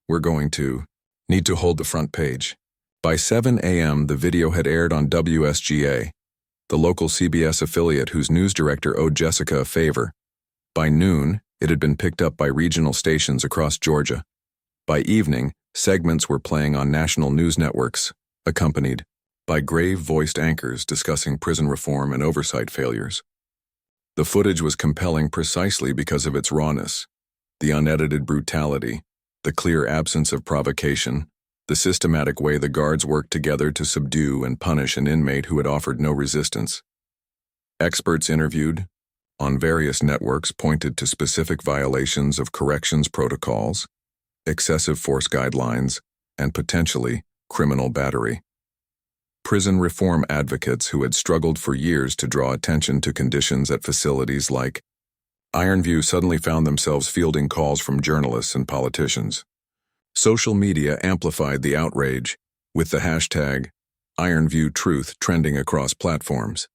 We're going to need to hold the front page." By 7 a.m., the video had aired on WSGA, the local CBS affiliate whose news director owed Jessica a favor. By noon, it had been picked up by regional stations across Georgia. By evening, segments were playing on national news networks, accompanied by grave-voiced anchors discussing prison reform and oversight failures. The footage was compelling precisely because of its rawness, the unedited brutality, the clear absence of provocation, the systematic way the guards worked together to subdue and punish an inmate who had offered no resistance. Experts interviewed on various networks pointed to specific violations of corrections protocols, excessive force guidelines, and potentially criminal battery. Prison reform advocates who had struggled for years to draw attention to conditions at facilities like Ironview suddenly found themselves fielding calls from journalists and politicians. Social media amplified the outrage, with the hashtag #IronviewTruth trending across platforms.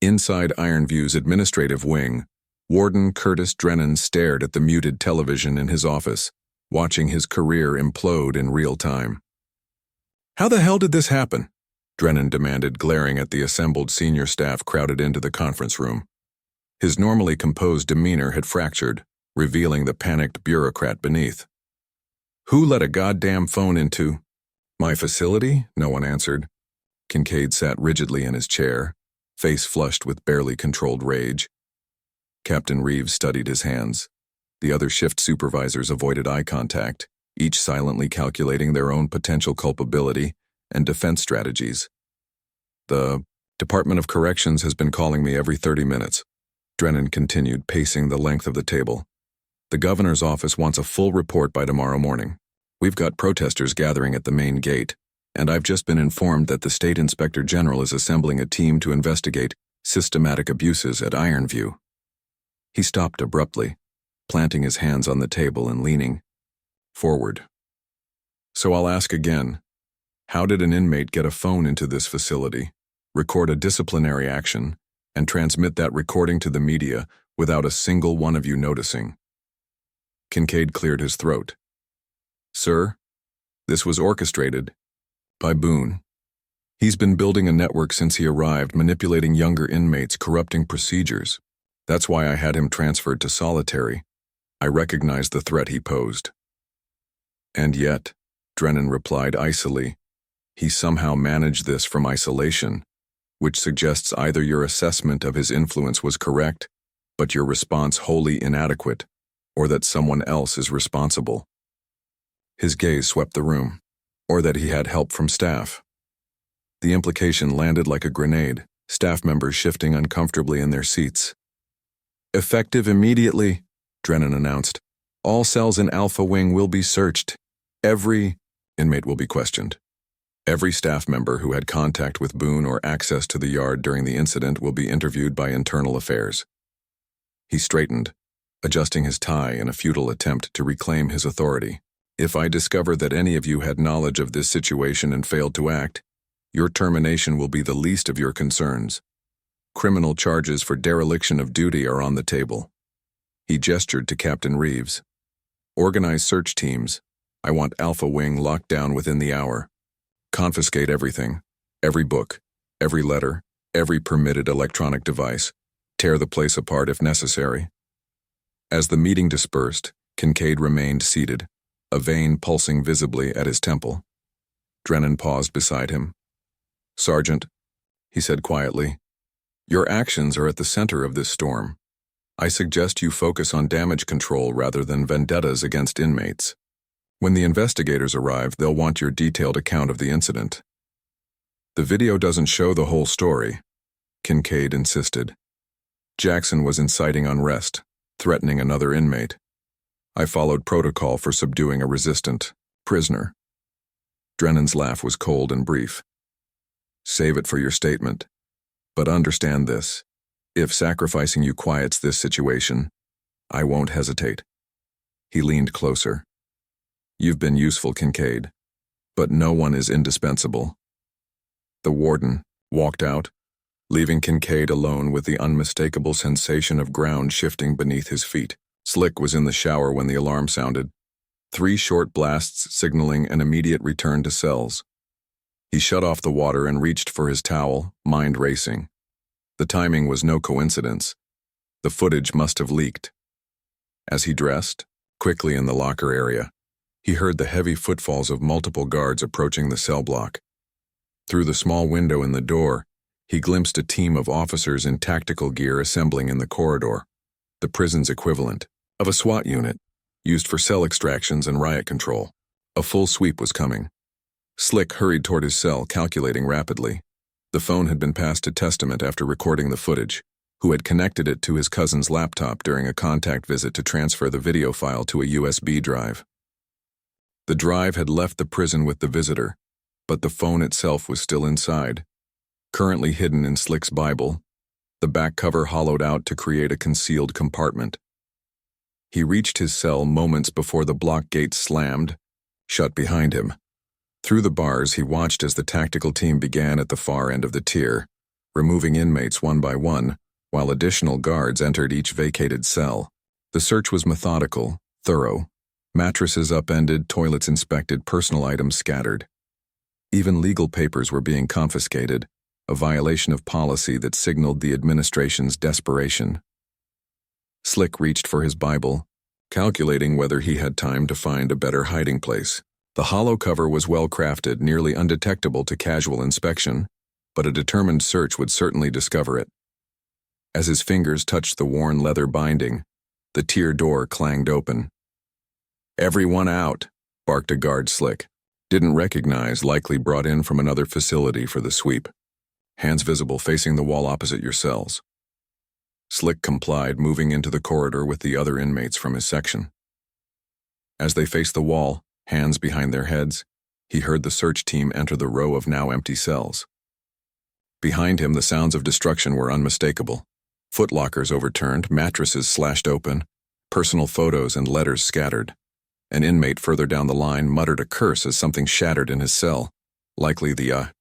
Inside Ironview's administrative wing, Warden Curtis Drennan stared at the muted television in his office, watching his career implode in real time. "How the hell did this happen?" Drennan demanded, glaring at the assembled senior staff crowded into the conference room. His normally composed demeanor had fractured, revealing the panicked bureaucrat beneath. "Who let a goddamn phone into my facility?" No one answered. Kincaid sat rigidly in his chair, face flushed with barely controlled rage. Captain Reeves studied his hands. The other shift supervisors avoided eye contact, each silently calculating their own potential culpability and defense strategies. "The Department of Corrections has been calling me every 30 minutes. Drennan continued, pacing the length of the table. "The governor's office wants a full report by tomorrow morning. We've got protesters gathering at the main gate, and I've just been informed that the State Inspector General is assembling a team to investigate systematic abuses at Ironview." He stopped abruptly, planting his hands on the table and leaning forward. "So I'll ask again. How did an inmate get a phone into this facility, record a disciplinary action, and transmit that recording to the media without a single one of you noticing?" Kincaid cleared his throat. "Sir, this was orchestrated by Boone. He's been building a network since he arrived, manipulating younger inmates, corrupting procedures. That's why I had him transferred to solitary. I recognized the threat he posed." "And yet," Drennan replied icily, "he somehow managed this from isolation, which suggests either your assessment of his influence was correct, but your response wholly inadequate, or that someone else is responsible." His gaze swept the room, or that he had help from staff. The implication landed like a grenade, staff members shifting uncomfortably in their seats. "Effective immediately," Drennan announced. "All cells in Alpha Wing will be searched. Every inmate will be questioned. Every staff member who had contact with Boone or access to the yard during the incident will be interviewed by Internal Affairs." He straightened, adjusting his tie in a futile attempt to reclaim his authority. "If I discover that any of you had knowledge of this situation and failed to act, your termination will be the least of your concerns. Criminal charges for dereliction of duty are on the table." He gestured to Captain Reeves. "Organize search teams. I want Alpha Wing locked down within the hour. Confiscate everything, every book, every letter, every permitted electronic device. Tear the place apart if necessary." As the meeting dispersed, Kincaid remained seated, a vein pulsing visibly at his temple. Drennan paused beside him. "Sergeant," he said quietly, "your actions are at the center of this storm. I suggest you focus on damage control rather than vendettas against inmates. When the investigators arrive, they'll want your detailed account of the incident. The video doesn't show the whole story. Kincaid insisted. Jackson was inciting unrest, threatening another inmate. I followed protocol for subduing a resistant prisoner. Drennan's laugh was cold and brief. Save it for your statement. But understand this. If sacrificing you quiets this situation, I won't hesitate. He leaned closer. You've been useful, Kincaid, but no one is indispensable. The warden walked out, leaving Kincaid alone with the unmistakable sensation of ground shifting beneath his feet. Slick was in the shower when the alarm sounded. 3 short blasts signaling an immediate return to cells. He shut off the water and reached for his towel, mind racing. The timing was no coincidence. The footage must have leaked. As he dressed, quickly in the locker area, he heard the heavy footfalls of multiple guards approaching the cell block. Through the small window in the door, he glimpsed a team of officers in tactical gear assembling in the corridor, the prison's equivalent of a SWAT unit, used for cell extractions and riot control. A full sweep was coming. Slick hurried toward his cell, calculating rapidly. The phone had been passed to Testament after recording the footage, who had connected it to his cousin's laptop during a contact visit to transfer the video file to a USB drive. The drive had left the prison with the visitor, but the phone itself was still inside, currently hidden in Slick's Bible, the back cover hollowed out to create a concealed compartment. He reached his cell moments before the block gate slammed, shut behind him. Through the bars, he watched as the tactical team began at the far end of the tier, removing inmates one by one, while additional guards entered each vacated cell. The search was methodical, thorough. Mattresses upended, toilets inspected, personal items scattered. Even legal papers were being confiscated, a violation of policy that signaled the administration's desperation. Slick reached for his Bible, calculating whether he had time to find a better hiding place. The hollow cover was well crafted, nearly undetectable to casual inspection, but a determined search would certainly discover it. As his fingers touched the worn leather binding, the tier door clanged open. "Everyone out," barked a guard Slick. Didn't recognize, likely brought in from another facility for the sweep. Hands visible facing the wall opposite your cells. Slick complied, moving into the corridor with the other inmates from his section. As they faced the wall, hands behind their heads, he heard the search team enter the row of now empty cells. Behind him, the sounds of destruction were unmistakable. Footlockers overturned, mattresses slashed open, personal photos and letters scattered. An inmate further down the line muttered a curse as something shattered in his cell, likely the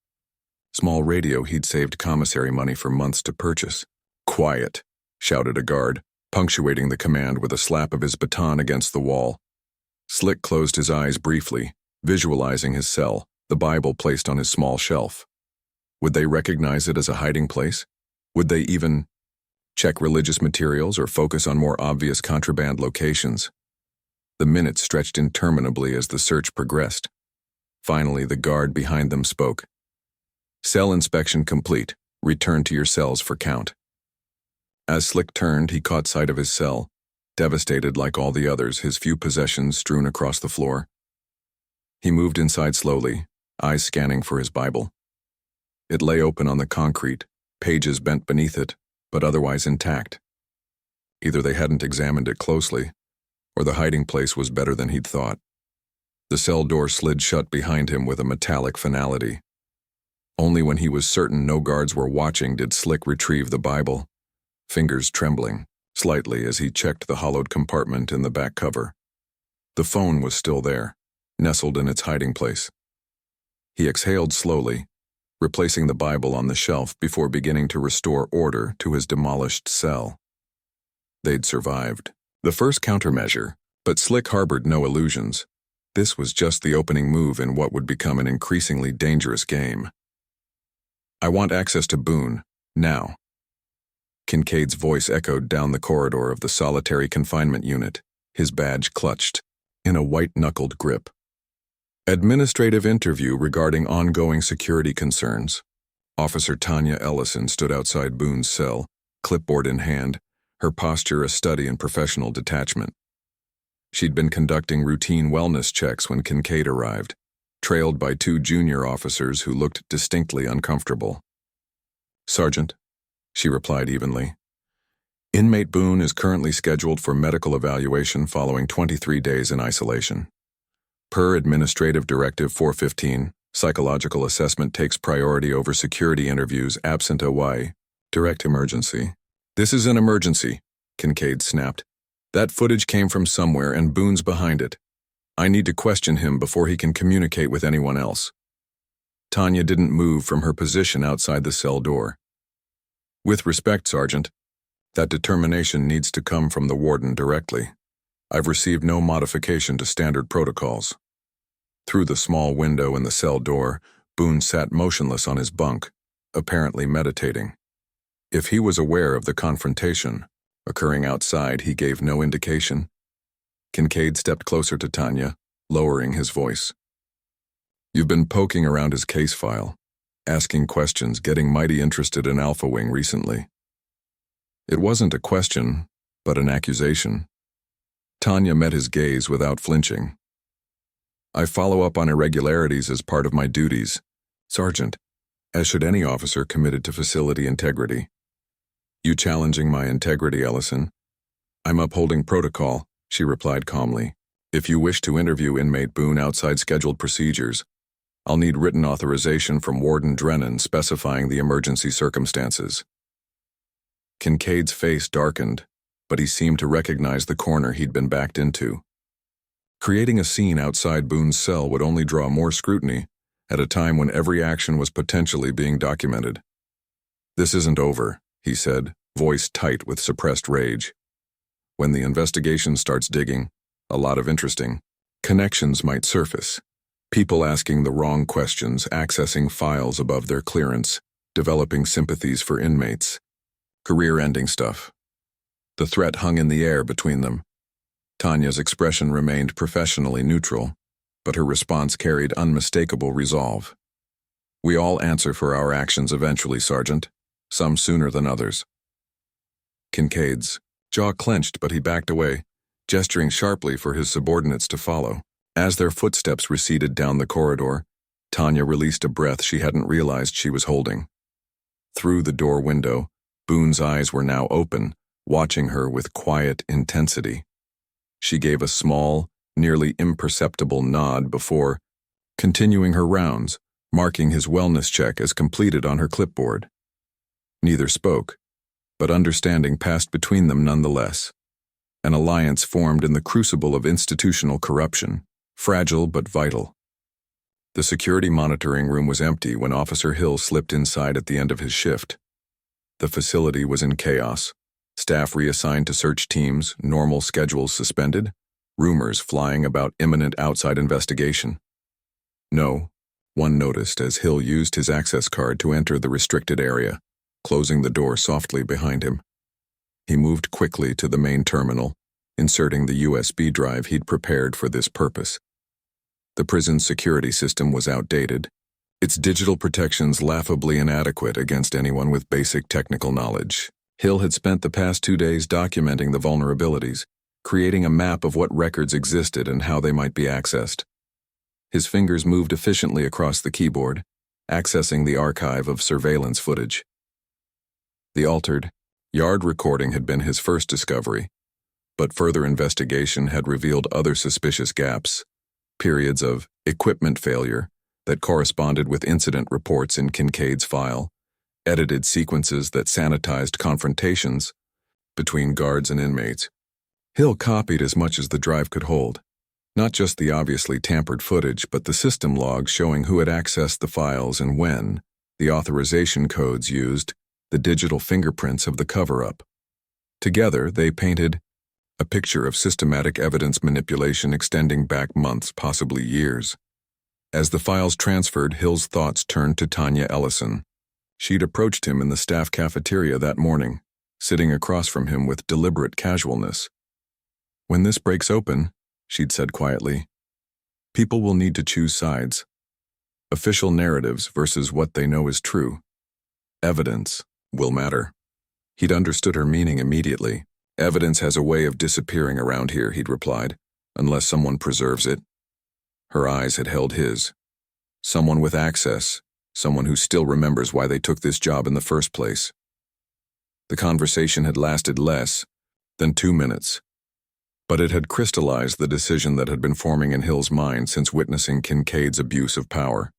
small radio he'd saved commissary money for months to purchase. "Quiet," shouted a guard, punctuating the command with a slap of his baton against the wall. Slick closed his eyes briefly, visualizing his cell, the Bible placed on his small shelf. Would they recognize it as a hiding place? Would they even check religious materials or focus on more obvious contraband locations? The minutes stretched interminably as the search progressed. Finally, the guard behind them spoke. "Cell inspection complete. Return to your cells for count." As Slick turned, he caught sight of his cell, devastated like all the others, his few possessions strewn across the floor. He moved inside slowly, eyes scanning for his Bible. It lay open on the concrete, pages bent beneath it, but otherwise intact. Either they hadn't examined it closely, or the hiding place was better than he'd thought. The cell door slid shut behind him with a metallic finality. Only when he was certain no guards were watching did Slick retrieve the Bible, fingers trembling slightly as he checked the hollowed compartment in the back cover. The phone was still there, nestled in its hiding place. He exhaled slowly, replacing the Bible on the shelf before beginning to restore order to his demolished cell. They'd survived. The first countermeasure, but Slick harbored no illusions. This was just the opening move in what would become an increasingly dangerous game. "I want access to Boone, now." Kincaid's voice echoed down the corridor of the solitary confinement unit, his badge clutched in a white-knuckled grip. "Administrative interview regarding ongoing security concerns." Officer Tanya Ellison stood outside Boone's cell, clipboard in hand, her posture a study in professional detachment. She'd been conducting routine wellness checks when Kincaid arrived, trailed by 2 junior officers who looked distinctly uncomfortable. "Sergeant," she replied evenly. Inmate Boone is currently scheduled for medical evaluation following 23 days in isolation. Per Administrative Directive 415, psychological assessment takes priority over security interviews absent a direct emergency. This is an emergency, Kincaid snapped. That footage came from somewhere and Boone's behind it. I need to question him before he can communicate with anyone else. Tanya didn't move from her position outside the cell door. With respect, Sergeant, that determination needs to come from the warden directly. I've received no modification to standard protocols. Through the small window in the cell door, Boone sat motionless on his bunk, apparently meditating. If he was aware of the confrontation occurring outside, he gave no indication. Kincaid stepped closer to Tanya, lowering his voice. You've been poking around his case file, asking questions, getting mighty interested in Alpha Wing recently. It wasn't a question, but an accusation. Tanya met his gaze without flinching. I follow up on irregularities as part of my duties, Sergeant, as should any officer committed to facility integrity. You challenging my integrity, Ellison? I'm upholding protocol, she replied calmly. If you wish to interview inmate Boone outside scheduled procedures, I'll need written authorization from Warden Drennan specifying the emergency circumstances. Kincaid's face darkened, but he seemed to recognize the corner he'd been backed into. Creating a scene outside Boone's cell would only draw more scrutiny at a time when every action was potentially being documented. This isn't over, he said, voice tight with suppressed rage. When the investigation starts digging, a lot of interesting connections might surface. People asking the wrong questions, accessing files above their clearance, developing sympathies for inmates. Career-ending stuff. The threat hung in the air between them. Tanya's expression remained professionally neutral, but her response carried unmistakable resolve. We all answer for our actions eventually, Sergeant, some sooner than others. Kincaid's jaw clenched, but he backed away, gesturing sharply for his subordinates to follow. As their footsteps receded down the corridor, Tanya released a breath she hadn't realized she was holding. Through the door window, Boone's eyes were now open, watching her with quiet intensity. She gave a small, nearly imperceptible nod before continuing her rounds, marking his wellness check as completed on her clipboard. Neither spoke, but understanding passed between them nonetheless. An alliance formed in the crucible of institutional corruption, fragile but vital. The security monitoring room was empty when Officer Hill slipped inside at the end of his shift. The facility was in chaos. Staff reassigned to search teams, normal schedules suspended, rumors flying about imminent outside investigation. No, one noticed as Hill used his access card to enter the restricted area, closing the door softly behind him. He moved quickly to the main terminal, inserting the USB drive he'd prepared for this purpose. The prison's security system was outdated, its digital protections laughably inadequate against anyone with basic technical knowledge. Hill had spent the past 2 days documenting the vulnerabilities, creating a map of what records existed and how they might be accessed. His fingers moved efficiently across the keyboard, accessing the archive of surveillance footage. The altered, yard recording had been his first discovery, but further investigation had revealed other suspicious gaps, periods of equipment failure that corresponded with incident reports in Kincaid's file, edited sequences that sanitized confrontations between guards and inmates. Hill copied as much as the drive could hold, not just the obviously tampered footage, but the system logs showing who had accessed the files and when, the authorization codes used, the digital fingerprints of the cover-up. Together, they painted a picture of systematic evidence manipulation extending back months, possibly years. As the files transferred, Hill's thoughts turned to Tanya Ellison. She'd approached him in the staff cafeteria that morning, sitting across from him with deliberate casualness. When this breaks open, she'd said quietly, people will need to choose sides. Official narratives versus what they know is true. Evidence will matter. He'd understood her meaning immediately. Evidence has a way of disappearing around here, he'd replied, unless someone preserves it. Her eyes had held his. Someone with access, someone who still remembers why they took this job in the first place. The conversation had lasted less than 2 minutes, but it had crystallized the decision that had been forming in Hill's mind since witnessing Kincaid's abuse of power.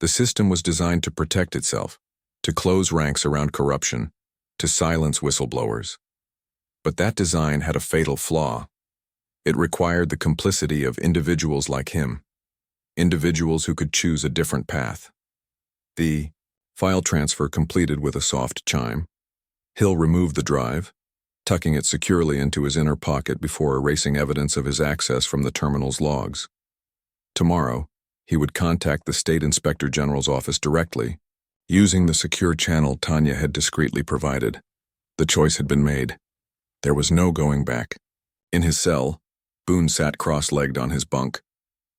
The system was designed to protect itself, to close ranks around corruption, to silence whistleblowers. But that design had a fatal flaw. It required the complicity of individuals like him, individuals who could choose a different path. The file transfer completed with a soft chime. Hill removed the drive, tucking it securely into his inner pocket before erasing evidence of his access from the terminal's logs. Tomorrow, he would contact the State Inspector General's office directly, using the secure channel Tanya had discreetly provided. The choice had been made. There was no going back. In his cell, Boone sat cross-legged on his bunk,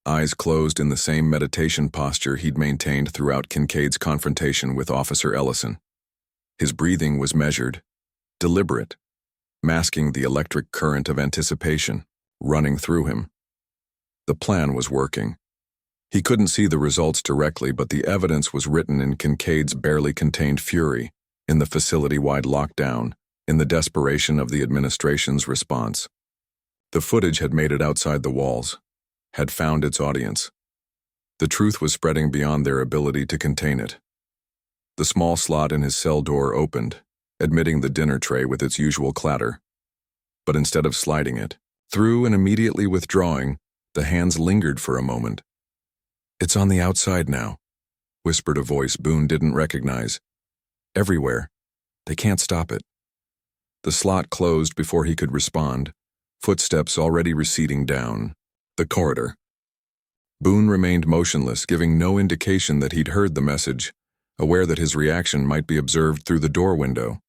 eyes closed in the same meditation posture he'd maintained throughout Kincaid's confrontation with Officer Ellison. His breathing was measured, deliberate, masking the electric current of anticipation running through him. The plan was working. He couldn't see the results directly, but the evidence was written in Kincaid's barely contained fury, in the facility-wide lockdown, in the desperation of the administration's response. The footage had made it outside the walls, had found its audience. The truth was spreading beyond their ability to contain it. The small slot in his cell door opened, admitting the dinner tray with its usual clatter. But instead of sliding it through and immediately withdrawing, the hands lingered for a moment. "It's on the outside now," whispered a voice Boone didn't recognize. "Everywhere. They can't stop it." The slot closed before he could respond, footsteps already receding down the corridor. Boone remained motionless, giving no indication that he'd heard the message, aware that his reaction might be observed through the door window.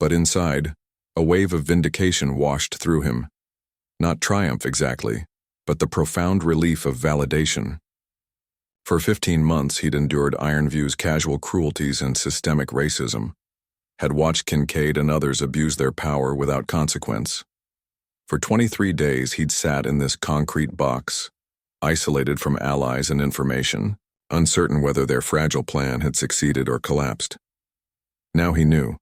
But inside, a wave of vindication washed through him. Not triumph exactly, but the profound relief of validation. For 15 months he'd endured Ironview's casual cruelties and systemic racism, had watched Kincaid and others abuse their power without consequence. For 23 days he'd sat in this concrete box, isolated from allies and information, uncertain whether their fragile plan had succeeded or collapsed. Now he knew.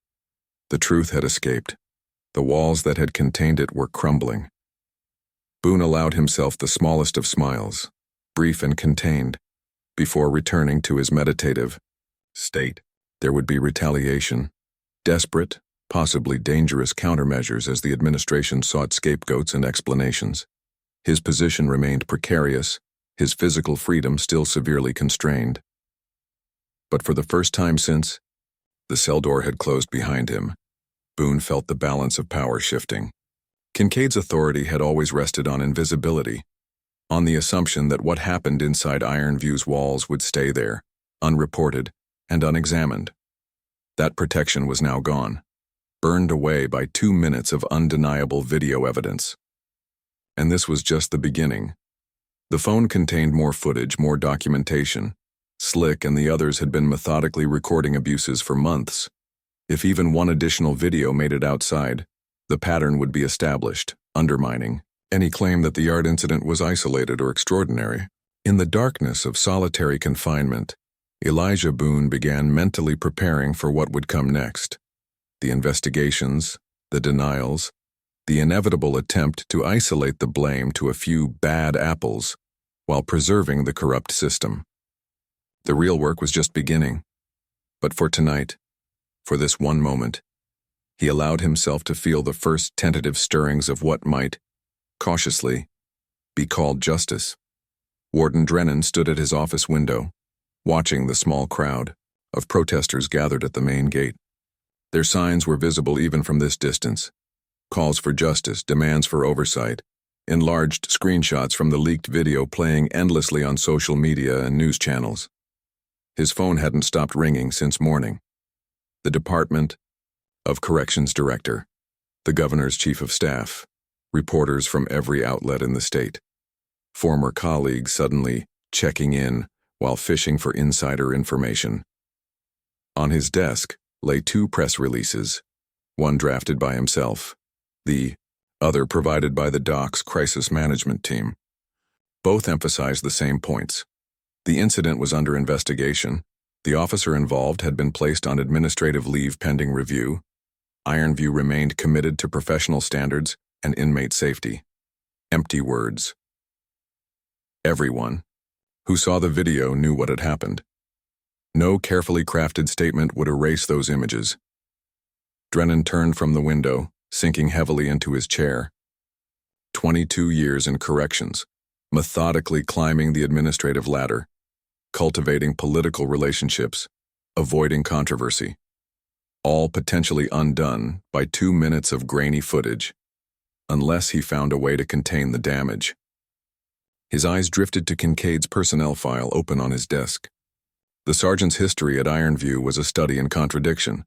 The truth had escaped. The walls that had contained it were crumbling. Boone allowed himself the smallest of smiles, brief and contained, before returning to his meditative state. There would be retaliation, desperate, possibly dangerous countermeasures as the administration sought scapegoats and explanations. His position remained precarious, his physical freedom still severely constrained. But for the first time since the cell door had closed behind him, Boone felt the balance of power shifting. Kincaid's authority had always rested on invisibility, on the assumption that what happened inside Ironview's walls would stay there, unreported and unexamined. That protection was now gone, burned away by 2 minutes of undeniable video evidence. And this was just the beginning. The phone contained more footage, more documentation. Slick and the others had been methodically recording abuses for months. If even one additional video made it outside, the pattern would be established, undermining any claim that the yard incident was isolated or extraordinary. In the darkness of solitary confinement, Elijah Boone began mentally preparing for what would come next. The investigations, the denials, the inevitable attempt to isolate the blame to a few bad apples while preserving the corrupt system. The real work was just beginning. But for tonight, for this one moment, he allowed himself to feel the first tentative stirrings of what might, cautiously, be called justice. Warden Drennan stood at his office window, watching the small crowd of protesters gathered at the main gate. Their signs were visible even from this distance. Calls for justice, demands for oversight, enlarged screenshots from the leaked video playing endlessly on social media and news channels. His phone hadn't stopped ringing since morning. The Department of Corrections Director, the Governor's Chief of Staff, reporters from every outlet in the state, former colleagues suddenly checking in while fishing for insider information. On his desk lay 2 press releases, one drafted by himself, the other provided by the DOC's crisis management team. Both emphasized the same points. The incident was under investigation, The officer involved had been placed on administrative leave pending review. Ironview remained committed to professional standards and inmate safety. Empty words. Everyone who saw the video knew what had happened. No carefully crafted statement would erase those images. Drennan turned from the window, sinking heavily into his chair. 22 years in corrections, methodically climbing the administrative ladder, cultivating political relationships, avoiding controversy, all potentially undone by 2 minutes of grainy footage, unless he found a way to contain the damage. His eyes drifted to Kincaid's personnel file open on his desk. The sergeant's history at Ironview was a study in contradiction.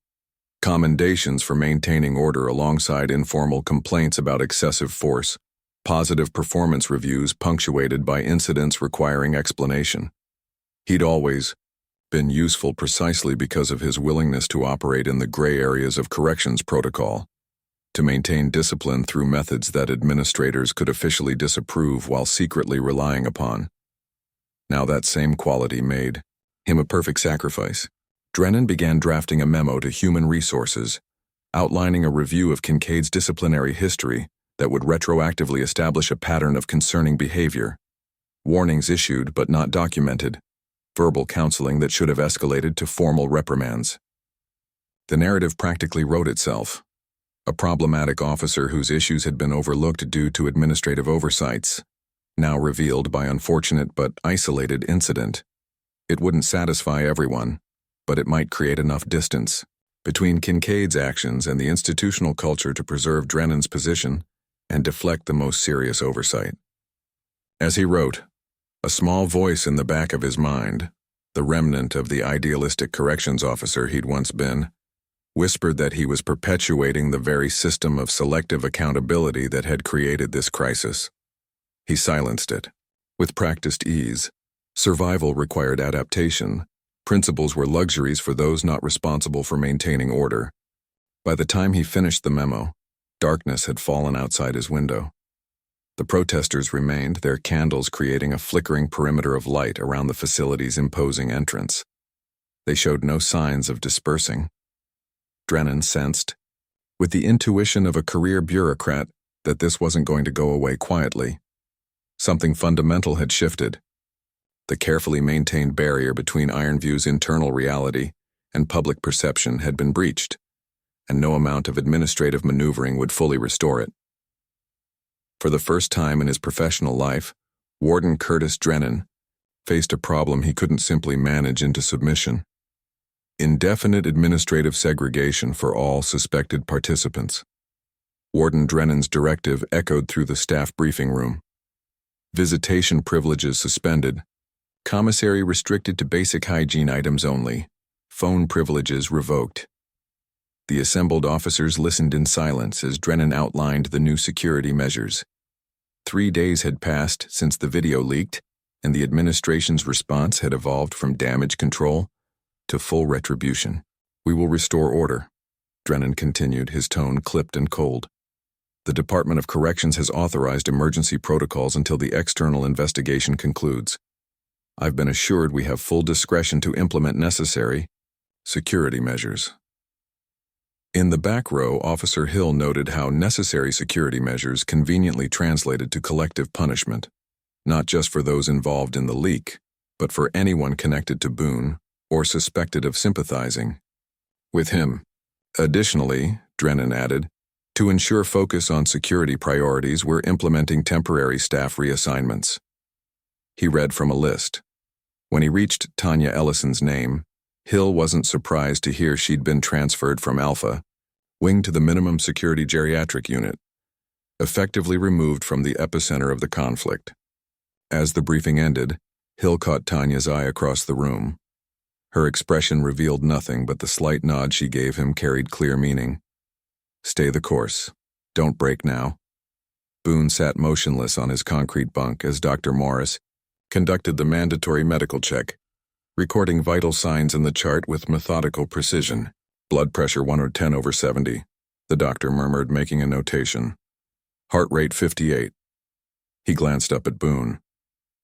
Commendations for maintaining order alongside informal complaints about excessive force, positive performance reviews punctuated by incidents requiring explanation. He'd always been useful precisely because of his willingness to operate in the gray areas of corrections protocol, to maintain discipline through methods that administrators could officially disapprove while secretly relying upon. Now that same quality made him a perfect sacrifice. Drennan began drafting a memo to Human Resources, outlining a review of Kincaid's disciplinary history that would retroactively establish a pattern of concerning behavior, warnings issued but not documented, verbal counseling that should have escalated to formal reprimands. The narrative practically wrote itself. A problematic officer whose issues had been overlooked due to administrative oversights, now revealed by unfortunate but isolated incident. It wouldn't satisfy everyone, but it might create enough distance between Kincaid's actions and the institutional culture to preserve Drennan's position and deflect the most serious oversight. As he wrote, a small voice in the back of his mind, the remnant of the idealistic corrections officer he'd once been, whispered that he was perpetuating the very system of selective accountability that had created this crisis. He silenced it. With practiced ease, survival required adaptation. Principles were luxuries for those not responsible for maintaining order. By the time he finished the memo, darkness had fallen outside his window. The protesters remained, their candles creating a flickering perimeter of light around the facility's imposing entrance. They showed no signs of dispersing. Drennan sensed, with the intuition of a career bureaucrat, that this wasn't going to go away quietly. Something fundamental had shifted. The carefully maintained barrier between Ironview's internal reality and public perception had been breached, and no amount of administrative maneuvering would fully restore it. For the first time in his professional life, Warden Curtis Drennan faced a problem he couldn't simply manage into submission. Indefinite administrative segregation for all suspected participants. Warden Drennan's directive echoed through the staff briefing room. Visitation privileges suspended. Commissary restricted to basic hygiene items only. Phone privileges revoked. The assembled officers listened in silence as Drennan outlined the new security measures. 3 days had passed since the video leaked, and the administration's response had evolved from damage control to full retribution. We will restore order, Drennan continued, his tone clipped and cold. The Department of Corrections has authorized emergency protocols until the external investigation concludes. I've been assured we have full discretion to implement necessary security measures. In the back row, Officer Hill noted how necessary security measures conveniently translated to collective punishment, not just for those involved in the leak, but for anyone connected to Boone or suspected of sympathizing with him. Additionally, Drennan added, to ensure focus on security priorities, we're implementing temporary staff reassignments. He read from a list. When he reached Tanya Ellison's name, Hill wasn't surprised to hear she'd been transferred from Alpha, wing to the minimum security geriatric unit, effectively removed from the epicenter of the conflict. As the briefing ended, Hill caught Tanya's eye across the room. Her expression revealed nothing, but the slight nod she gave him carried clear meaning. Stay the course. Don't break now. Boone sat motionless on his concrete bunk as Dr. Morris conducted the mandatory medical check, recording vital signs in the chart with methodical precision. Blood pressure 110/70, the doctor murmured, making a notation. Heart rate 58. He glanced up at Boone.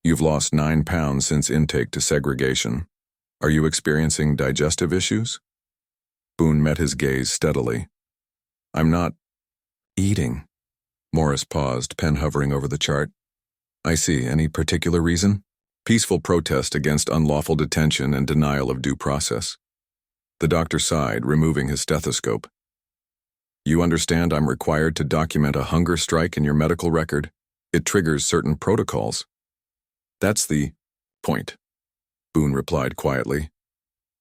You've lost 9 pounds since intake to segregation. Are you experiencing digestive issues? Boone met his gaze steadily. I'm not eating. Morris paused, pen hovering over the chart. I see. Any particular reason? Peaceful protest against unlawful detention and denial of due process. The doctor sighed, removing his stethoscope. You understand I'm required to document a hunger strike in your medical record? It triggers certain protocols. That's the point, Boone replied quietly.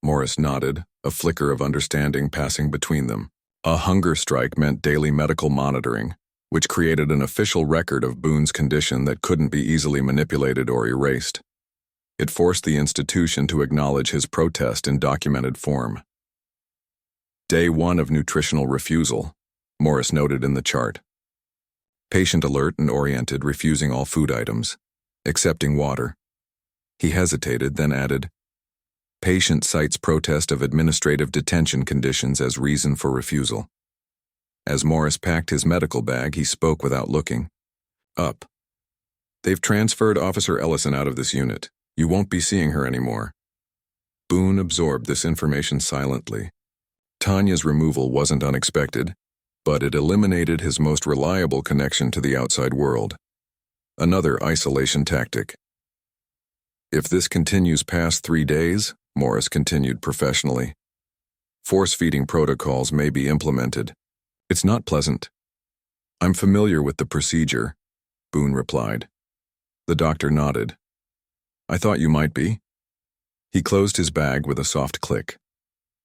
Morris nodded, a flicker of understanding passing between them. A hunger strike meant daily medical monitoring, which created an official record of Boone's condition that couldn't be easily manipulated or erased. It forced the institution to acknowledge his protest in documented form. Day 1 of nutritional refusal, Morris noted in the chart. Patient alert and oriented, refusing all food items, accepting water. He hesitated, then added, patient cites protest of administrative detention conditions as reason for refusal. As Morris packed his medical bag, he spoke without looking up. They've transferred Officer Ellison out of this unit. You won't be seeing her anymore. Boone absorbed this information silently. Tanya's removal wasn't unexpected, but it eliminated his most reliable connection to the outside world. Another isolation tactic. If this continues past 3 days, Morris continued professionally, force-feeding protocols may be implemented. It's not pleasant. I'm familiar with the procedure, Boone replied. The doctor nodded. I thought you might be. He closed his bag with a soft click.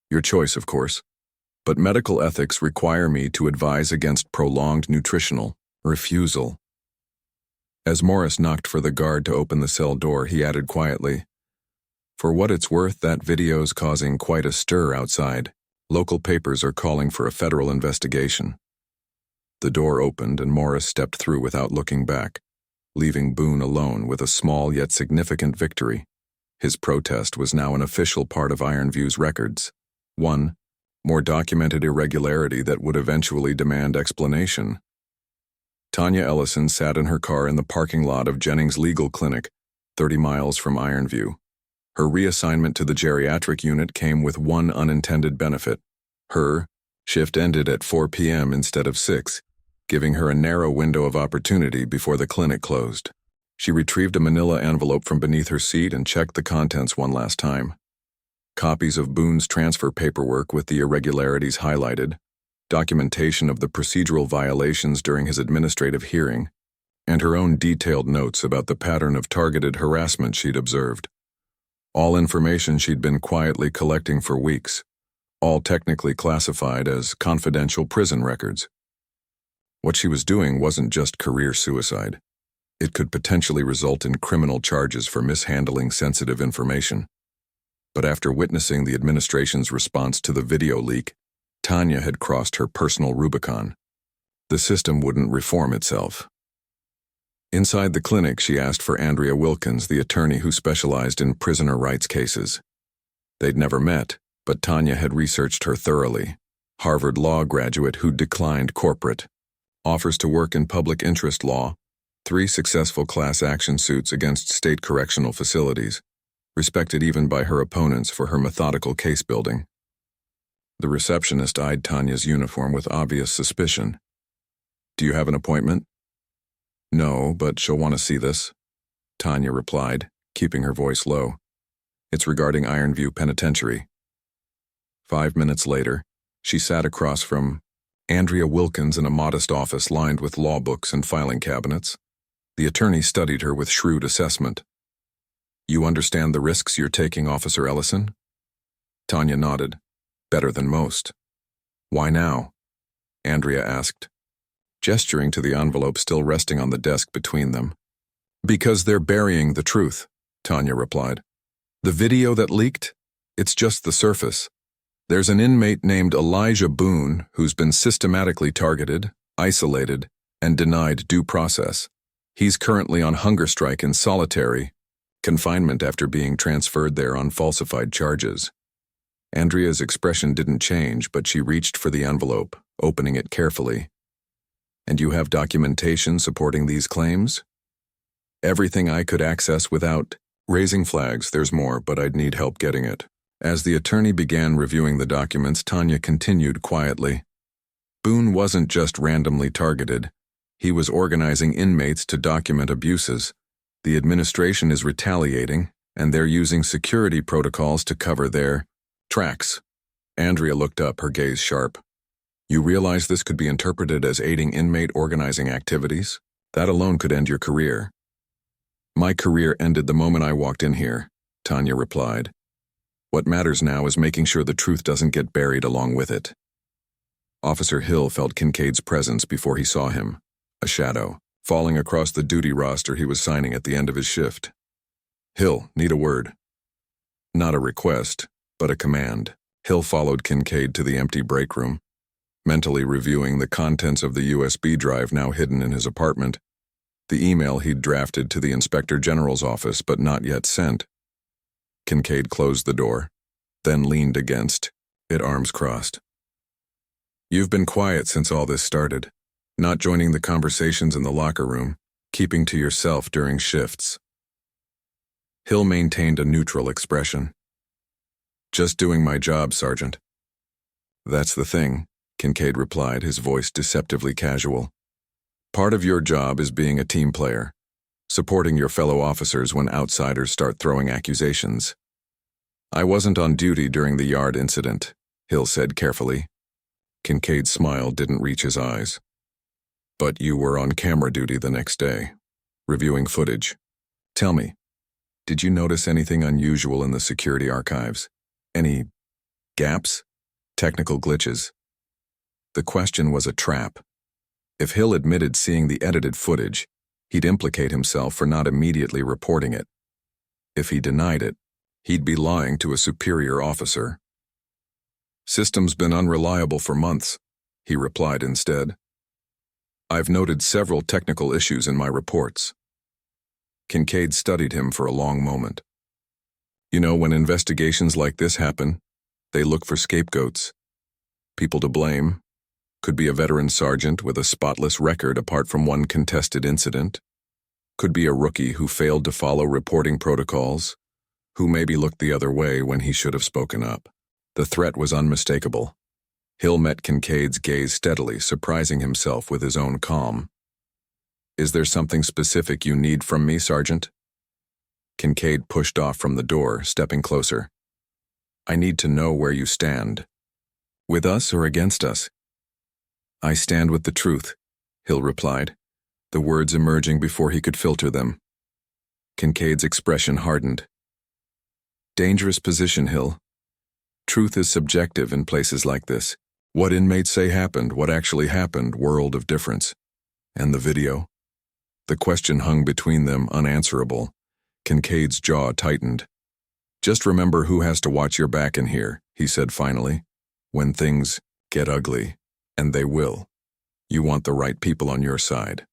Your choice, of course. But medical ethics require me to advise against prolonged nutritional refusal. As Morris knocked for the guard to open the cell door, he added quietly, for what it's worth, that video's causing quite a stir outside. Local papers are calling for a federal investigation. The door opened and Morris stepped through without looking back, leaving Boone alone with a small yet significant victory. His protest was now an official part of Ironview's records. One more documented irregularity that would eventually demand explanation. Tanya Ellison sat in her car in the parking lot of Jennings Legal Clinic, 30 miles from Ironview. Her reassignment to the geriatric unit came with one unintended benefit. Her shift ended at 4 p.m. instead of 6, giving her a narrow window of opportunity before the clinic closed. She retrieved a manila envelope from beneath her seat and checked the contents one last time. Copies of Boone's transfer paperwork with the irregularities highlighted, documentation of the procedural violations during his administrative hearing, and her own detailed notes about the pattern of targeted harassment she'd observed. All information she'd been quietly collecting for weeks, all technically classified as confidential prison records. What she was doing wasn't just career suicide. It could potentially result in criminal charges for mishandling sensitive information. But after witnessing the administration's response to the video leak, Tanya had crossed her personal Rubicon. The system wouldn't reform itself. Inside the clinic, she asked for Andrea Wilkins, the attorney who specialized in prisoner rights cases. They'd never met, but Tanya had researched her thoroughly. Harvard law graduate who declined corporate, offers to work in public interest law, 3 successful class action suits against state correctional facilities, respected even by her opponents for her methodical case building. The receptionist eyed Tanya's uniform with obvious suspicion. Do you have an appointment? No, but she'll want to see this, Tanya replied, keeping her voice low. It's regarding Ironview Penitentiary. 5 minutes later, she sat across from Andrea Wilkins in a modest office lined with law books and filing cabinets. The attorney studied her with shrewd assessment. You understand the risks you're taking, Officer Ellison? Tanya nodded. Better than most. Why now? Andrea asked, gesturing to the envelope still resting on the desk between them. Because they're burying the truth, Tanya replied. The video that leaked? It's just the surface. There's an inmate named Elijah Boone who's been systematically targeted, isolated, and denied due process. He's currently on hunger strike in solitary confinement after being transferred there on falsified charges. Andrea's expression didn't change, but she reached for the envelope, opening it carefully. And you have documentation supporting these claims? Everything I could access without Raising flags, there's more, but I'd need help getting it. As the attorney began reviewing the documents, Tanya continued quietly. Boone wasn't just randomly targeted. He was organizing inmates to document abuses. The administration is retaliating, and they're using security protocols to cover their tracks. Andrea looked up, her gaze sharp. You realize this could be interpreted as aiding inmate organizing activities? That alone could end your career. My career ended the moment I walked in here, Tanya replied. What matters now is making sure the truth doesn't get buried along with it. Officer Hill felt Kincaid's presence before he saw him, a shadow, falling across the duty roster he was signing at the end of his shift. Hill, need a word. Not a request, but a command. Hill followed Kincaid to the empty break room, mentally reviewing the contents of the USB drive now hidden in his apartment, the email he'd drafted to the Inspector General's office but not yet sent. Kincaid closed the door, then leaned against it, arms crossed. You've been quiet since all this started, not joining the conversations in the locker room, keeping to yourself during shifts. Hill maintained a neutral expression. Just doing my job, Sergeant. That's the thing, Kincaid replied, his voice deceptively casual. Part of your job is being a team player, supporting your fellow officers when outsiders start throwing accusations. I wasn't on duty during the yard incident, Hill said carefully. Kincaid's smile didn't reach his eyes. But you were on camera duty the next day, reviewing footage. Tell me, did you notice anything unusual in the security archives? Any gaps? Technical glitches? The question was a trap. If Hill admitted seeing the edited footage, he'd implicate himself for not immediately reporting it. If he denied it, he'd be lying to a superior officer. System's been unreliable for months, he replied instead. I've noted several technical issues in my reports. Kincaid studied him for a long moment. You know, when investigations like this happen, they look for scapegoats. People to blame. Could be a veteran sergeant with a spotless record apart from one contested incident. Could be a rookie who failed to follow reporting protocols, who maybe looked the other way when he should have spoken up. The threat was unmistakable. Hill met Kincaid's gaze steadily, surprising himself with his own calm. Is there something specific you need from me, Sergeant? Kincaid pushed off from the door, stepping closer. I need to know where you stand. With us or against us? I stand with the truth, Hill replied, the words emerging before he could filter them. Kincaid's expression hardened. Dangerous position, Hill. Truth is subjective in places like this. What inmates say happened, what actually happened, world of difference. And the video? The question hung between them, unanswerable. Kincaid's jaw tightened. Just remember who has to watch your back in here, he said finally. When things get ugly, and they will, you want the right people on your side.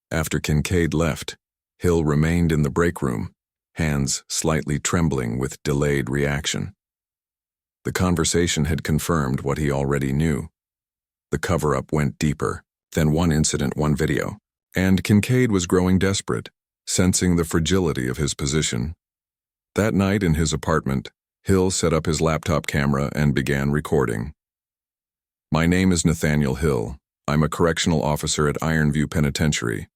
After Kincaid left, Hill remained in the break room, hands slightly trembling with delayed reaction. The conversation had confirmed what he already knew. The cover-up went deeper, then one incident, one video, and Kincaid was growing desperate, sensing the fragility of his position. That night in his apartment, Hill set up his laptop camera and began recording. My name is Nathaniel Hill. I'm a correctional officer at Ironview Penitentiary.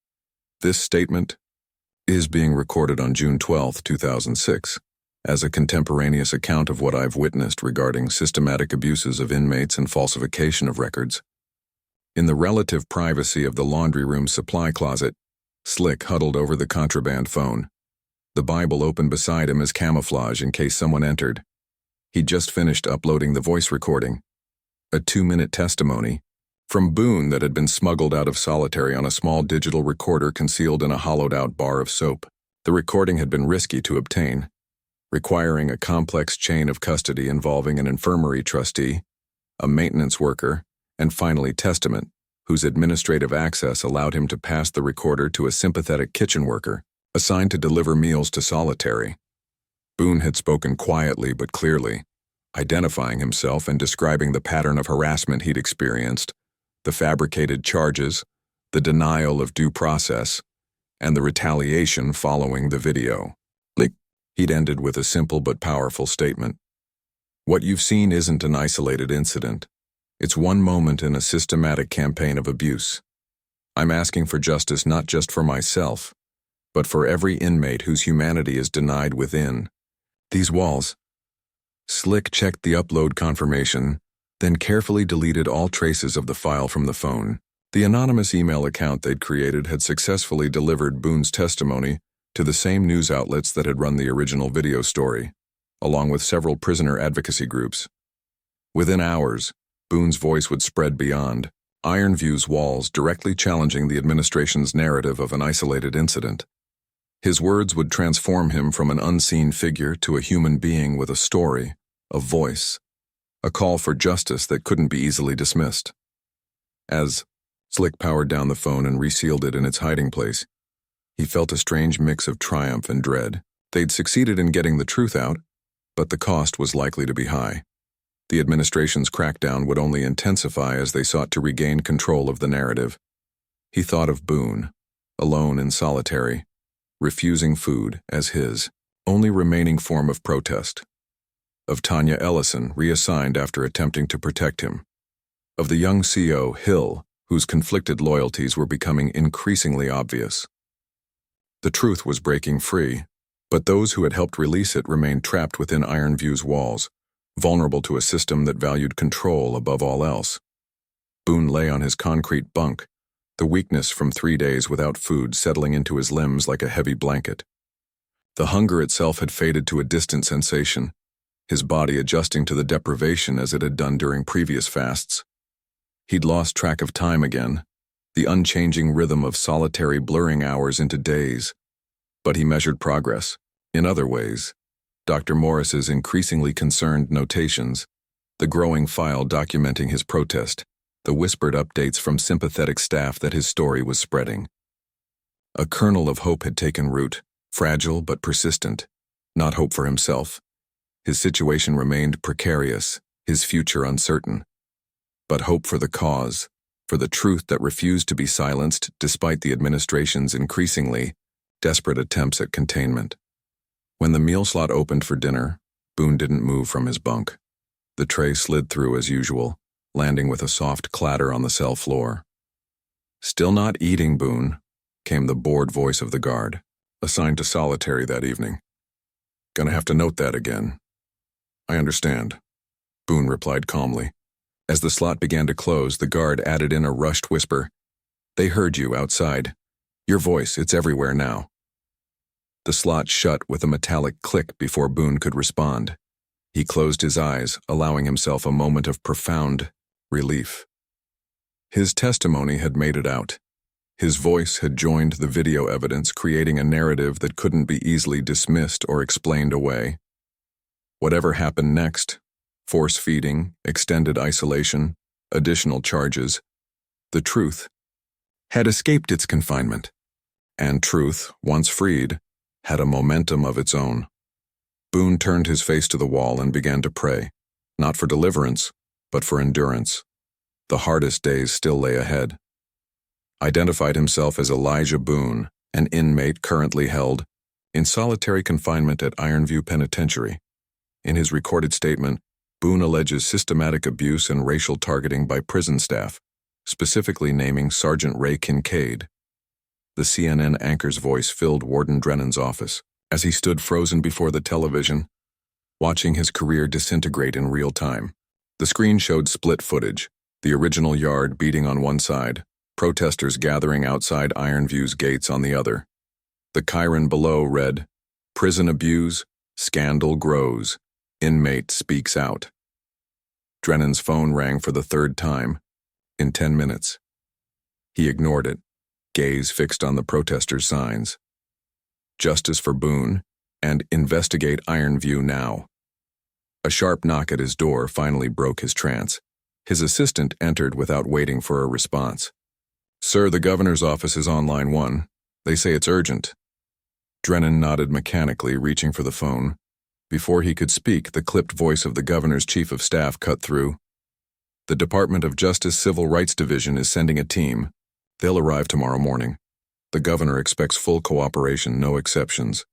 This statement is being recorded on June 12, 2006. As a contemporaneous account of what I've witnessed regarding systematic abuses of inmates and falsification of records. In the relative privacy of the laundry room supply closet, Slick huddled over the contraband phone. The Bible open beside him as camouflage in case someone entered. He'd just finished uploading the voice recording, a 2-minute testimony, from Boone that had been smuggled out of solitary on a small digital recorder concealed in a hollowed-out bar of soap. The recording had been risky to obtain, requiring a complex chain of custody involving an infirmary trustee, a maintenance worker, and finally Testament, whose administrative access allowed him to pass the recorder to a sympathetic kitchen worker, assigned to deliver meals to solitary. Boone had spoken quietly but clearly, identifying himself and describing the pattern of harassment he'd experienced, the fabricated charges, the denial of due process, and the retaliation following the video. He'd ended with a simple but powerful statement. What you've seen isn't an isolated incident. It's one moment in a systematic campaign of abuse. I'm asking for justice not just for myself, but for every inmate whose humanity is denied within these walls. Slick checked the upload confirmation, then carefully deleted all traces of the file from the phone. The anonymous email account they'd created had successfully delivered Boone's testimony to the same news outlets that had run the original video story, along with several prisoner advocacy groups. Within hours, Boone's voice would spread beyond Ironview's walls, directly challenging the administration's narrative of an isolated incident. His words would transform him from an unseen figure to a human being with a story, a voice, a call for justice that couldn't be easily dismissed. As Slick powered down the phone and resealed it in its hiding place, he felt a strange mix of triumph and dread. They'd succeeded in getting the truth out, but the cost was likely to be high. The administration's crackdown would only intensify as they sought to regain control of the narrative. He thought of Boone, alone and solitary, refusing food as his only remaining form of protest. Of Tanya Ellison, reassigned after attempting to protect him. Of the young CO, Hill, whose conflicted loyalties were becoming increasingly obvious. The truth was breaking free, but those who had helped release it remained trapped within Ironview's walls, vulnerable to a system that valued control above all else. Boone lay on his concrete bunk, the weakness from 3 days without food settling into his limbs like a heavy blanket. The hunger itself had faded to a distant sensation, his body adjusting to the deprivation as it had done during previous fasts. He'd lost track of time again, the unchanging rhythm of solitary blurring hours into days. But he measured progress. In other ways, Dr. Morris's increasingly concerned notations, the growing file documenting his protest, the whispered updates from sympathetic staff that his story was spreading. A kernel of hope had taken root, fragile but persistent. Not hope for himself. His situation remained precarious, his future uncertain. But hope for the cause, for the truth that refused to be silenced despite the administration's increasingly desperate attempts at containment. When the meal slot opened for dinner, Boone didn't move from his bunk. The tray slid through as usual, landing with a soft clatter on the cell floor. "Still not eating, Boone," came the bored voice of the guard, assigned to solitary that evening. "Gonna have to note that again." "I understand," Boone replied calmly. As the slot began to close, the guard added in a rushed whisper. "They heard you outside. Your voice, it's everywhere now." The slot shut with a metallic click before Boone could respond. He closed his eyes, allowing himself a moment of profound relief. His testimony had made it out. His voice had joined the video evidence, creating a narrative that couldn't be easily dismissed or explained away. Whatever happened next, force-feeding, extended isolation, additional charges, the truth had escaped its confinement. And truth, once freed, had a momentum of its own. Boone turned his face to the wall and began to pray, not for deliverance, but for endurance. The hardest days still lay ahead. Identified himself as Elijah Boone, an inmate currently held in solitary confinement at Ironview Penitentiary. In his recorded statement, Boone alleges systematic abuse and racial targeting by prison staff, specifically naming Sergeant Ray Kincaid. The CNN anchor's voice filled Warden Drennan's office as he stood frozen before the television, watching his career disintegrate in real time. The screen showed split footage, the original yard beating on one side, protesters gathering outside Ironview's gates on the other. The chyron below read, "Prison abuse, scandal grows, inmate speaks out." Drennan's phone rang for the third time, in 10 minutes. He ignored it, gaze fixed on the protesters' signs. "Justice for Boone," and "Investigate Ironview now." A sharp knock at his door finally broke his trance. His assistant entered without waiting for a response. "Sir, the governor's office is on line 1. They say it's urgent." Drennan nodded mechanically, reaching for the phone. Before he could speak, the clipped voice of the governor's chief of staff cut through. "The Department of Justice Civil Rights Division is sending a team. They'll arrive tomorrow morning. The governor expects full cooperation, no exceptions."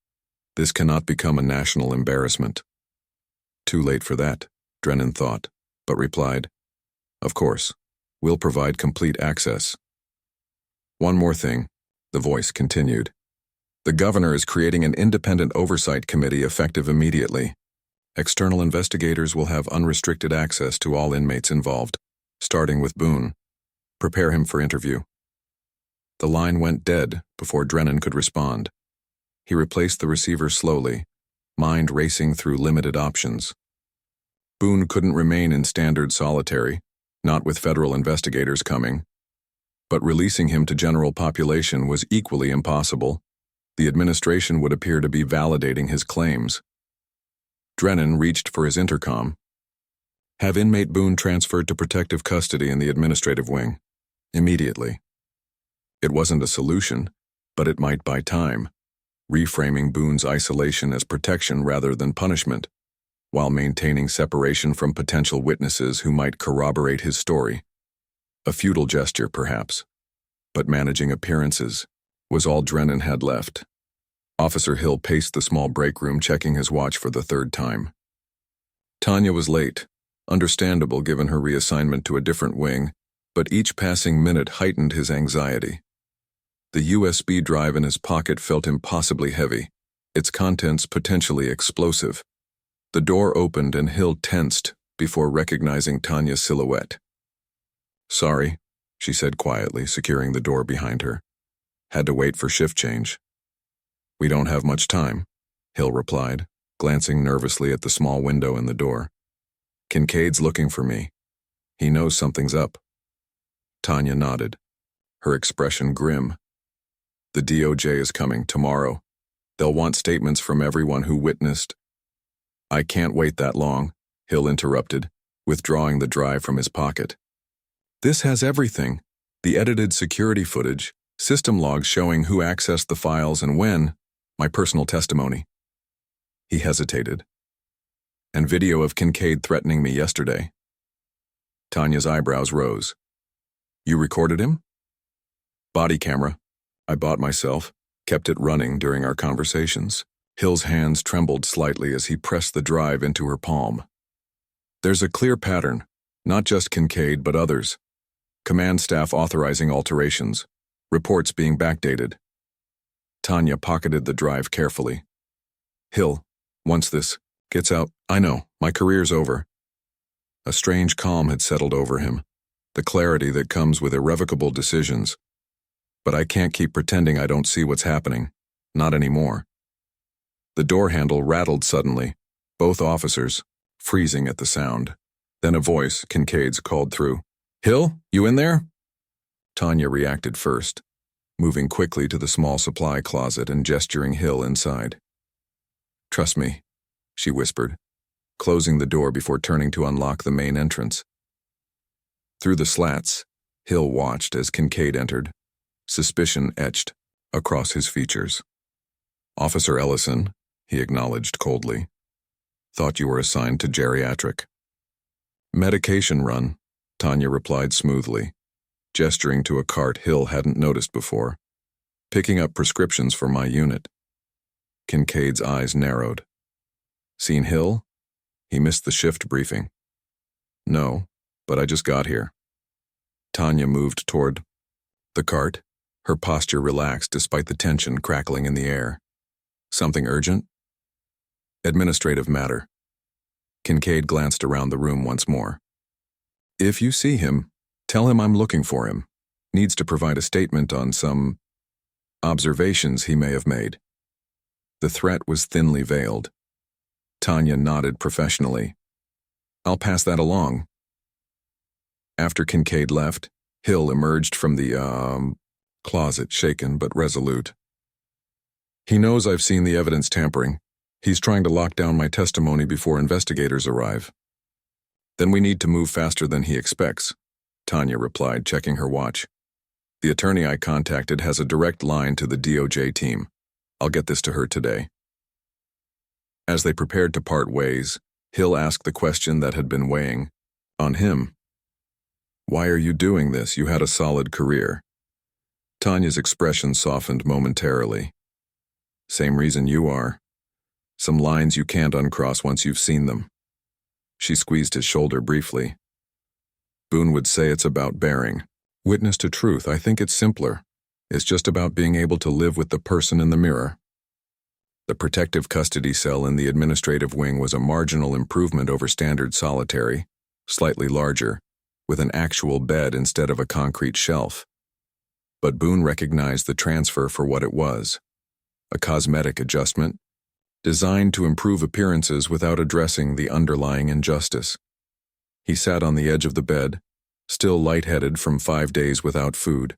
This cannot become a national embarrassment. Too late for that, Drennan thought, but replied, "Of course, we'll provide complete access." "One more thing," the voice continued. "The governor is creating an independent oversight committee effective immediately. External investigators will have unrestricted access to all inmates involved, starting with Boone. Prepare him for interview." The line went dead before Drennan could respond. He replaced the receiver slowly, mind racing through limited options. Boone couldn't remain in standard solitary, not with federal investigators coming. But releasing him to general population was equally impossible. The administration would appear to be validating his claims. Drennan reached for his intercom. "Have inmate Boone transferred to protective custody in the administrative wing. Immediately." It wasn't a solution, but it might buy time, reframing Boone's isolation as protection rather than punishment, while maintaining separation from potential witnesses who might corroborate his story. A futile gesture, perhaps, but managing appearances was all Drennan had left. Officer Hill paced the small break room, checking his watch for the third time. Tanya was late, understandable given her reassignment to a different wing, but each passing minute heightened his anxiety. The USB drive in his pocket felt impossibly heavy, its contents potentially explosive. The door opened and Hill tensed before recognizing Tanya's silhouette. "Sorry," she said quietly, securing the door behind her. "Had to wait for shift change." "We don't have much time," Hill replied, glancing nervously at the small window in the door. "Kincaid's looking for me. He knows something's up." Tanya nodded, her expression grim. "The DOJ is coming tomorrow. They'll want statements from everyone who witnessed." "I can't wait that long," Hill interrupted, withdrawing the drive from his pocket. "This has everything. The edited security footage, system logs showing who accessed the files and when, my personal testimony." He hesitated. "And video of Kincaid threatening me yesterday." Tanya's eyebrows rose. "You recorded him?" "Body camera. I bought myself, kept it running during our conversations." Hill's hands trembled slightly as he pressed the drive into her palm. "There's a clear pattern, not just Kincaid but others. Command staff authorizing alterations, reports being backdated." Tanya pocketed the drive carefully. "Hill, once this gets out, I know, my career's over." A strange calm had settled over him, the clarity that comes with irrevocable decisions. "But I can't keep pretending I don't see what's happening. Not anymore." The door handle rattled suddenly, both officers freezing at the sound. Then a voice, Kincaid's, called through. "Hill, you in there?" Tanya reacted first, moving quickly to the small supply closet and gesturing Hill inside. "Trust me," she whispered, closing the door before turning to unlock the main entrance. Through the slats, Hill watched as Kincaid entered, suspicion etched across his features. "Officer Ellison," he acknowledged coldly. "Thought you were assigned to geriatric." "Medication run," Tanya replied smoothly, gesturing to a cart Hill hadn't noticed before. "Picking up prescriptions for my unit." Kincaid's eyes narrowed. "Seen Hill?" He missed the shift briefing. "No, but I just got here." Tanya moved toward the cart, her posture relaxed despite the tension crackling in the air. "Something urgent?" "Administrative matter." Kincaid glanced around the room once more. "If you see him, tell him I'm looking for him. Needs to provide a statement on some observations he may have made." The threat was thinly veiled. Tanya nodded professionally. "I'll pass that along." After Kincaid left, Hill emerged from the closet, shaken but resolute. "He knows I've seen the evidence tampering. He's trying to lock down my testimony before investigators arrive." "Then we need to move faster than he expects," Tanya replied, checking her watch. "The attorney I contacted has a direct line to the DOJ team. I'll get this to her today." As they prepared to part ways, Hill asked the question that had been weighing on him. "Why are you doing this? You had a solid career." Tanya's expression softened momentarily. "Same reason you are. Some lines you can't uncross once you've seen them. She squeezed his shoulder briefly. Boone would say it's about bearing witness to truth. I think it's simpler. It's just about being able to live with the person in the mirror. The protective custody cell in the administrative wing was a marginal improvement over standard solitary, slightly larger, with an actual bed instead of a concrete shelf. But Boone recognized the transfer for what it was, a cosmetic adjustment, designed to improve appearances without addressing the underlying injustice. He sat on the edge of the bed, still lightheaded from 5 days without food.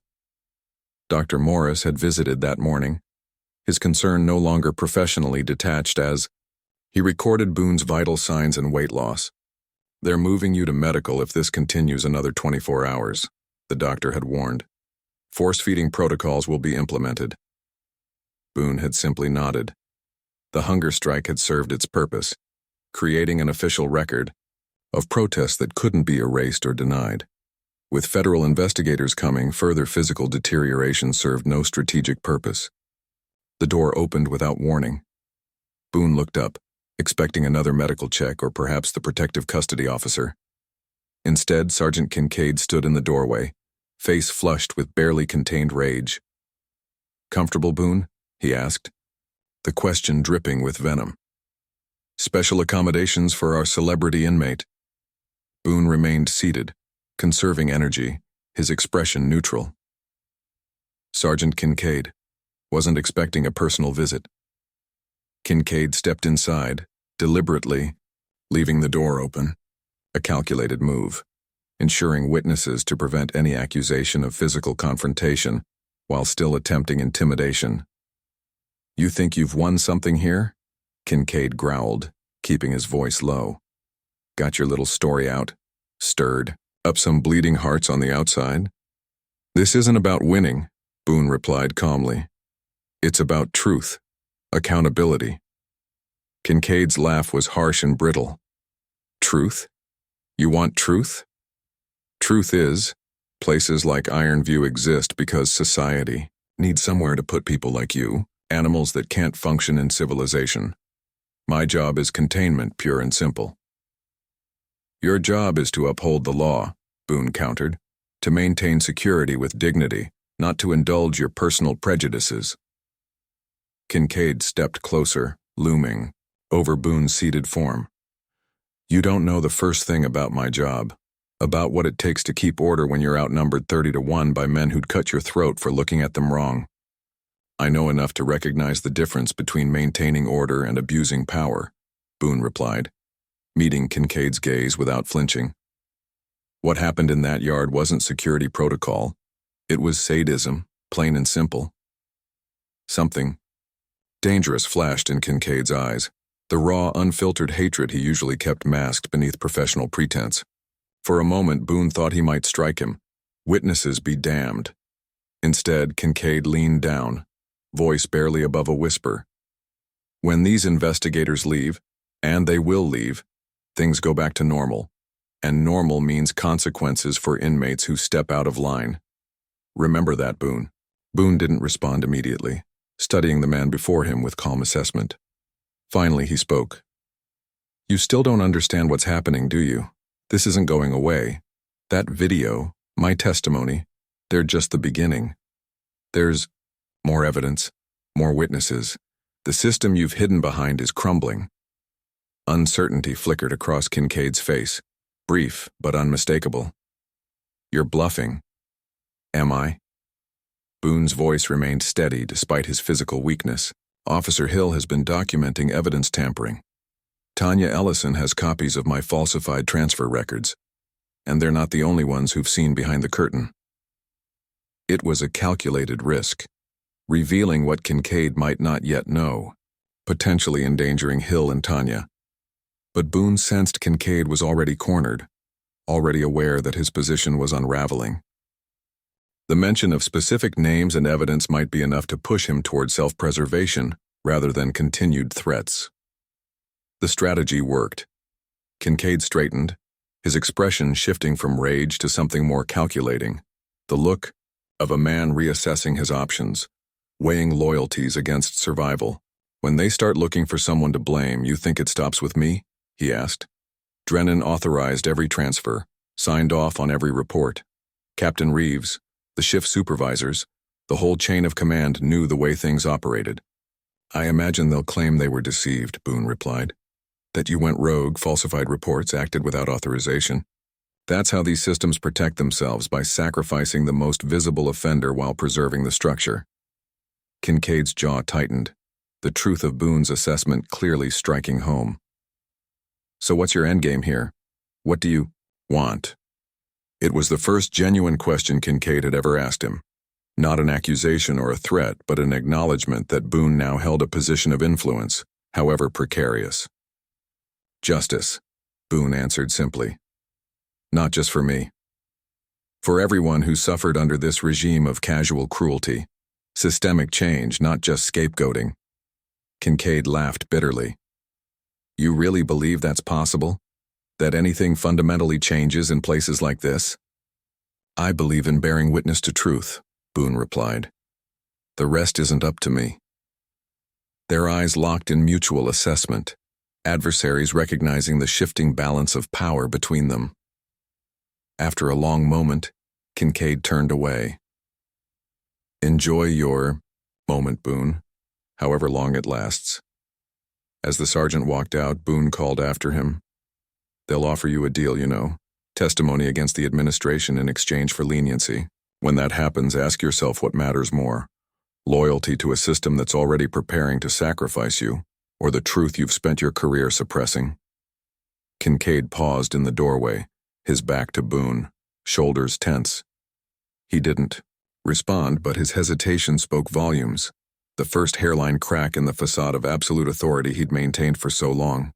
Dr. Morris had visited that morning, his concern no longer professionally detached as he recorded Boone's vital signs and weight loss. "They're moving you to medical if this continues another 24 hours, the doctor had warned. Force-feeding protocols will be implemented. Boone had simply nodded. The hunger strike had served its purpose, creating an official record of protests that couldn't be erased or denied. With federal investigators coming, further physical deterioration served no strategic purpose. The door opened without warning. Boone looked up, expecting another medical check or perhaps the protective custody officer. Instead, Sergeant Kincaid stood in the doorway, face flushed with barely contained rage. "Comfortable, Boone?" he asked, the question dripping with venom. "Special accommodations for our celebrity inmate." Boone remained seated, conserving energy, his expression neutral. Sergeant Kincaid wasn't expecting a personal visit. Kincaid stepped inside, deliberately, leaving the door open, a calculated move, ensuring witnesses to prevent any accusation of physical confrontation while still attempting intimidation. "You think you've won something here?" Kincaid growled, keeping his voice low. "Got your little story out? Stirred up some bleeding hearts on the outside?" "This isn't about winning," Boone replied calmly. "It's about truth, accountability." Kincaid's laugh was harsh and brittle. "Truth? You want truth?" "Truth is, places like Ironview exist because society needs somewhere to put people like you, animals that can't function in civilization. My job is containment, pure and simple." "Your job is to uphold the law," Boone countered, "to maintain security with dignity, not to indulge your personal prejudices." Kincaid stepped closer, looming, over Boone's seated form. "You don't know the first thing about my job, about what it takes to keep order when you're outnumbered 30-1 by men who'd cut your throat for looking at them wrong. I know enough to recognize the difference between maintaining order and abusing power," Boone replied, meeting Kincaid's gaze without flinching. "What happened in that yard wasn't security protocol. It was sadism, plain and simple." Something dangerous flashed in Kincaid's eyes, the raw, unfiltered hatred he usually kept masked beneath professional pretense. For a moment, Boone thought he might strike him. Witnesses be damned. Instead, Kincaid leaned down, voice barely above a whisper. "When these investigators leave, and they will leave, things go back to normal. And normal means consequences for inmates who step out of line. Remember that, Boone." Boone didn't respond immediately, studying the man before him with calm assessment. Finally, he spoke. "You still don't understand what's happening, do you? This isn't going away. That video, my testimony, they're just the beginning. There's more evidence, more witnesses. The system you've hidden behind is crumbling." Uncertainty flickered across Kincaid's face, brief but unmistakable. "You're bluffing." "Am I?" Boone's voice remained steady despite his physical weakness. "Officer Hill has been documenting evidence tampering. Tanya Ellison has copies of my falsified transfer records, and they're not the only ones who've seen behind the curtain." It was a calculated risk, revealing what Kincaid might not yet know, potentially endangering Hill and Tanya. But Boone sensed Kincaid was already cornered, already aware that his position was unraveling. The mention of specific names and evidence might be enough to push him toward self-preservation rather than continued threats. The strategy worked. Kincaid straightened, his expression shifting from rage to something more calculating, the look of a man reassessing his options, weighing loyalties against survival. "When they start looking for someone to blame, you think it stops with me?" he asked. Drennan authorized every transfer, signed off on every report. Captain Reeves, the shift supervisors, the whole chain of command knew the way things operated. "I imagine they'll claim they were deceived," Boone replied. "That you went rogue, falsified reports, acted without authorization. That's how these systems protect themselves, by sacrificing the most visible offender while preserving the structure." Kincaid's jaw tightened, the truth of Boone's assessment clearly striking home. "So what's your endgame here? What do you want?" It was the first genuine question Kincaid had ever asked him. Not an accusation or a threat, but an acknowledgement that Boone now held a position of influence, however precarious. "Justice," Boone answered simply. "Not just for me. For everyone who suffered under this regime of casual cruelty. Systemic change, not just scapegoating." Kincaid laughed bitterly. "You really believe that's possible? That anything fundamentally changes in places like this?" "I believe in bearing witness to truth," Boone replied. "The rest isn't up to me." Their eyes locked in mutual assessment, adversaries recognizing the shifting balance of power between them. After a long moment, Kincaid turned away. "Enjoy your moment, Boone, however long it lasts." As the sergeant walked out, Boone called after him. "They'll offer you a deal, you know. Testimony against the administration in exchange for leniency. When that happens, ask yourself what matters more. Loyalty to a system that's already preparing to sacrifice you, or the truth you've spent your career suppressing." Kincaid paused in the doorway, his back to Boone, shoulders tense. He didn't respond, but his hesitation spoke volumes, the first hairline crack in the facade of absolute authority he'd maintained for so long.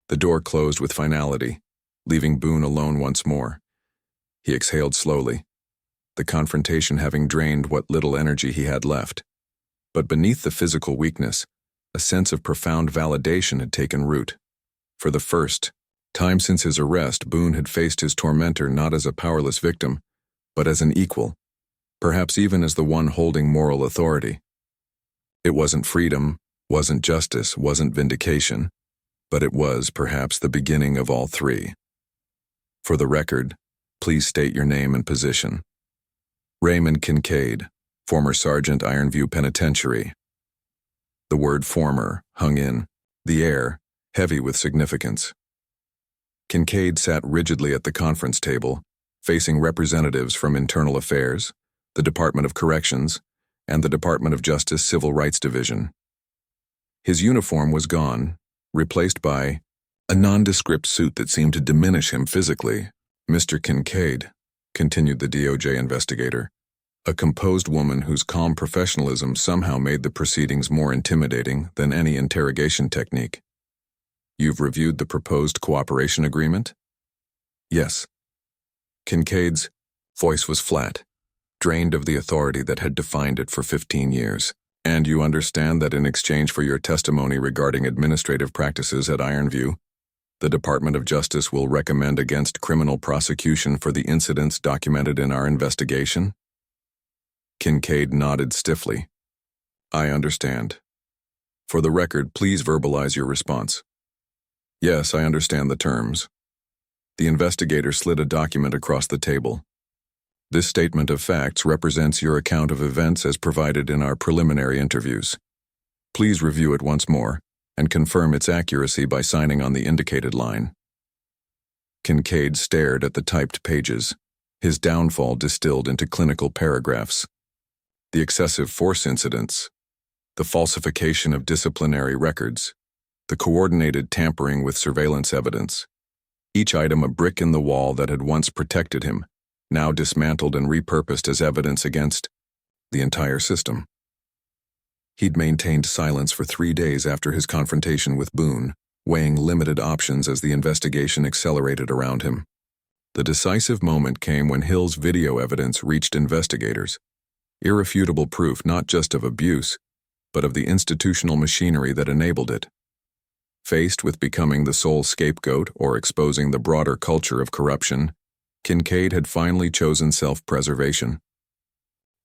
The door closed with finality, leaving Boone alone once more. He exhaled slowly, the confrontation having drained what little energy he had left. But beneath the physical weakness, a sense of profound validation had taken root. For the first time since his arrest, Boone had faced his tormentor not as a powerless victim, but as an equal, perhaps even as the one holding moral authority. It wasn't freedom, wasn't justice, wasn't vindication, but it was, perhaps, the beginning of all three. For the record, please state your name and position. Raymond Kincaid, former Sergeant, Ironview Penitentiary. The word former hung in the air, heavy with significance. Kincaid sat rigidly at the conference table, facing representatives from Internal Affairs, the Department of Corrections, and the Department of Justice Civil Rights Division. His uniform was gone, replaced by a nondescript suit that seemed to diminish him physically. "Mr. Kincaid," continued the DOJ investigator, a composed woman whose calm professionalism somehow made the proceedings more intimidating than any interrogation technique. "You've reviewed the proposed cooperation agreement?" "Yes." Kincaid's voice was flat, drained of the authority that had defined it for 15 years. "And you understand that in exchange for your testimony regarding administrative practices at Ironview, the Department of Justice will recommend against criminal prosecution for the incidents documented in our investigation?" Kincaid nodded stiffly. "I understand. For the record, please verbalize your response." "Yes, I understand the terms." The investigator slid a document across the table. "This statement of facts represents your account of events as provided in our preliminary interviews. Please review it once more and confirm its accuracy by signing on the indicated line." Kincaid stared at the typed pages, his downfall distilled into clinical paragraphs. The excessive force incidents, the falsification of disciplinary records, the coordinated tampering with surveillance evidence, each item a brick in the wall that had once protected him, now dismantled and repurposed as evidence against the entire system. He'd maintained silence for 3 days after his confrontation with Boone, weighing limited options as the investigation accelerated around him. The decisive moment came when Hill's video evidence reached investigators, irrefutable proof not just of abuse, but of the institutional machinery that enabled it. Faced with becoming the sole scapegoat or exposing the broader culture of corruption, Kincaid had finally chosen self-preservation.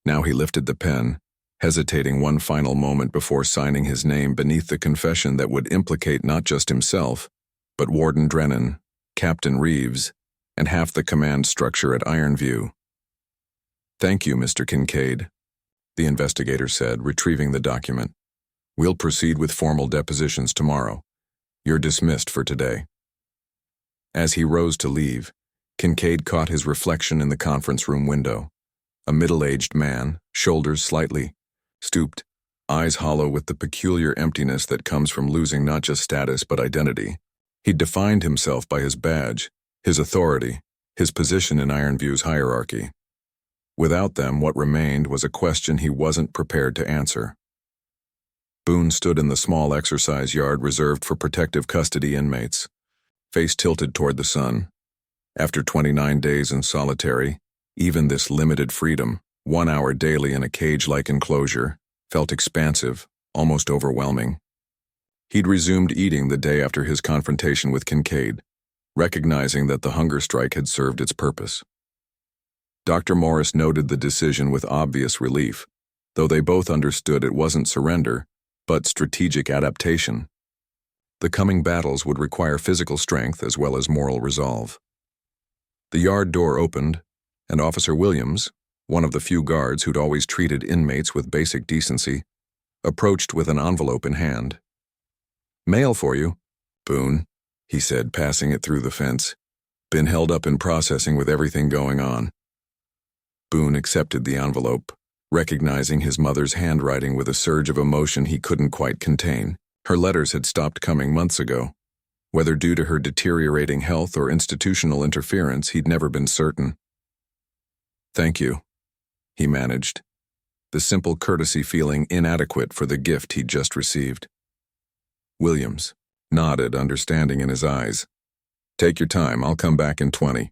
Now he lifted the pen, hesitating one final moment before signing his name beneath the confession that would implicate not just himself, but Warden Drennan, Captain Reeves, and half the command structure at Ironview. "Thank you, Mr. Kincaid," the investigator said, retrieving the document. "We'll proceed with formal depositions tomorrow. You're dismissed for today." As he rose to leave, Kincaid caught his reflection in the conference room window. A middle-aged man, shoulders slightly stooped, eyes hollow with the peculiar emptiness that comes from losing not just status but identity. He'd defined himself by his badge, his authority, his position in Ironview's hierarchy. Without them, what remained was a question he wasn't prepared to answer. Boone stood in the small exercise yard reserved for protective custody inmates, face tilted toward the sun. After 29 days in solitary, even this limited freedom, 1 hour daily in a cage-like enclosure, felt expansive, almost overwhelming. He'd resumed eating the day after his confrontation with Kincaid, recognizing that the hunger strike had served its purpose. Dr. Morris noted the decision with obvious relief, though they both understood it wasn't surrender, but strategic adaptation. The coming battles would require physical strength as well as moral resolve. The yard door opened, and Officer Williams, one of the few guards who'd always treated inmates with basic decency, approached with an envelope in hand. "Mail for you, Boone," he said, passing it through the fence. "Been held up in processing with everything going on." Boone accepted the envelope, recognizing his mother's handwriting with a surge of emotion he couldn't quite contain. Her letters had stopped coming months ago. Whether due to her deteriorating health or institutional interference, he'd never been certain. "Thank you," he managed, the simple courtesy feeling inadequate for the gift he'd just received. Williams nodded, understanding in his eyes. "Take your time, I'll come back in 20.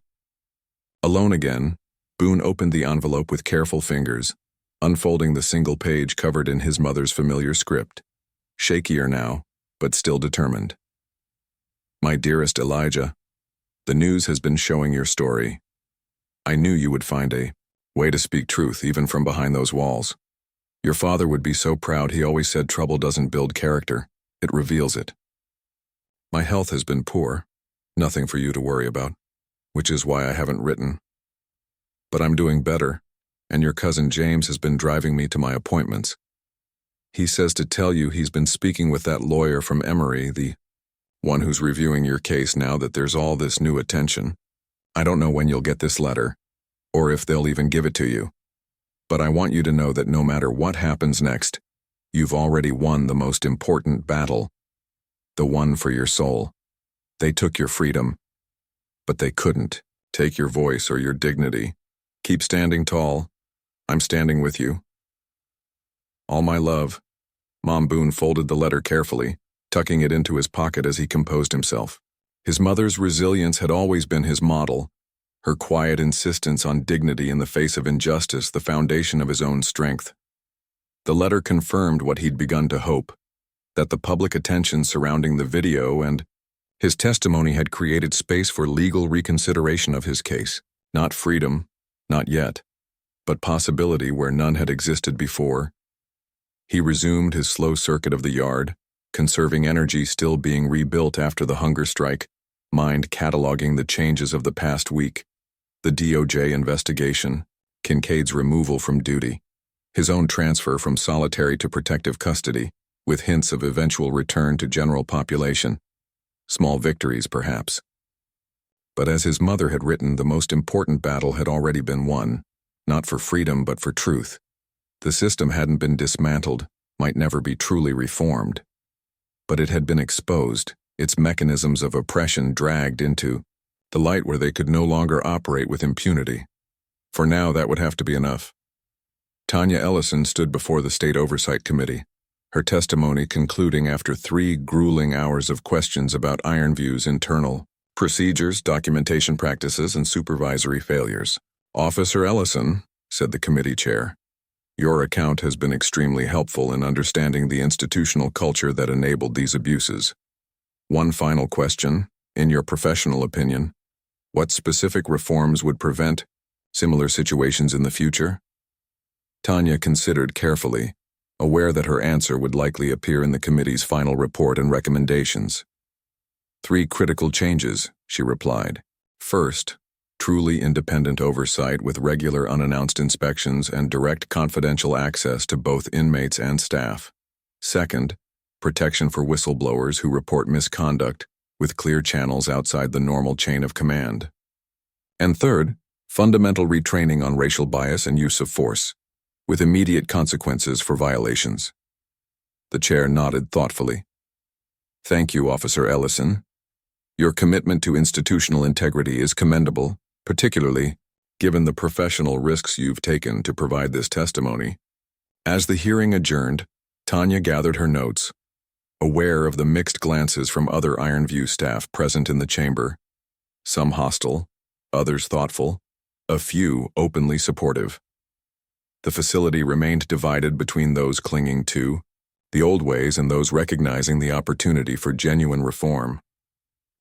Alone again, Boone opened the envelope with careful fingers, unfolding the single page covered in his mother's familiar script, shakier now, but still determined. "My dearest Elijah, the news has been showing your story. I knew you would find a way to speak truth even from behind those walls. Your father would be so proud. He always said trouble doesn't build character, it reveals it. My health has been poor, nothing for you to worry about, which is why I haven't written. But I'm doing better, and your cousin James has been driving me to my appointments. He says to tell you he's been speaking with that lawyer from Emory, the one who's reviewing your case now that there's all this new attention. I don't know when you'll get this letter, or if they'll even give it to you. But I want you to know that no matter what happens next, you've already won the most important battle, the one for your soul. They took your freedom, but they couldn't take your voice or your dignity. Keep standing tall. I'm standing with you. All my love." Mom. Boone folded the letter carefully, tucking it into his pocket as he composed himself. His mother's resilience had always been his model, her quiet insistence on dignity in the face of injustice the foundation of his own strength. The letter confirmed what he'd begun to hope, that the public attention surrounding the video and his testimony had created space for legal reconsideration of his case. Not freedom, not yet, but possibility where none had existed before. He resumed his slow circuit of the yard, conserving energy still being rebuilt after the hunger strike, mind cataloging the changes of the past week, the DOJ investigation, Kincaid's removal from duty, his own transfer from solitary to protective custody, with hints of eventual return to general population. Small victories, perhaps. But as his mother had written, the most important battle had already been won, not for freedom but for truth. The system hadn't been dismantled, might never be truly reformed. But it had been exposed, its mechanisms of oppression dragged into the light where they could no longer operate with impunity. For now, that would have to be enough. Tanya Ellison stood before the State Oversight Committee, her testimony concluding after 3 grueling hours of questions about Ironview's internal procedures, documentation practices, and supervisory failures. "Officer Ellison," said the committee chair, "your account has been extremely helpful in understanding the institutional culture that enabled these abuses. One final question, in your professional opinion, what specific reforms would prevent similar situations in the future?" Tanya considered carefully, aware that her answer would likely appear in the committee's final report and recommendations. 3 critical changes, she replied. First, truly independent oversight with regular unannounced inspections and direct confidential access to both inmates and staff. Second, protection for whistleblowers who report misconduct with clear channels outside the normal chain of command. And third, fundamental retraining on racial bias and use of force, with immediate consequences for violations. The chair nodded thoughtfully. Thank you, Officer Ellison. Your commitment to institutional integrity is commendable, particularly given the professional risks you've taken to provide this testimony. As the hearing adjourned, Tanya gathered her notes, aware of the mixed glances from other Ironview staff present in the chamber, some hostile, others thoughtful, a few openly supportive. The facility remained divided between those clinging to the old ways and those recognizing the opportunity for genuine reform.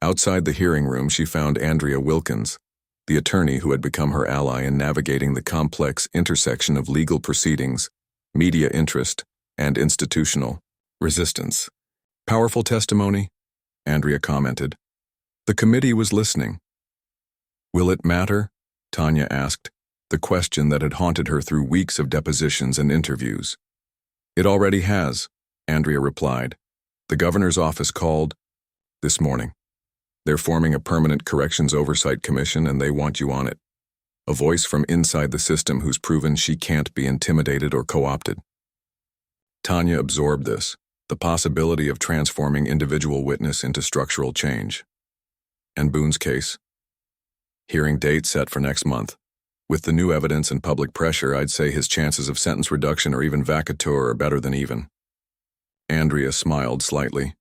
Outside the hearing room, she found Andrea Wilkins, the attorney who had become her ally in navigating the complex intersection of legal proceedings, media interest, and institutional resistance. Powerful testimony, Andrea commented. The committee was listening. Will it matter? Tanya asked, the question that had haunted her through weeks of depositions and interviews. It already has, Andrea replied. The governor's office called this morning. They're forming a permanent corrections oversight commission and they want you on it. A voice from inside the system who's proven she can't be intimidated or co-opted. Tanya absorbed this, the possibility of transforming individual witness into structural change. And Boone's case? Hearing date set for next month. With the new evidence and public pressure, I'd say his chances of sentence reduction or even vacatur are better than even. Andrea smiled slightly.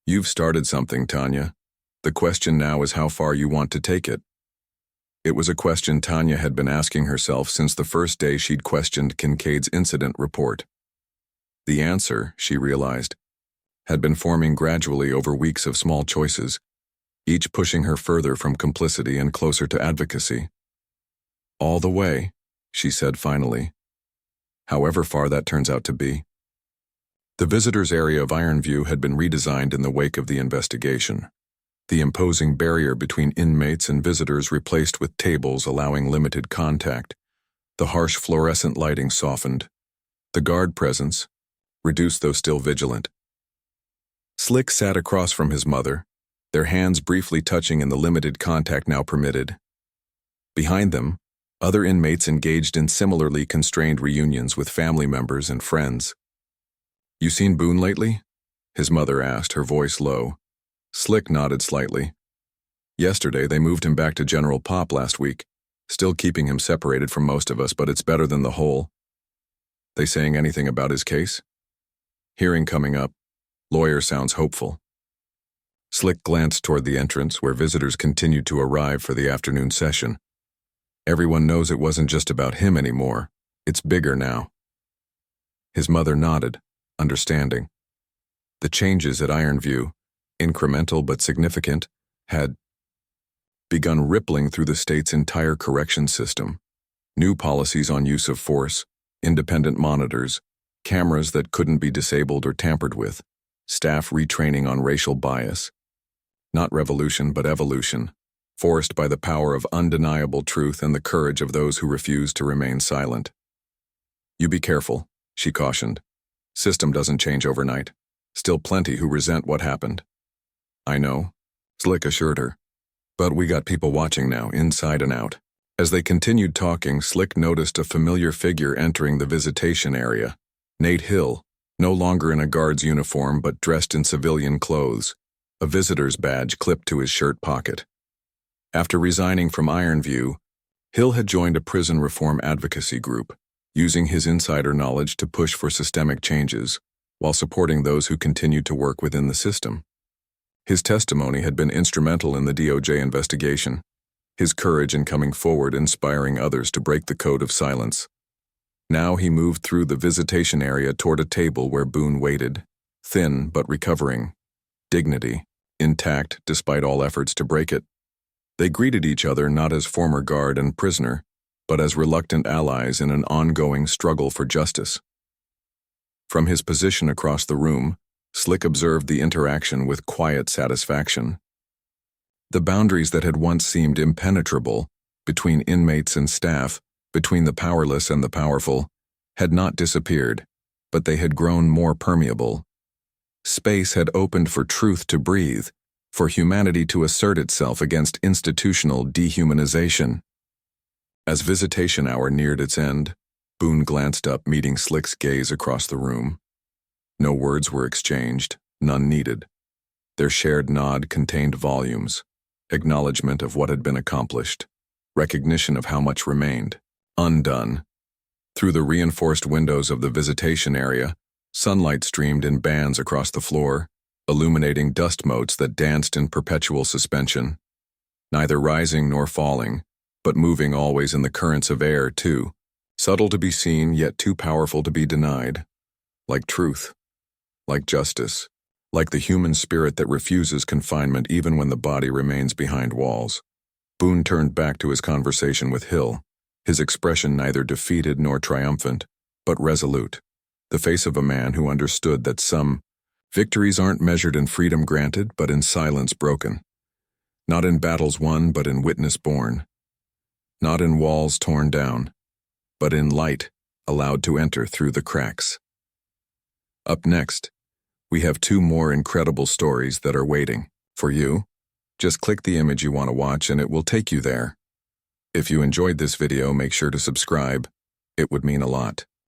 You've started something, Tanya. The question now is how far you want to take it. It was a question Tanya had been asking herself since the first day she'd questioned Kincaid's incident report. The answer, she realized, had been forming gradually over weeks of small choices, each pushing her further from complicity and closer to advocacy. All the way, she said finally, however far that turns out to be. The visitors' area of Ironview had been redesigned in the wake of the investigation. The imposing barrier between inmates and visitors replaced with tables allowing limited contact. The harsh fluorescent lighting softened. The guard presence, reduced though still vigilant. Slick sat across from his mother, their hands briefly touching in the limited contact now permitted. Behind them, other inmates engaged in similarly constrained reunions with family members and friends. You seen Boone lately? His mother asked, her voice low. Slick nodded slightly. Yesterday they moved him back to General Pop last week, still keeping him separated from most of us, but it's better than the whole. They saying anything about his case? Hearing coming up. Lawyer sounds hopeful. Slick glanced toward the entrance where visitors continued to arrive for the afternoon session. Everyone knows it wasn't just about him anymore. It's bigger now. His mother nodded, understanding. The changes at Ironview, incremental but significant, had begun rippling through the state's entire correction system. New policies on use of force, independent monitors, cameras that couldn't be disabled or tampered with, staff retraining on racial bias. Not revolution but evolution, forced by the power of undeniable truth and the courage of those who refuse to remain silent. You be careful, she cautioned. System doesn't change overnight. Still plenty who resent what happened. I know, Slick assured her. But we got people watching now, inside and out. As they continued talking, Slick noticed a familiar figure entering the visitation area. Nate Hill, no longer in a guard's uniform but dressed in civilian clothes, a visitor's badge clipped to his shirt pocket. After resigning from Ironview, Hill had joined a prison reform advocacy group, using his insider knowledge to push for systemic changes, while supporting those who continued to work within the system. His testimony had been instrumental in the DOJ investigation, his courage in coming forward inspiring others to break the code of silence. Now he moved through the visitation area toward a table where Boone waited, thin but recovering, dignity, intact despite all efforts to break it. They greeted each other not as former guard and prisoner, but as reluctant allies in an ongoing struggle for justice. From his position across the room, Slick observed the interaction with quiet satisfaction. The boundaries that had once seemed impenetrable, between inmates and staff, between the powerless and the powerful, had not disappeared, but they had grown more permeable. Space had opened for truth to breathe, for humanity to assert itself against institutional dehumanization. As visitation hour neared its end, Boone glanced up, meeting Slick's gaze across the room. No words were exchanged, none needed. Their shared nod contained volumes, acknowledgement of what had been accomplished, recognition of how much remained undone. Through the reinforced windows of the visitation area, sunlight streamed in bands across the floor, illuminating dust motes that danced in perpetual suspension, neither rising nor falling, but moving always in the currents of air, too, subtle to be seen, yet too powerful to be denied, like truth, like justice, like the human spirit that refuses confinement even when the body remains behind walls. Boone turned back to his conversation with Hill, his expression neither defeated nor triumphant, but resolute, the face of a man who understood that some victories aren't measured in freedom granted, but in silence broken. Not in battles won, but in witness borne. Not in walls torn down, but in light allowed to enter through the cracks. Up next, we have 2 more incredible stories that are waiting for you. Just click the image you want to watch and it will take you there. If you enjoyed this video, make sure to subscribe. It would mean a lot.